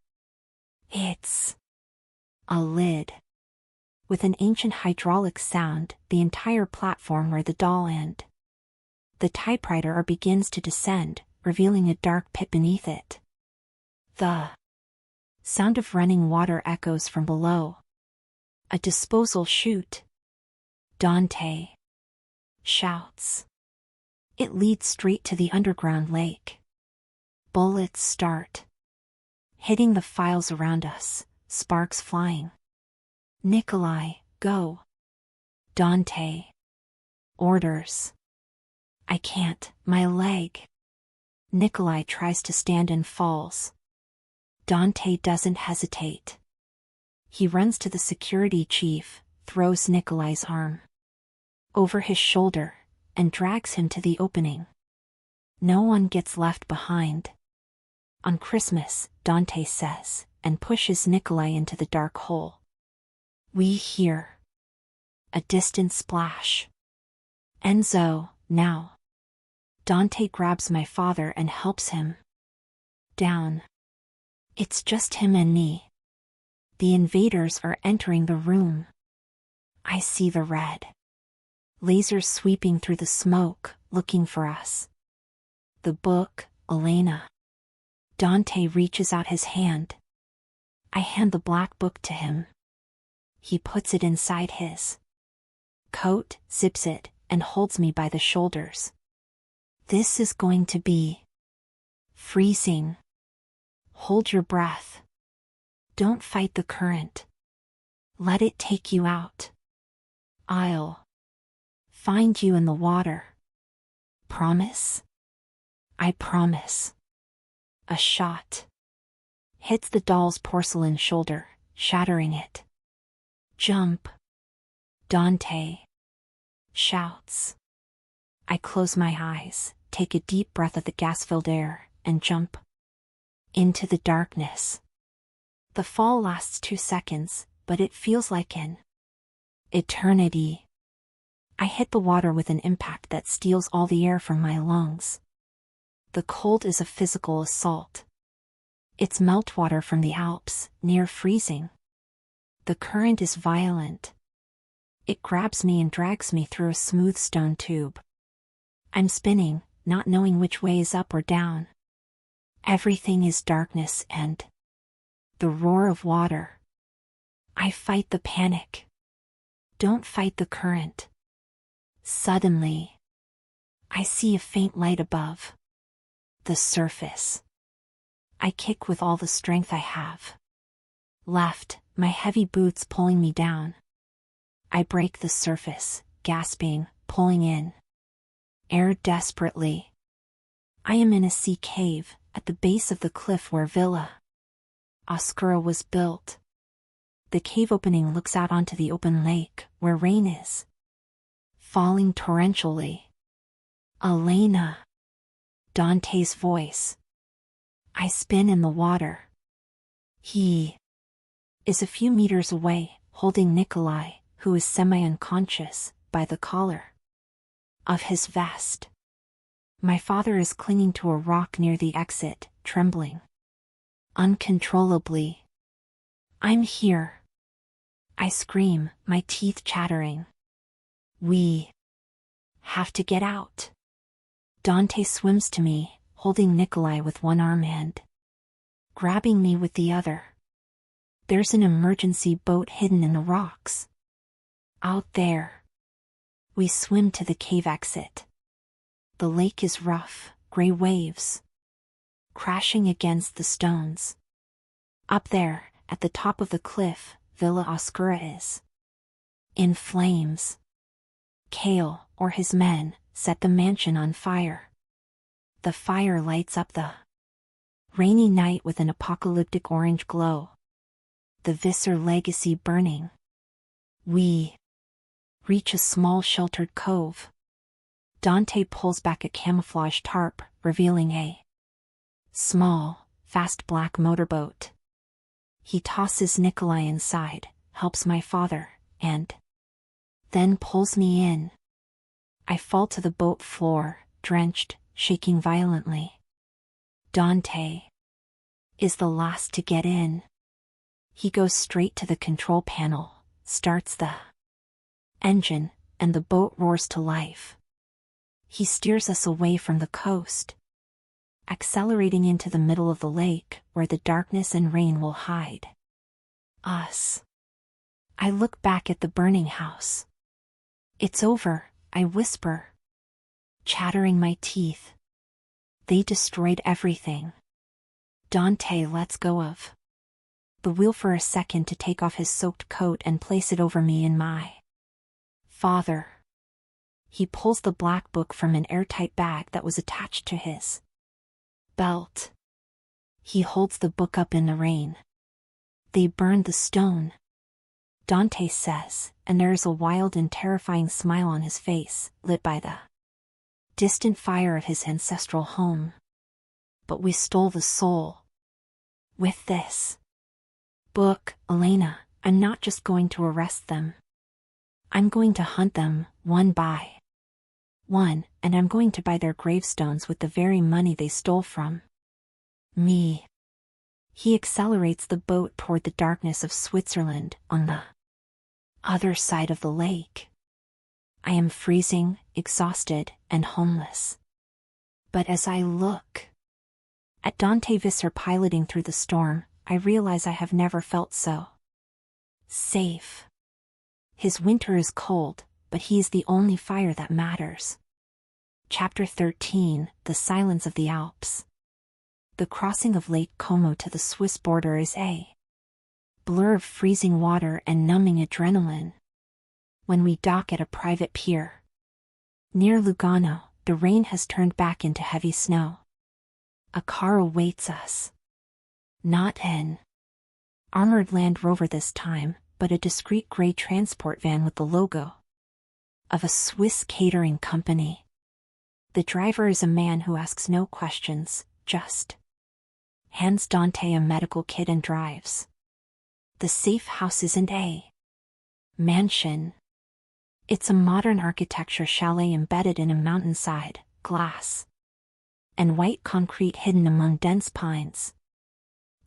It's a lid. With an ancient hydraulic sound, the entire platform where the doll and the typewriter begins to descend, revealing a dark pit beneath it. The sound of running water echoes from below. A disposal chute. Dante shouts. It leads straight to the underground lake. Bullets start hitting the files around us, sparks flying. Nikolai, go. Dante orders. I can't, my leg. Nikolai tries to stand and falls. Dante doesn't hesitate. He runs to the security chief, throws Nikolai's arm over his shoulder, and drags him to the opening. No one gets left behind. On Christmas, Dante says, and pushes Nikolai into the dark hole. We hear a distant splash. Enzo, now. Dante grabs my father and helps him down. It's just him and me. The invaders are entering the room. I see the red lasers sweeping through the smoke, looking for us. The book, Elena. Dante reaches out his hand. I hand the black book to him. He puts it inside his coat, zips it, and holds me by the shoulders. This is going to be freezing. Hold your breath. Don't fight the current. Let it take you out. I'll find you in the water. Promise? I promise. A shot hits the doll's porcelain shoulder, shattering it. Jump. Dante shouts. I close my eyes, take a deep breath of the gas-filled air, and jump into the darkness. The fall lasts 2 seconds, but it feels like an eternity. I hit the water with an impact that steals all the air from my lungs. The cold is a physical assault. It's meltwater from the Alps, near freezing. The current is violent. It grabs me and drags me through a smooth stone tube. I'm spinning, not knowing which way is up or down. Everything is darkness and the roar of water. I fight the panic. Don't fight the current. Suddenly, I see a faint light above the surface. I kick with all the strength I have left, my heavy boots pulling me down. I break the surface, gasping, pulling in air desperately. I am in a sea cave, at the base of the cliff where Villa Oscura was built. The cave opening looks out onto the open lake, where rain is falling torrentially. Elena. Dante's voice. I spin in the water. He is a few meters away, holding Nikolai, who is semi-unconscious, by the collar of his vest. My father is clinging to a rock near the exit, trembling uncontrollably. I'm here. I scream, my teeth chattering. We have to get out. Dante swims to me, holding Nikolai with one arm and grabbing me with the other. There's an emergency boat hidden in the rocks. Out there. We swim to the cave exit. The lake is rough, gray waves crashing against the stones. Up there, at the top of the cliff, Villa Oscura is in flames. Kale, or his men, set the mansion on fire. The fire lights up the rainy night with an apocalyptic orange glow. The Visser legacy burning. We reach a small sheltered cove. Dante pulls back a camouflage tarp, revealing a small, fast black motorboat. He tosses Nikolai inside, helps my father, and then pulls me in. I fall to the boat floor, drenched, shaking violently. Dante is the last to get in. He goes straight to the control panel, starts the engine, and the boat roars to life. He steers us away from the coast, accelerating into the middle of the lake, where the darkness and rain will hide us. I look back at the burning house. It's over, I whisper, chattering my teeth. They destroyed everything. Dante lets go of the wheel for a second to take off his soaked coat and place it over me and my father. He pulls the black book from an airtight bag that was attached to his belt. He holds the book up in the rain. They burned the stone, Dante says, and there is a wild and terrifying smile on his face, lit by the distant fire of his ancestral home. But we stole the soul. With this book, Elena, I'm not just going to arrest them. I'm going to hunt them, one by one, and I'm going to buy their gravestones with the very money they stole from me. He accelerates the boat toward the darkness of Switzerland, on the other side of the lake. I am freezing, exhausted, and homeless. But as I look at Dante Visser piloting through the storm, I realize I have never felt so safe. His winter is cold, but he is the only fire that matters. Chapter 13, The Silence of the Alps. The crossing of Lake Como to the Swiss border is a blur of freezing water and numbing adrenaline. When we dock at a private pier near Lugano, the rain has turned back into heavy snow. A car awaits us. Not an armored Land Rover this time, but a discreet gray transport van with the logo of a Swiss catering company. The driver is a man who asks no questions, just hands Dante a medical kit and drives. The safe house isn't a mansion. It's a modern architecture chalet embedded in a mountainside, glass and white concrete hidden among dense pines.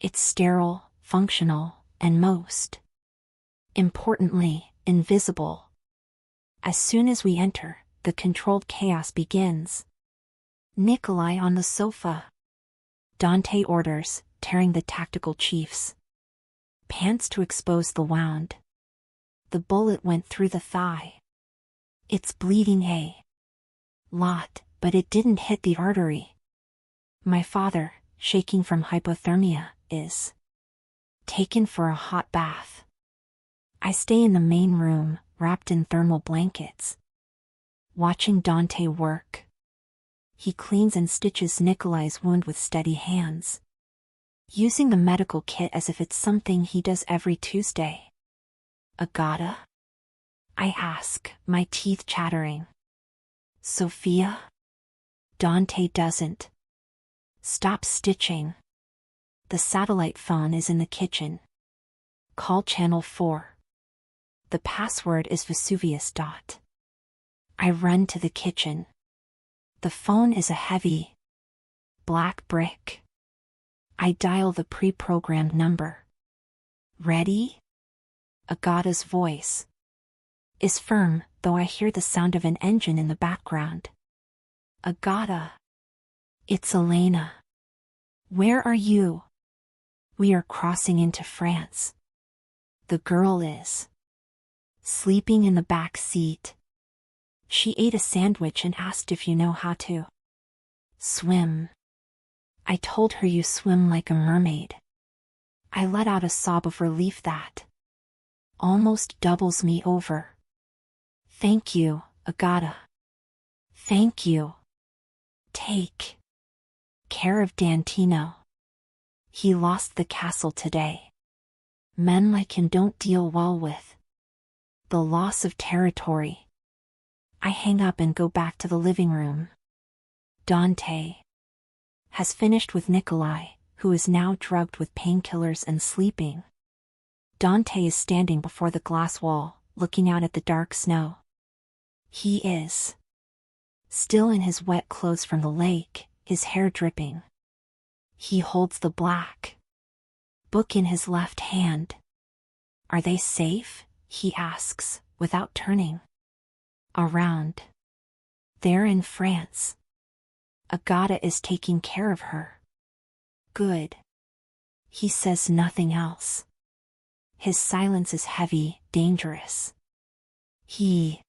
It's sterile, functional, and most importantly, invisible. As soon as we enter, the controlled chaos begins. Nikolai on the sofa. Dante orders, tearing the tactical chief's pants to expose the wound. The bullet went through the thigh. It's bleeding a lot, but it didn't hit the artery. My father, shaking from hypothermia, is taken for a hot bath. I stay in the main room, wrapped in thermal blankets, watching Dante work. He cleans and stitches Nikolai's wound with steady hands, using the medical kit as if it's something he does every Tuesday. Agata? I ask, my teeth chattering. Sophia? Dante doesn't stop stitching. The satellite phone is in the kitchen. Call channel 4. The password is Vesuvius. I run to the kitchen. The phone is a heavy black brick. I dial the pre-programmed number. Ready? Agata's voice is firm, though I hear the sound of an engine in the background. Agata. It's Elena. Where are you? We are crossing into France. The girl is sleeping in the back seat. She ate a sandwich and asked if you know how to swim. I told her you swim like a mermaid. I let out a sob of relief that almost doubles me over. Thank you, Agata. Thank you. Take care of Dantino. He lost the castle today. Men like him don't deal well with the loss of territory. I hang up and go back to the living room. Dante has finished with Nikolai, who is now drugged with painkillers and sleeping. Dante is standing before the glass wall, looking out at the dark snow. He is still in his wet clothes from the lake, his hair dripping. He holds the black book in his left hand. Are they safe? He asks, without turning around. They're in France. Agata is taking care of her. Good. He says nothing else. His silence is heavy, dangerous. He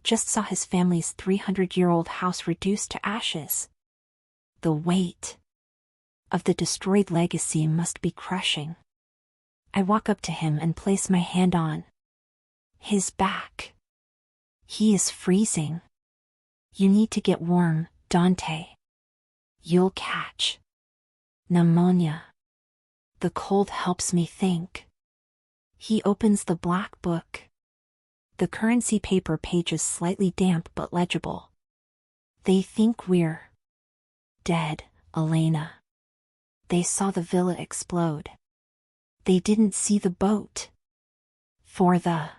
just saw his family's 300-year-old house reduced to ashes. The weight of the destroyed legacy must be crushing. I walk up to him and place my hand on his back. He is freezing. You need to get warm, Dante. You'll catch pneumonia. The cold helps me think. He opens the black book. The currency paper pages slightly damp but legible. They think we're dead, Elena. They saw the villa explode. They didn't see the boat. For the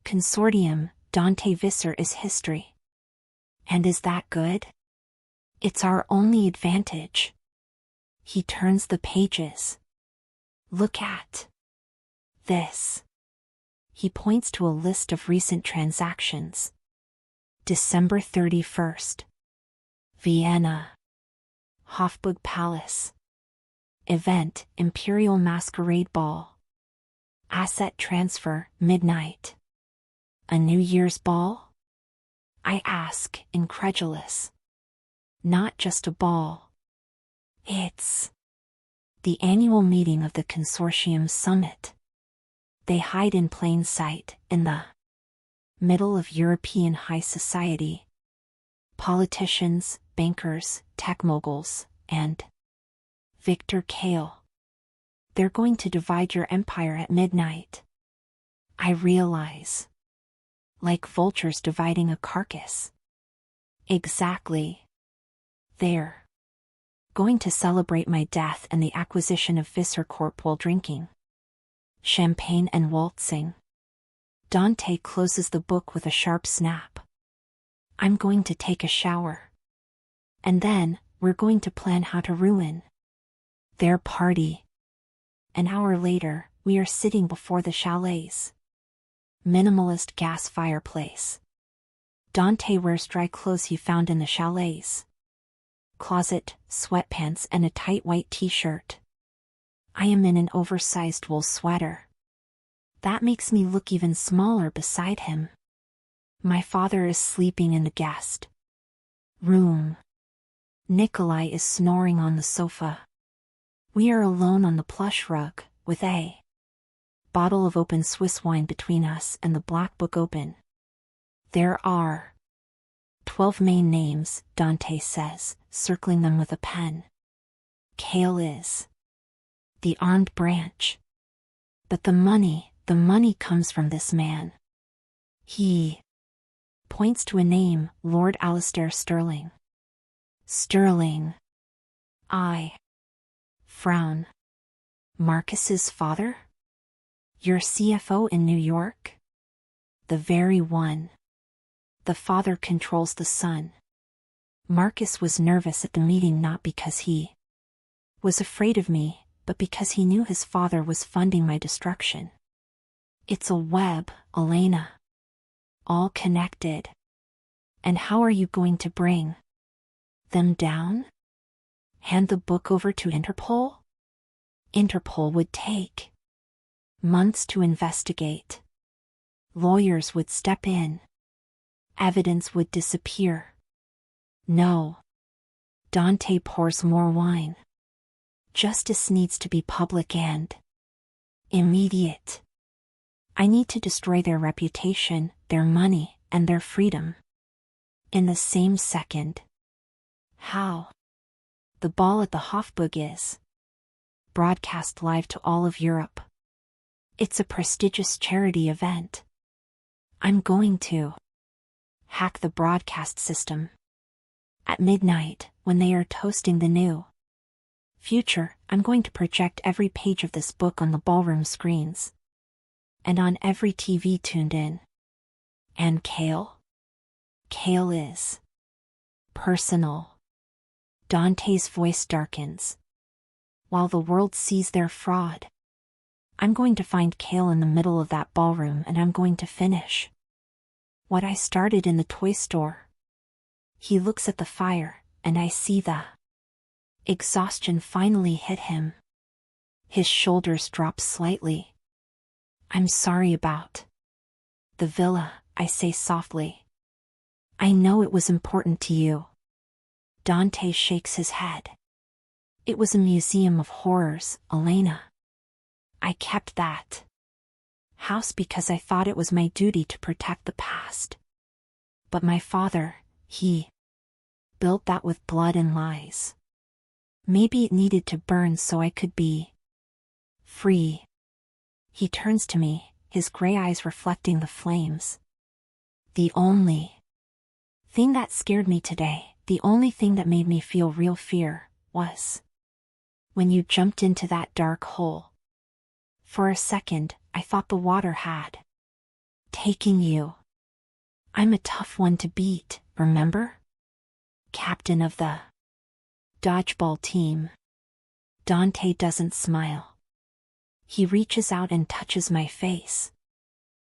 consortium, Dante Visser is history. And is that good? It's our only advantage. He turns the pages. Look at this. He points to a list of recent transactions. December 31st. Vienna. Hofburg Palace. Event, Imperial Masquerade Ball. Asset transfer, midnight. A New Year's ball? I ask, incredulous. Not just a ball. It's the annual meeting of the consortium summit. They hide in plain sight, in the middle of European high society. Politicians, bankers, tech moguls, and Victor Kale. They're going to divide your empire at midnight. I realize. Like vultures dividing a carcass. Exactly. They're going to celebrate my death and the acquisition of Visser Corp while drinking champagne and waltzing. Dante closes the book with a sharp snap. I'm going to take a shower. And then, we're going to plan how to ruin their party. An hour later, we are sitting before the chalet's minimalist gas fireplace. Dante wears dry clothes he found in the chalet's closet, sweatpants and a tight white t-shirt. I am in an oversized wool sweater. That makes me look even smaller beside him. My father is sleeping in the guest room. Nikolai is snoring on the sofa. We are alone on the plush rug, with a bottle of open Swiss wine between us and the black book open. There are 12 main names, Dante says, circling them with a pen. Kale is the armed branch. But the money comes from this man. He points to a name, Lord Alistair Sterling. Sterling. I frown. Marcus's father? Your CFO in New York? The very one. The father controls the son. Marcus was nervous at the meeting not because he was afraid of me, but because he knew his father was funding my destruction. It's a web, Elena. All connected. And how are you going to bring them down? Hand the book over to Interpol? Interpol would take months to investigate. Lawyers would step in. Evidence would disappear. No. Dante pours more wine. Justice needs to be public and immediate. I need to destroy their reputation, their money, and their freedom. In the same second. How? The ball at the Hofburg is broadcast live to all of Europe. It's a prestigious charity event. I'm going to hack the broadcast system. At midnight, when they are toasting the new future, I'm going to project every page of this book on the ballroom screens. And on every TV tuned in. And Kale? Kale is personal. Dante's voice darkens. While the world sees their fraud, I'm going to find Kale in the middle of that ballroom and I'm going to finish what I started in the toy store. He looks at the fire, and I see the exhaustion finally hit him. His shoulders drop slightly. I'm sorry about the villa, I say softly. I know it was important to you. Dante shakes his head. It was a museum of horrors, Elena. I kept that house because I thought it was my duty to protect the past. But my father, he built that with blood and lies. Maybe it needed to burn so I could be free. He turns to me, his gray eyes reflecting the flames. The only thing that scared me today, the only thing that made me feel real fear, was when you jumped into that dark hole. For a second, I thought the water had taken you. I'm a tough one to beat, remember? Captain of the dodgeball team. Dante doesn't smile. He reaches out and touches my face,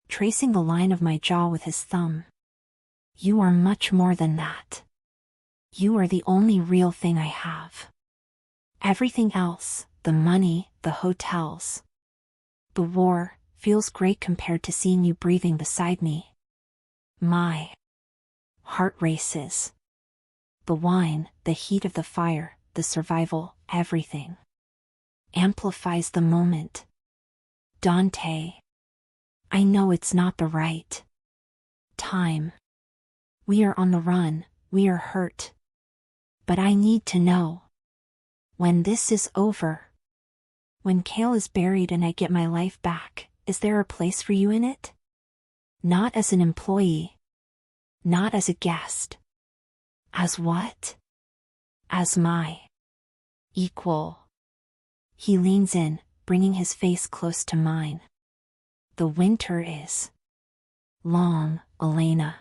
tracing the line of my jaw with his thumb. You are much more than that. You are the only real thing I have. Everything else, the money, the hotels, the war, feels great compared to seeing you breathing beside me. My heart races. The wine, the heat of the fire, the survival, everything amplifies the moment. Dante. I know it's not the right time. We are on the run, we are hurt. But I need to know. When this is over. When Kale is buried and I get my life back, is there a place for you in it? Not as an employee. Not as a guest. As what? As my equal. He leans in, bringing his face close to mine. The winter is long, Elena.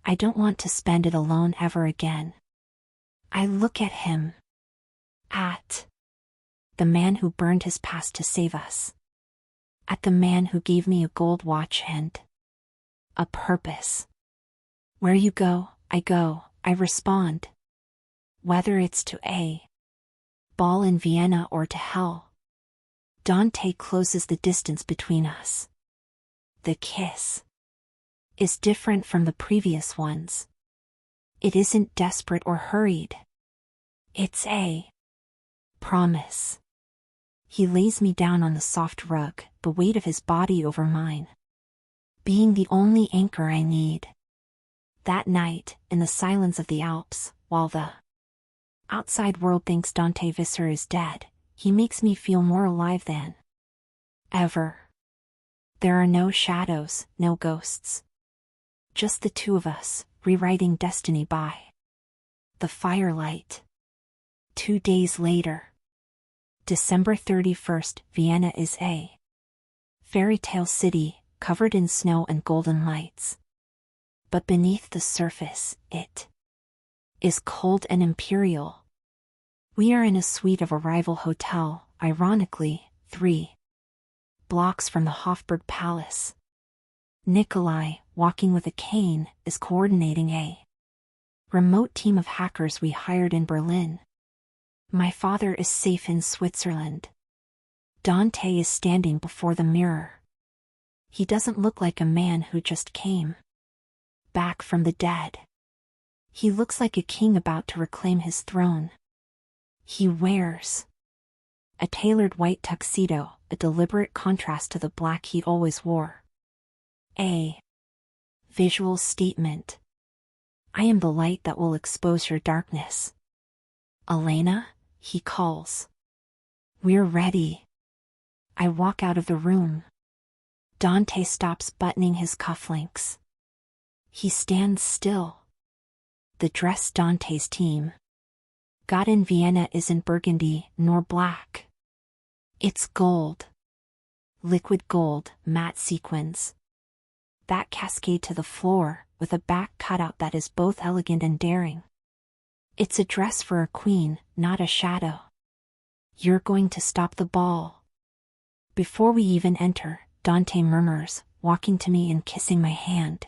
I don't want to spend it alone ever again. I look at him. At the man who burned his past to save us. At the man who gave me a gold watch and a purpose. Where you go, I respond. Whether it's to a ball in Vienna or to hell. Dante closes the distance between us. The kiss is different from the previous ones. It isn't desperate or hurried. It's a promise. He lays me down on the soft rug, the weight of his body over mine. Being the only anchor I need. That night, in the silence of the Alps, while the outside world thinks Dante Visser is dead, he makes me feel more alive than ever. There are no shadows, no ghosts. Just the two of us, rewriting destiny by the firelight. 2 days later. December 31st, Vienna is a fairy tale city, covered in snow and golden lights. But beneath the surface, it is cold and imperial. We are in a suite of a rival hotel, ironically, 3 blocks from the Hofburg Palace. Nikolai, walking with a cane, is coordinating a remote team of hackers we hired in Berlin. My father is safe in Switzerland. Dante is standing before the mirror. He doesn't look like a man who just came back from the dead. He looks like a king about to reclaim his throne. He wears a tailored white tuxedo, a deliberate contrast to the black he always wore. A visual statement. I am the light that will expose your darkness. Elena, he calls. We're ready. I walk out of the room. Dante stops buttoning his cufflinks. He stands still. The dress Dante's team got in Vienna isn't burgundy nor black. It's gold. Liquid gold, matte sequins that cascade to the floor, with a back cutout that is both elegant and daring. It's a dress for a queen, not a shadow. You're going to stop the ball. Before we even enter, Dante murmurs, walking to me and kissing my hand.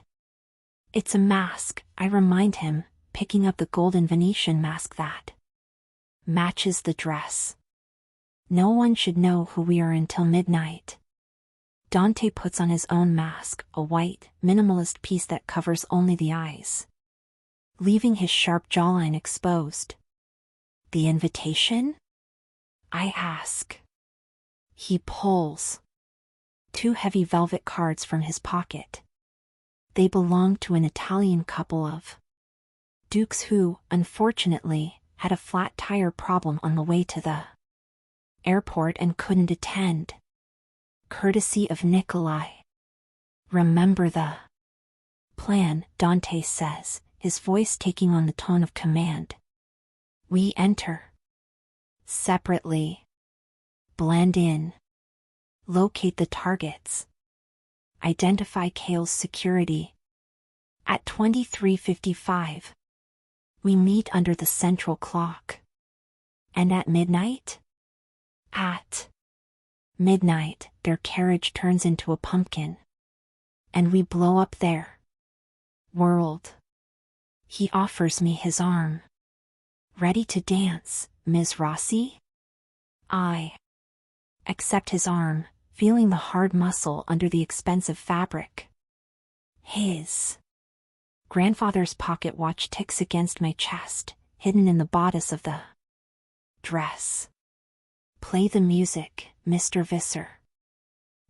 It's a mask, I remind him, picking up the golden Venetian mask that matches the dress. No one should know who we are until midnight. Dante puts on his own mask, a white, minimalist piece that covers only the eyes, leaving his sharp jawline exposed. The invitation? I ask. He pulls 2 heavy velvet cards from his pocket. They belong to an Italian couple of dukes who, unfortunately, had a flat tire problem on the way to the airport and couldn't attend. Courtesy of Nikolai. Remember the plan, Dante says, his voice taking on the tone of command. We enter separately. Blend in. Locate the targets. Identify Kale's security. At 23:55. We meet under the central clock. And at midnight? At midnight, their carriage turns into a pumpkin. And we blow up their world. He offers me his arm. Ready to dance, Ms. Rossi? I accept his arm, feeling the hard muscle under the expensive fabric. His grandfather's pocket watch ticks against my chest, hidden in the bodice of the dress. Play the music, Mr. Visser.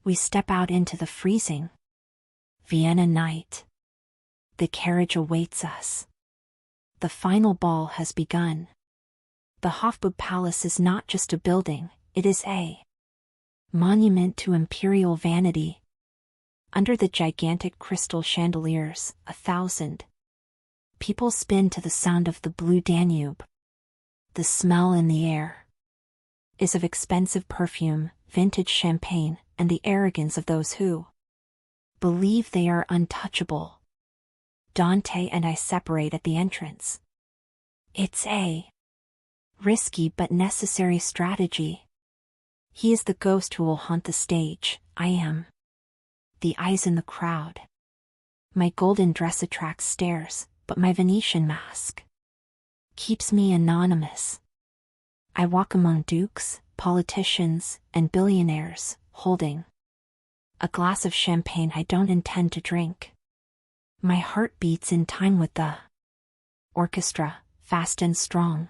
We step out into the freezing Vienna night. The carriage awaits us. The final ball has begun. The Hofburg Palace is not just a building, it is a monument to imperial vanity. Under the gigantic crystal chandeliers, 1,000 people spin to the sound of the blue Danube. The smell in the air is of expensive perfume, vintage champagne, and the arrogance of those who believe they are untouchable. Dante and I separate at the entrance. It's a risky but necessary strategy. He is the ghost who will haunt the stage, I am the eyes in the crowd. My golden dress attracts stares, but my Venetian mask keeps me anonymous. I walk among dukes, politicians, and billionaires, holding a glass of champagne I don't intend to drink. My heart beats in time with the orchestra, fast and strong.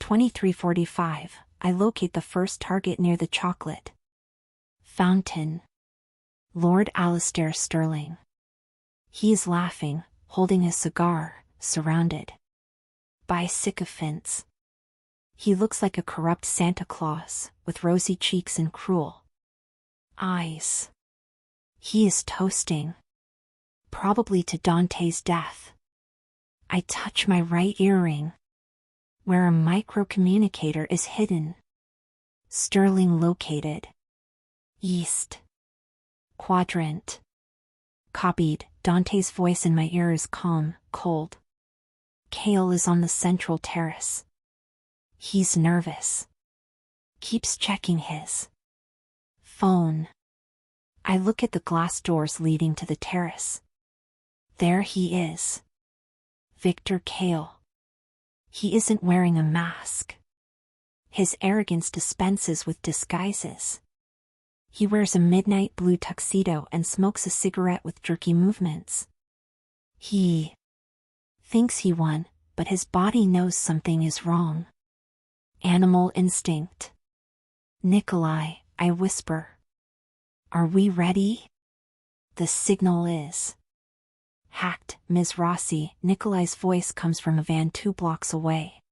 23:45, I locate the first target near the chocolate fountain. Lord Alistair Sterling. He is laughing, holding a cigar, surrounded by sycophants. He looks like a corrupt Santa Claus, with rosy cheeks and cruel eyes. He is toasting, probably to Dante's death. I touch my right earring, where a microcommunicator is hidden. Sterling located. East quadrant. Copied. Dante's voice in my ear is calm, cold. Kale is on the central terrace. He's nervous. Keeps checking his phone. I look at the glass doors leading to the terrace. There he is. Victor Kale. He isn't wearing a mask. His arrogance dispenses with disguises. He wears a midnight blue tuxedo and smokes a cigarette with jerky movements. He thinks he won, but his body knows something is wrong. Animal instinct. Nikolai, I whisper. Are we ready? The signal is hacked, Ms. Rossi. Nikolai's voice comes from a van 2 blocks away.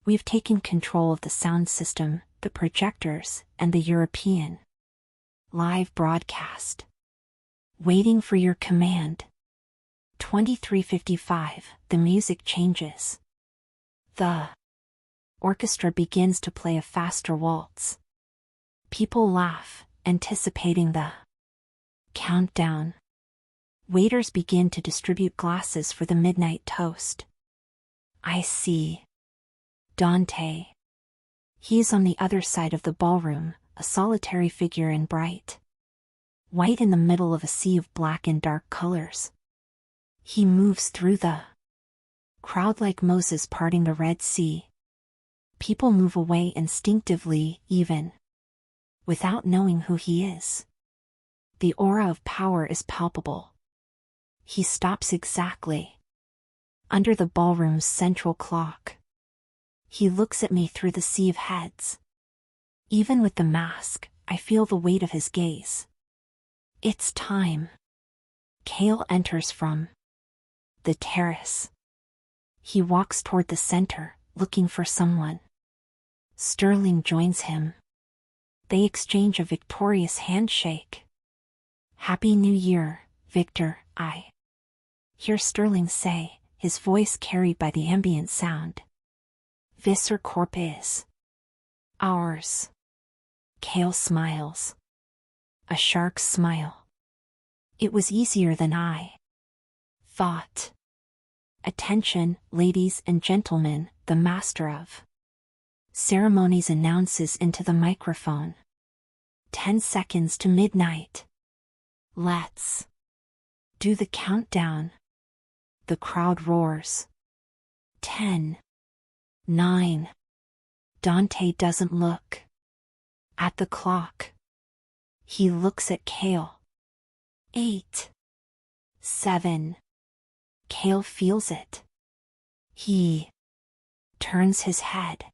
We've taken control of the sound system, the projectors, and the European live broadcast. Waiting for your command. 23:55, the music changes. The orchestra begins to play a faster waltz. People laugh, anticipating the countdown. Waiters begin to distribute glasses for the midnight toast. I see Dante. He's on the other side of the ballroom, a solitary figure in bright white in the middle of a sea of black and dark colors. He moves through the crowd like Moses parting the Red Sea. People move away instinctively, even without knowing who he is. The aura of power is palpable. He stops exactly under the ballroom's central clock. He looks at me through the sea of heads. Even with the mask, I feel the weight of his gaze. It's time. Kale enters from the terrace. He walks toward the center, looking for someone. Sterling joins him. They exchange a victorious handshake. Happy New Year, Victor, I hear Sterling say, his voice carried by the ambient sound. Visser Corp is ours. Kale smiles. A shark's smile. It was easier than I thought. Attention, ladies and gentlemen, the master of ceremonies announces into the microphone. 10 seconds to midnight. Let's do the countdown. The crowd roars. 10. 9. Dante doesn't look at the clock. He looks at Kale. 8. 7. Kale feels it. He turns his head.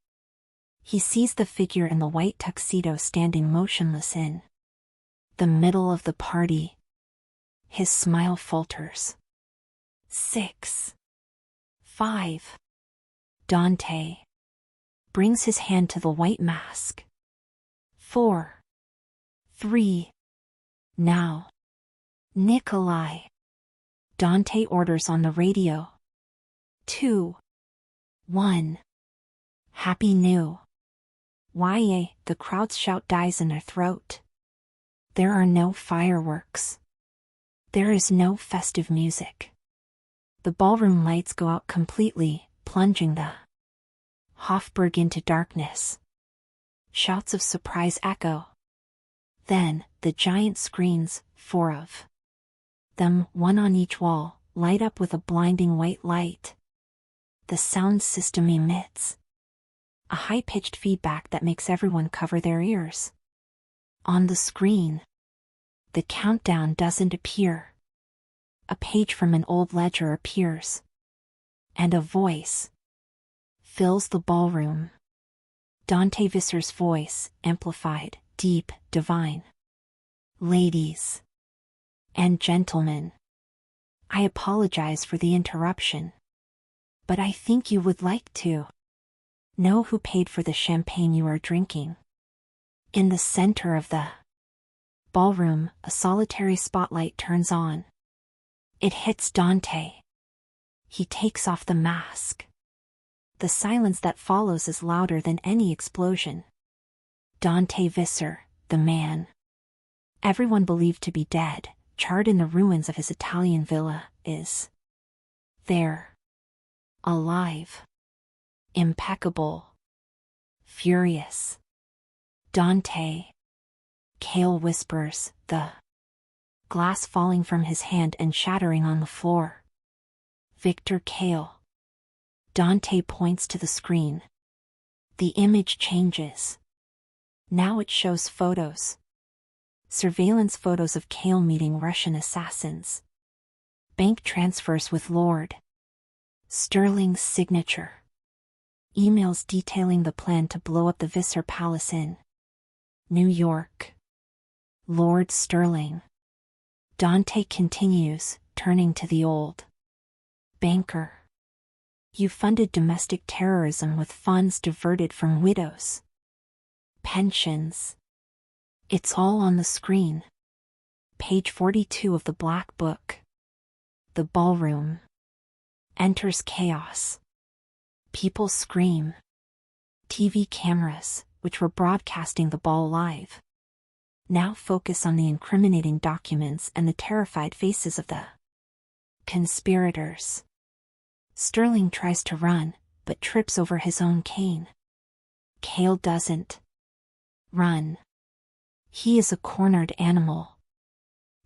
He sees the figure in the white tuxedo standing motionless in the middle of the party. His smile falters. 6. 5. Dante brings his hand to the white mask. 4. 3. Now. Nikolai. Dante orders on the radio. 2. 1. Happy New Year. The crowd's shout dies in their throat. There are no fireworks. There is no festive music. The ballroom lights go out completely, plunging the Hofburg into darkness. Shouts of surprise echo. Then, the giant screens, 4 of them, 1 on each wall, light up with a blinding white light. The sound system emits a high-pitched feedback that makes everyone cover their ears. On the screen, the countdown doesn't appear. A page from an old ledger appears. And a voice fills the ballroom. Dante Visser's voice, amplified, deep, divine. Ladies and gentlemen, I apologize for the interruption. But I think you would like to know who paid for the champagne you are drinking. In the center of the ballroom, a solitary spotlight turns on. It hits Dante. He takes off the mask. The silence that follows is louder than any explosion. Dante Visser, the man everyone believed to be dead, charred in the ruins of his Italian villa, is there. Alive. Impeccable. Furious. Dante. Kale whispers, the glass falling from his hand and shattering on the floor. Victor Kale. Dante points to the screen. The image changes. Now it shows photos. Surveillance photos of Kale meeting Russian assassins. Bank transfers with Lord Sterling's signature. Emails detailing the plan to blow up the Visser Palace in New York. Lord Sterling. Dante continues, turning to the old banker. You funded domestic terrorism with funds diverted from widows' pensions. It's all on the screen. Page 42 of the Black Book. The ballroom. Enters chaos. People scream. TV cameras, which were broadcasting the ball live, now focus on the incriminating documents and the terrified faces of the conspirators. Sterling tries to run, but trips over his own cane. Kale doesn't run. He is a cornered animal.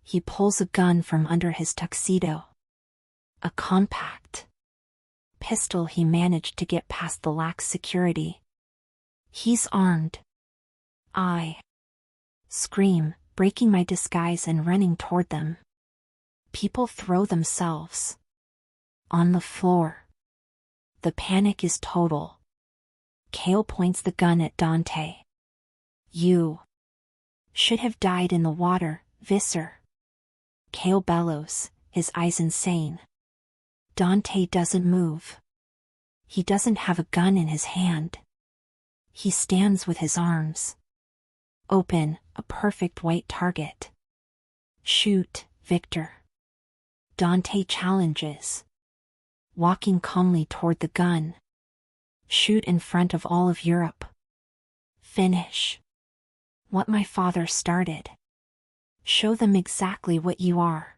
He pulls a gun from under his tuxedo. A compact pistol he managed to get past the lax security. He's armed. I scream, breaking my disguise and running toward them. People throw themselves on the floor. The panic is total. Kale points the gun at Dante. You should have died in the water, Visser. Kale bellows, his eyes insane. Dante doesn't move. He doesn't have a gun in his hand. He stands with his arms open, a perfect white target. Shoot, Victor. Dante challenges, walking calmly toward the gun. Shoot in front of all of Europe. Finish what my father started. Show them exactly what you are.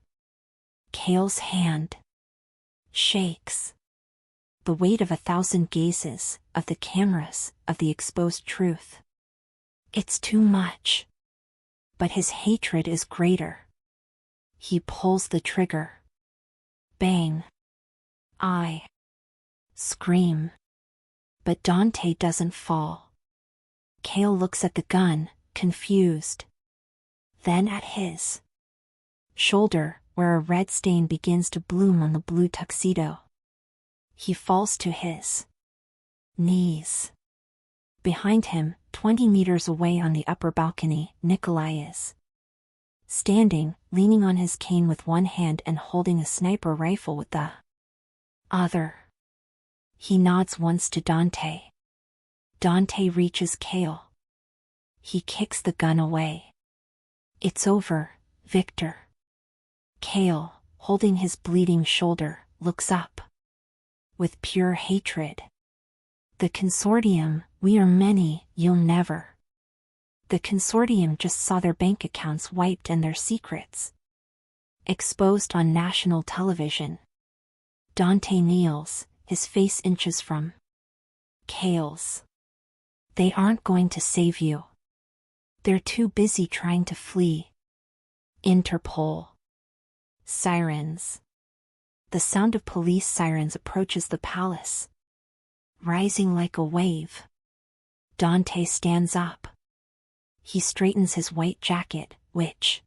Kale's hand shakes. The weight of 1,000 gazes, of the cameras, of the exposed truth. It's too much. But his hatred is greater. He pulls the trigger. Bang. I scream. But Dante doesn't fall. Kale looks at the gun, confused. Then at his shoulder, where a red stain begins to bloom on the blue tuxedo. He falls to his knees. Behind him, 20 meters away on the upper balcony, Nikolai is standing, leaning on his cane with one hand and holding a sniper rifle with the other. He nods once to Dante. Dante reaches Kale. He kicks the gun away. It's over, Victor. Kale, holding his bleeding shoulder, looks up with pure hatred. The consortium, we are many, you'll never. The consortium just saw their bank accounts wiped and their secrets exposed on national television. Dante kneels, his face inches from Kale's. They aren't going to save you. They're too busy trying to flee. Interpol. Sirens. The sound of police sirens approaches the palace, rising like a wave. Dante stands up. He straightens his white jacket, which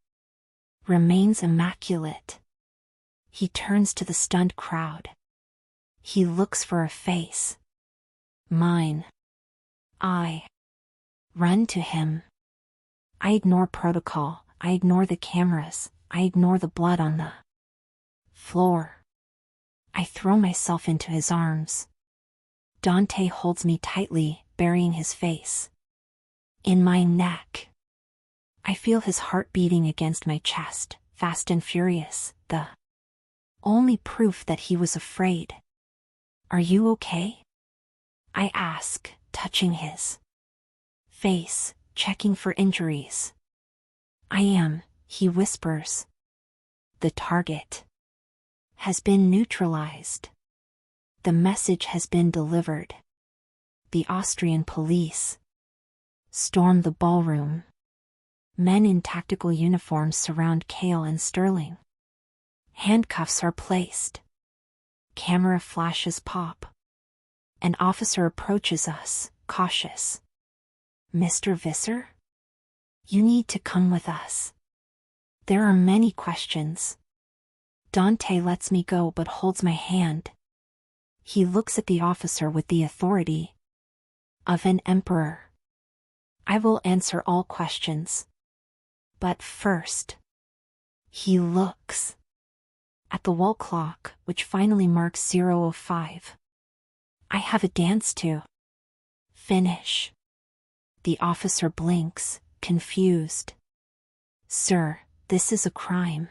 remains immaculate. He turns to the stunned crowd. He looks for a face. Mine. I run to him. I ignore protocol, I ignore the cameras, I ignore the blood on the floor. I throw myself into his arms. Dante holds me tightly, burying his face in my neck. I feel his heart beating against my chest, fast and furious, the only proof that he was afraid. Are you okay? I ask, touching his face, checking for injuries. I am, he whispers. The target has been neutralized. The message has been delivered. The Austrian police storm the ballroom. Men in tactical uniforms surround Kale and Sterling. Handcuffs are placed. Camera flashes pop. An officer approaches us, cautious. "Mr. Visser? You need to come with us. There are many questions." Dante lets me go but holds my hand. He looks at the officer with the authority of an emperor. "I will answer all questions. But first..." He looks at the wall clock, which finally marks 0:05. "I have a dance to finish." The officer blinks, confused. "Sir, this is a crime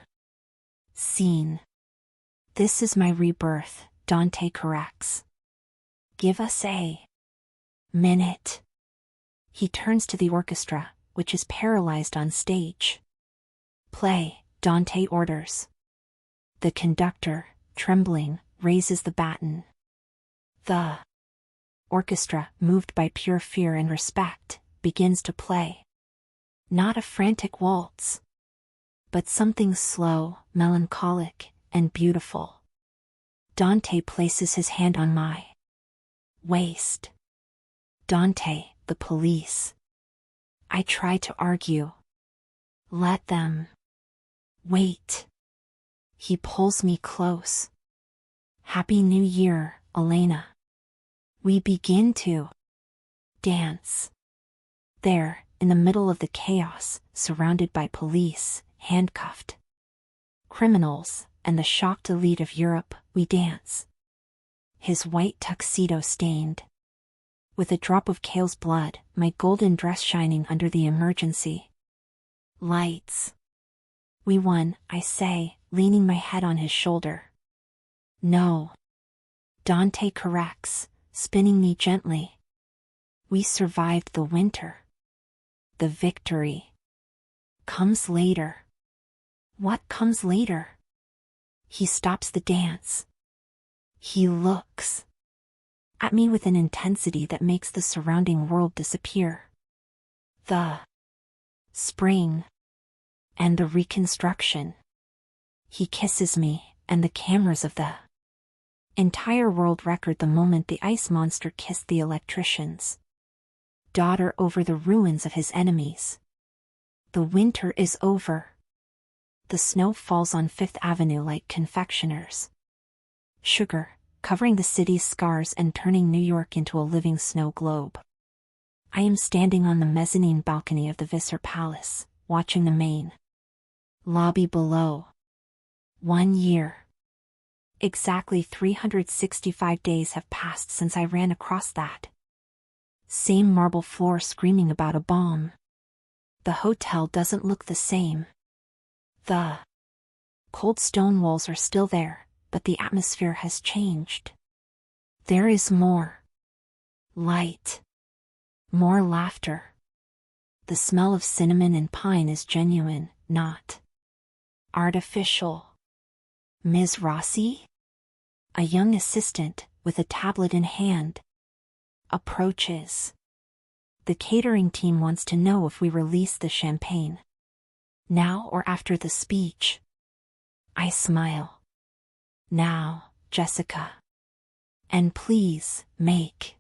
scene." "This is my rebirth," Dante corrects. "Give us a minute." He turns to the orchestra, which is paralyzed on stage. "Play," Dante orders. The conductor, trembling, raises the baton. The orchestra, moved by pure fear and respect, begins to play. Not a frantic waltz, but something slow, melancholic, and beautiful. Dante places his hand on my waist. "Dante, the police." I try to argue. "Let them wait." He pulls me close. "Happy New Year, Elena." We begin to dance. There, in the middle of the chaos, surrounded by police, handcuffed criminals, and the shocked elite of Europe, we dance. His white tuxedo stained with a drop of Kale's blood, my golden dress shining under the emergency lights. "We won," I say, leaning my head on his shoulder. "No," Dante corrects, spinning me gently. "We survived the winter. The victory comes later." "What comes later?" He stops the dance. He looks at me with an intensity that makes the surrounding world disappear. "The spring and the reconstruction." He kisses me, and the cameras of the entire world record the moment the ice monster kissed the electrician's daughter over the ruins of his enemies. The winter is over. The snow falls on Fifth Avenue like confectioner's sugar, covering the city's scars and turning New York into a living snow globe. I am standing on the mezzanine balcony of the Visser Palace, watching the main lobby below. 1 year. Exactly 365 days have passed since I ran across that same marble floor screaming about a bomb. The hotel doesn't look the same. The cold stone walls are still there, but the atmosphere has changed. There is more light, more laughter. The smell of cinnamon and pine is genuine, not artificial. "Ms. Rossi?" A young assistant, with a tablet in hand, approaches. "The catering team wants to know if we release the champagne now or after the speech." I smile. "Now, Jessica. And please, make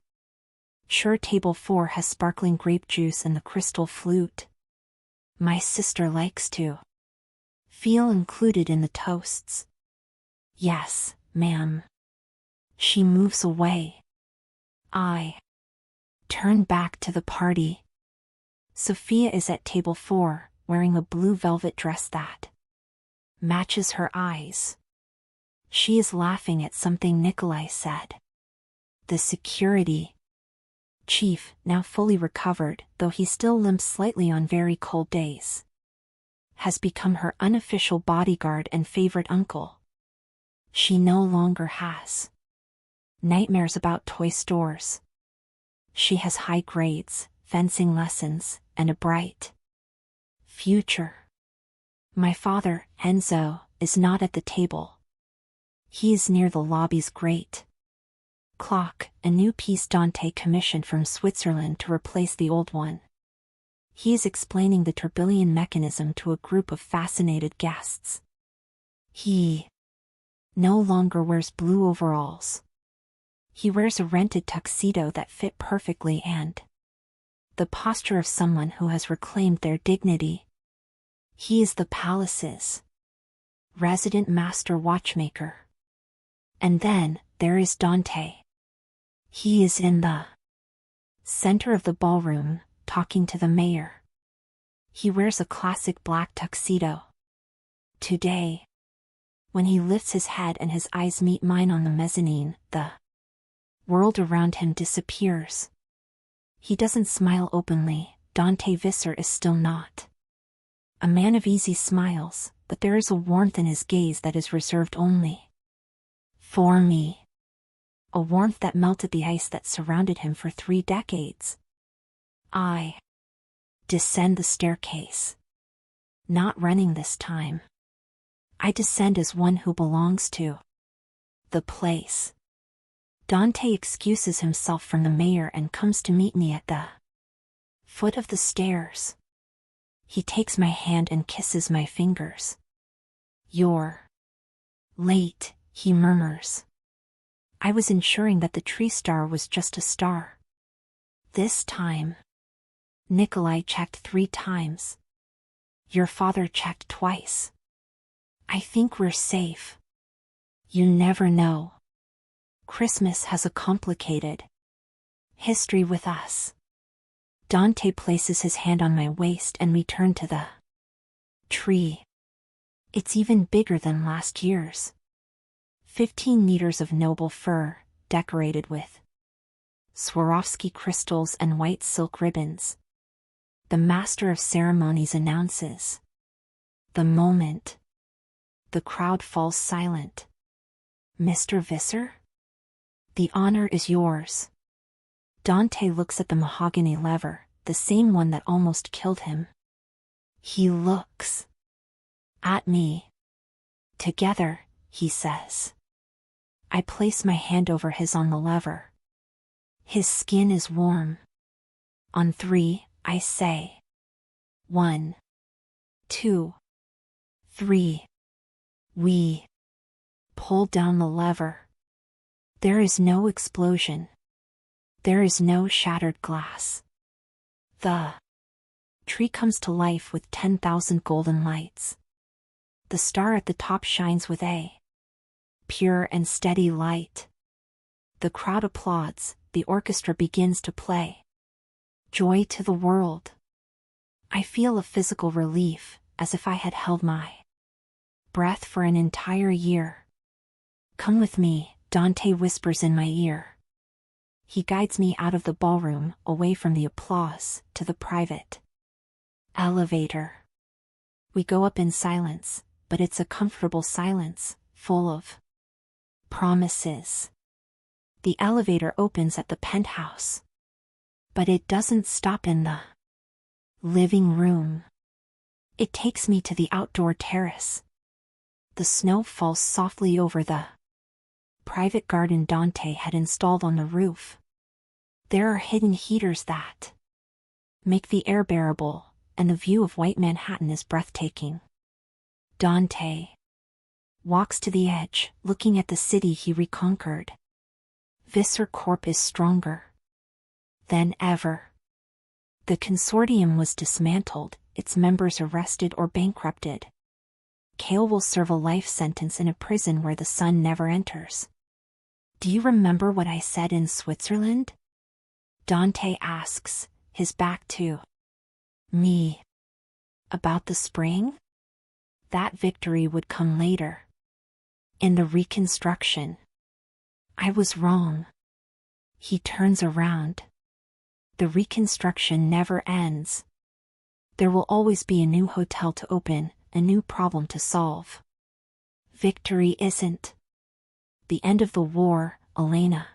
sure table 4 has sparkling grape juice and the crystal flute. My sister likes to feel included in the toasts." "Yes, ma'am." She moves away. I turn back to the party. Sophia is at table 4, wearing a blue velvet dress that matches her eyes. She is laughing at something Nikolai said. The security chief, now fully recovered, though he still limps slightly on very cold days, has become her unofficial bodyguard and favorite uncle. She no longer has nightmares about toy stores. She has high grades, fencing lessons, and a bright future. My father, Enzo, is not at the table. He is near the lobby's great clock, a new piece Dante commissioned from Switzerland to replace the old one. He is explaining the tourbillon mechanism to a group of fascinated guests. He no longer wears blue overalls. He wears a rented tuxedo that fit perfectly and the posture of someone who has reclaimed their dignity. He is the palace's resident master watchmaker. And then, there is Dante. He is in the center of the ballroom, talking to the mayor. He wears a classic black tuxedo. Today, when he lifts his head and his eyes meet mine on the mezzanine, the world around him disappears. He doesn't smile openly. Dante Visser is still not a man of easy smiles, but there is a warmth in his gaze that is reserved only for me. A warmth that melted the ice that surrounded him for 3 decades. I descend the staircase. Not running this time. I descend as one who belongs to the place. Dante excuses himself from the mayor and comes to meet me at the foot of the stairs. He takes my hand and kisses my fingers. "You're late," he murmurs. I was ensuring that the tree star was just a star. This time, Nikolai checked 3 times. Your father checked twice. I think we're safe. You never know. Christmas has a complicated history with us. Dante places his hand on my waist and we turn to the tree. It's even bigger than last year's. 15 meters of noble fir, decorated with Swarovski crystals and white silk ribbons. The master of ceremonies announces the moment. The crowd falls silent. Mr. Visser? The honor is yours. Dante looks at the mahogany lever, the same one that almost killed him. He looks at me. Together, he says. I place my hand over his on the lever. His skin is warm. On 3, I say. 1, 2, 3. We pull down the lever. There is no explosion. There is no shattered glass. The tree comes to life with 10,000 golden lights. The star at the top shines with a pure and steady light. The crowd applauds, the orchestra begins to play. Joy to the world. I feel a physical relief, as if I had held my breath for an entire year. Come with me, Dante whispers in my ear. He guides me out of the ballroom, away from the applause, to the private elevator. We go up in silence, but it's a comfortable silence, full of promises. The elevator opens at the penthouse. But it doesn't stop in the living room. It takes me to the outdoor terrace. The snow falls softly over the private garden Dante had installed on the roof. There are hidden heaters that make the air bearable, and the view of white Manhattan is breathtaking. Dante walks to the edge, looking at the city he reconquered. Visser Corp is stronger than ever. The consortium was dismantled, its members arrested or bankrupted. Kale will serve a life sentence in a prison where the sun never enters. Do you remember what I said in Switzerland? Dante asks, his back to me. About the spring? That victory would come later. In the reconstruction. I was wrong. He turns around. The reconstruction never ends. There will always be a new hotel to open, a new problem to solve. Victory isn't the end of the war, Elena.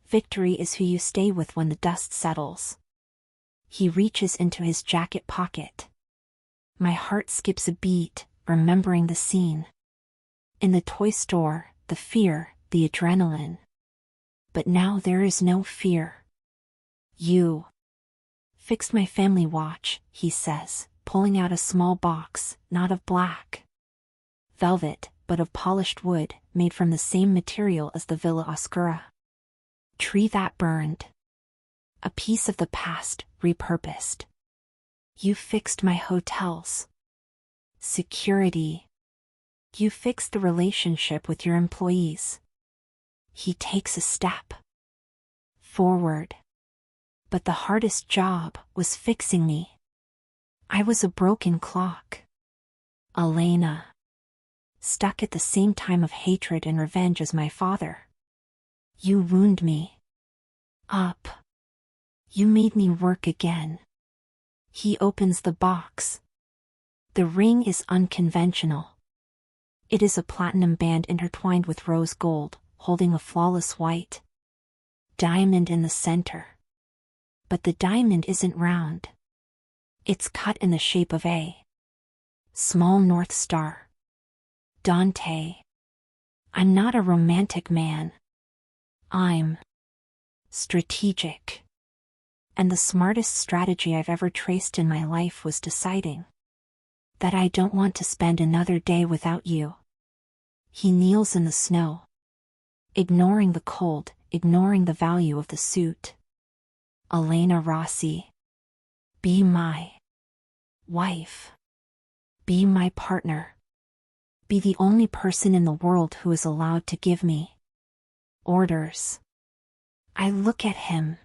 Victory is who you stay with when the dust settles. He reaches into his jacket pocket. My heart skips a beat, remembering the scene. In the toy store, the fear, the adrenaline. But now there is no fear. You Fixed my family watch, he says, pulling out a small box, not of black velvet, but of polished wood, made from the same material as the Villa Oscura. Tree that burned. A piece of the past, repurposed. You fixed my hotels. Security. You fixed the relationship with your employees. He takes a step forward. But the hardest job was fixing me. I was a broken clock. Elena. Stuck at the same time of hatred and revenge as my father. You wound me up. You made me work again. He opens the box. The ring is unconventional. It is a platinum band intertwined with rose gold, holding a flawless white diamond in the center. But the diamond isn't round. It's cut in the shape of a small North Star. Dante. I'm not a romantic man. I'm strategic. And the smartest strategy I've ever traced in my life was deciding that I don't want to spend another day without you. He kneels in the snow, ignoring the cold, ignoring the value of the suit. Elena Rossi. Be my wife. Be my partner. Be the only person in the world who is allowed to give me orders. I look at him.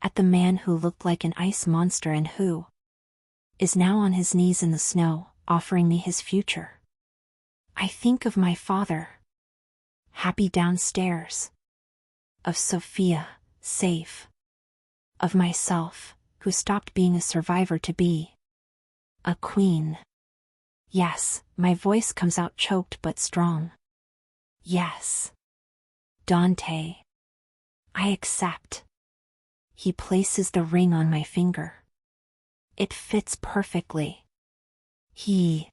At the man who looked like an ice monster and who is now on his knees in the snow, offering me his future. I think of my father, happy downstairs. Of Sophia, safe. Of myself, who stopped being a survivor to be a queen. Yes, my voice comes out choked but strong. Yes. Dante. I accept. He places the ring on my finger. It fits perfectly. He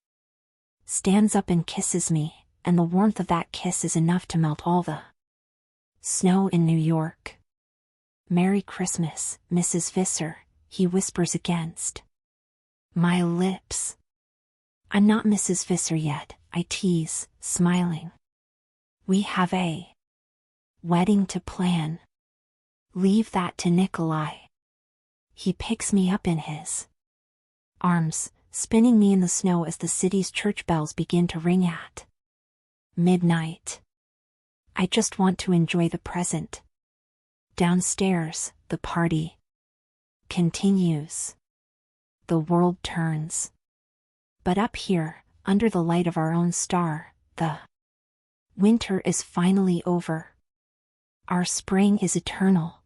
stands up and kisses me, and the warmth of that kiss is enough to melt all the snow in New York. Merry Christmas, Mrs. Visser, he whispers against my lips. I'm not Mrs. Visser yet, I tease, smiling. We have a wedding to plan. Leave that to Nikolai. He picks me up in his arms, spinning me in the snow as the city's church bells begin to ring at midnight. I just want to enjoy the present. Downstairs, the party continues. The world turns. But up here, under the light of our own star, the winter is finally over. Our spring is eternal.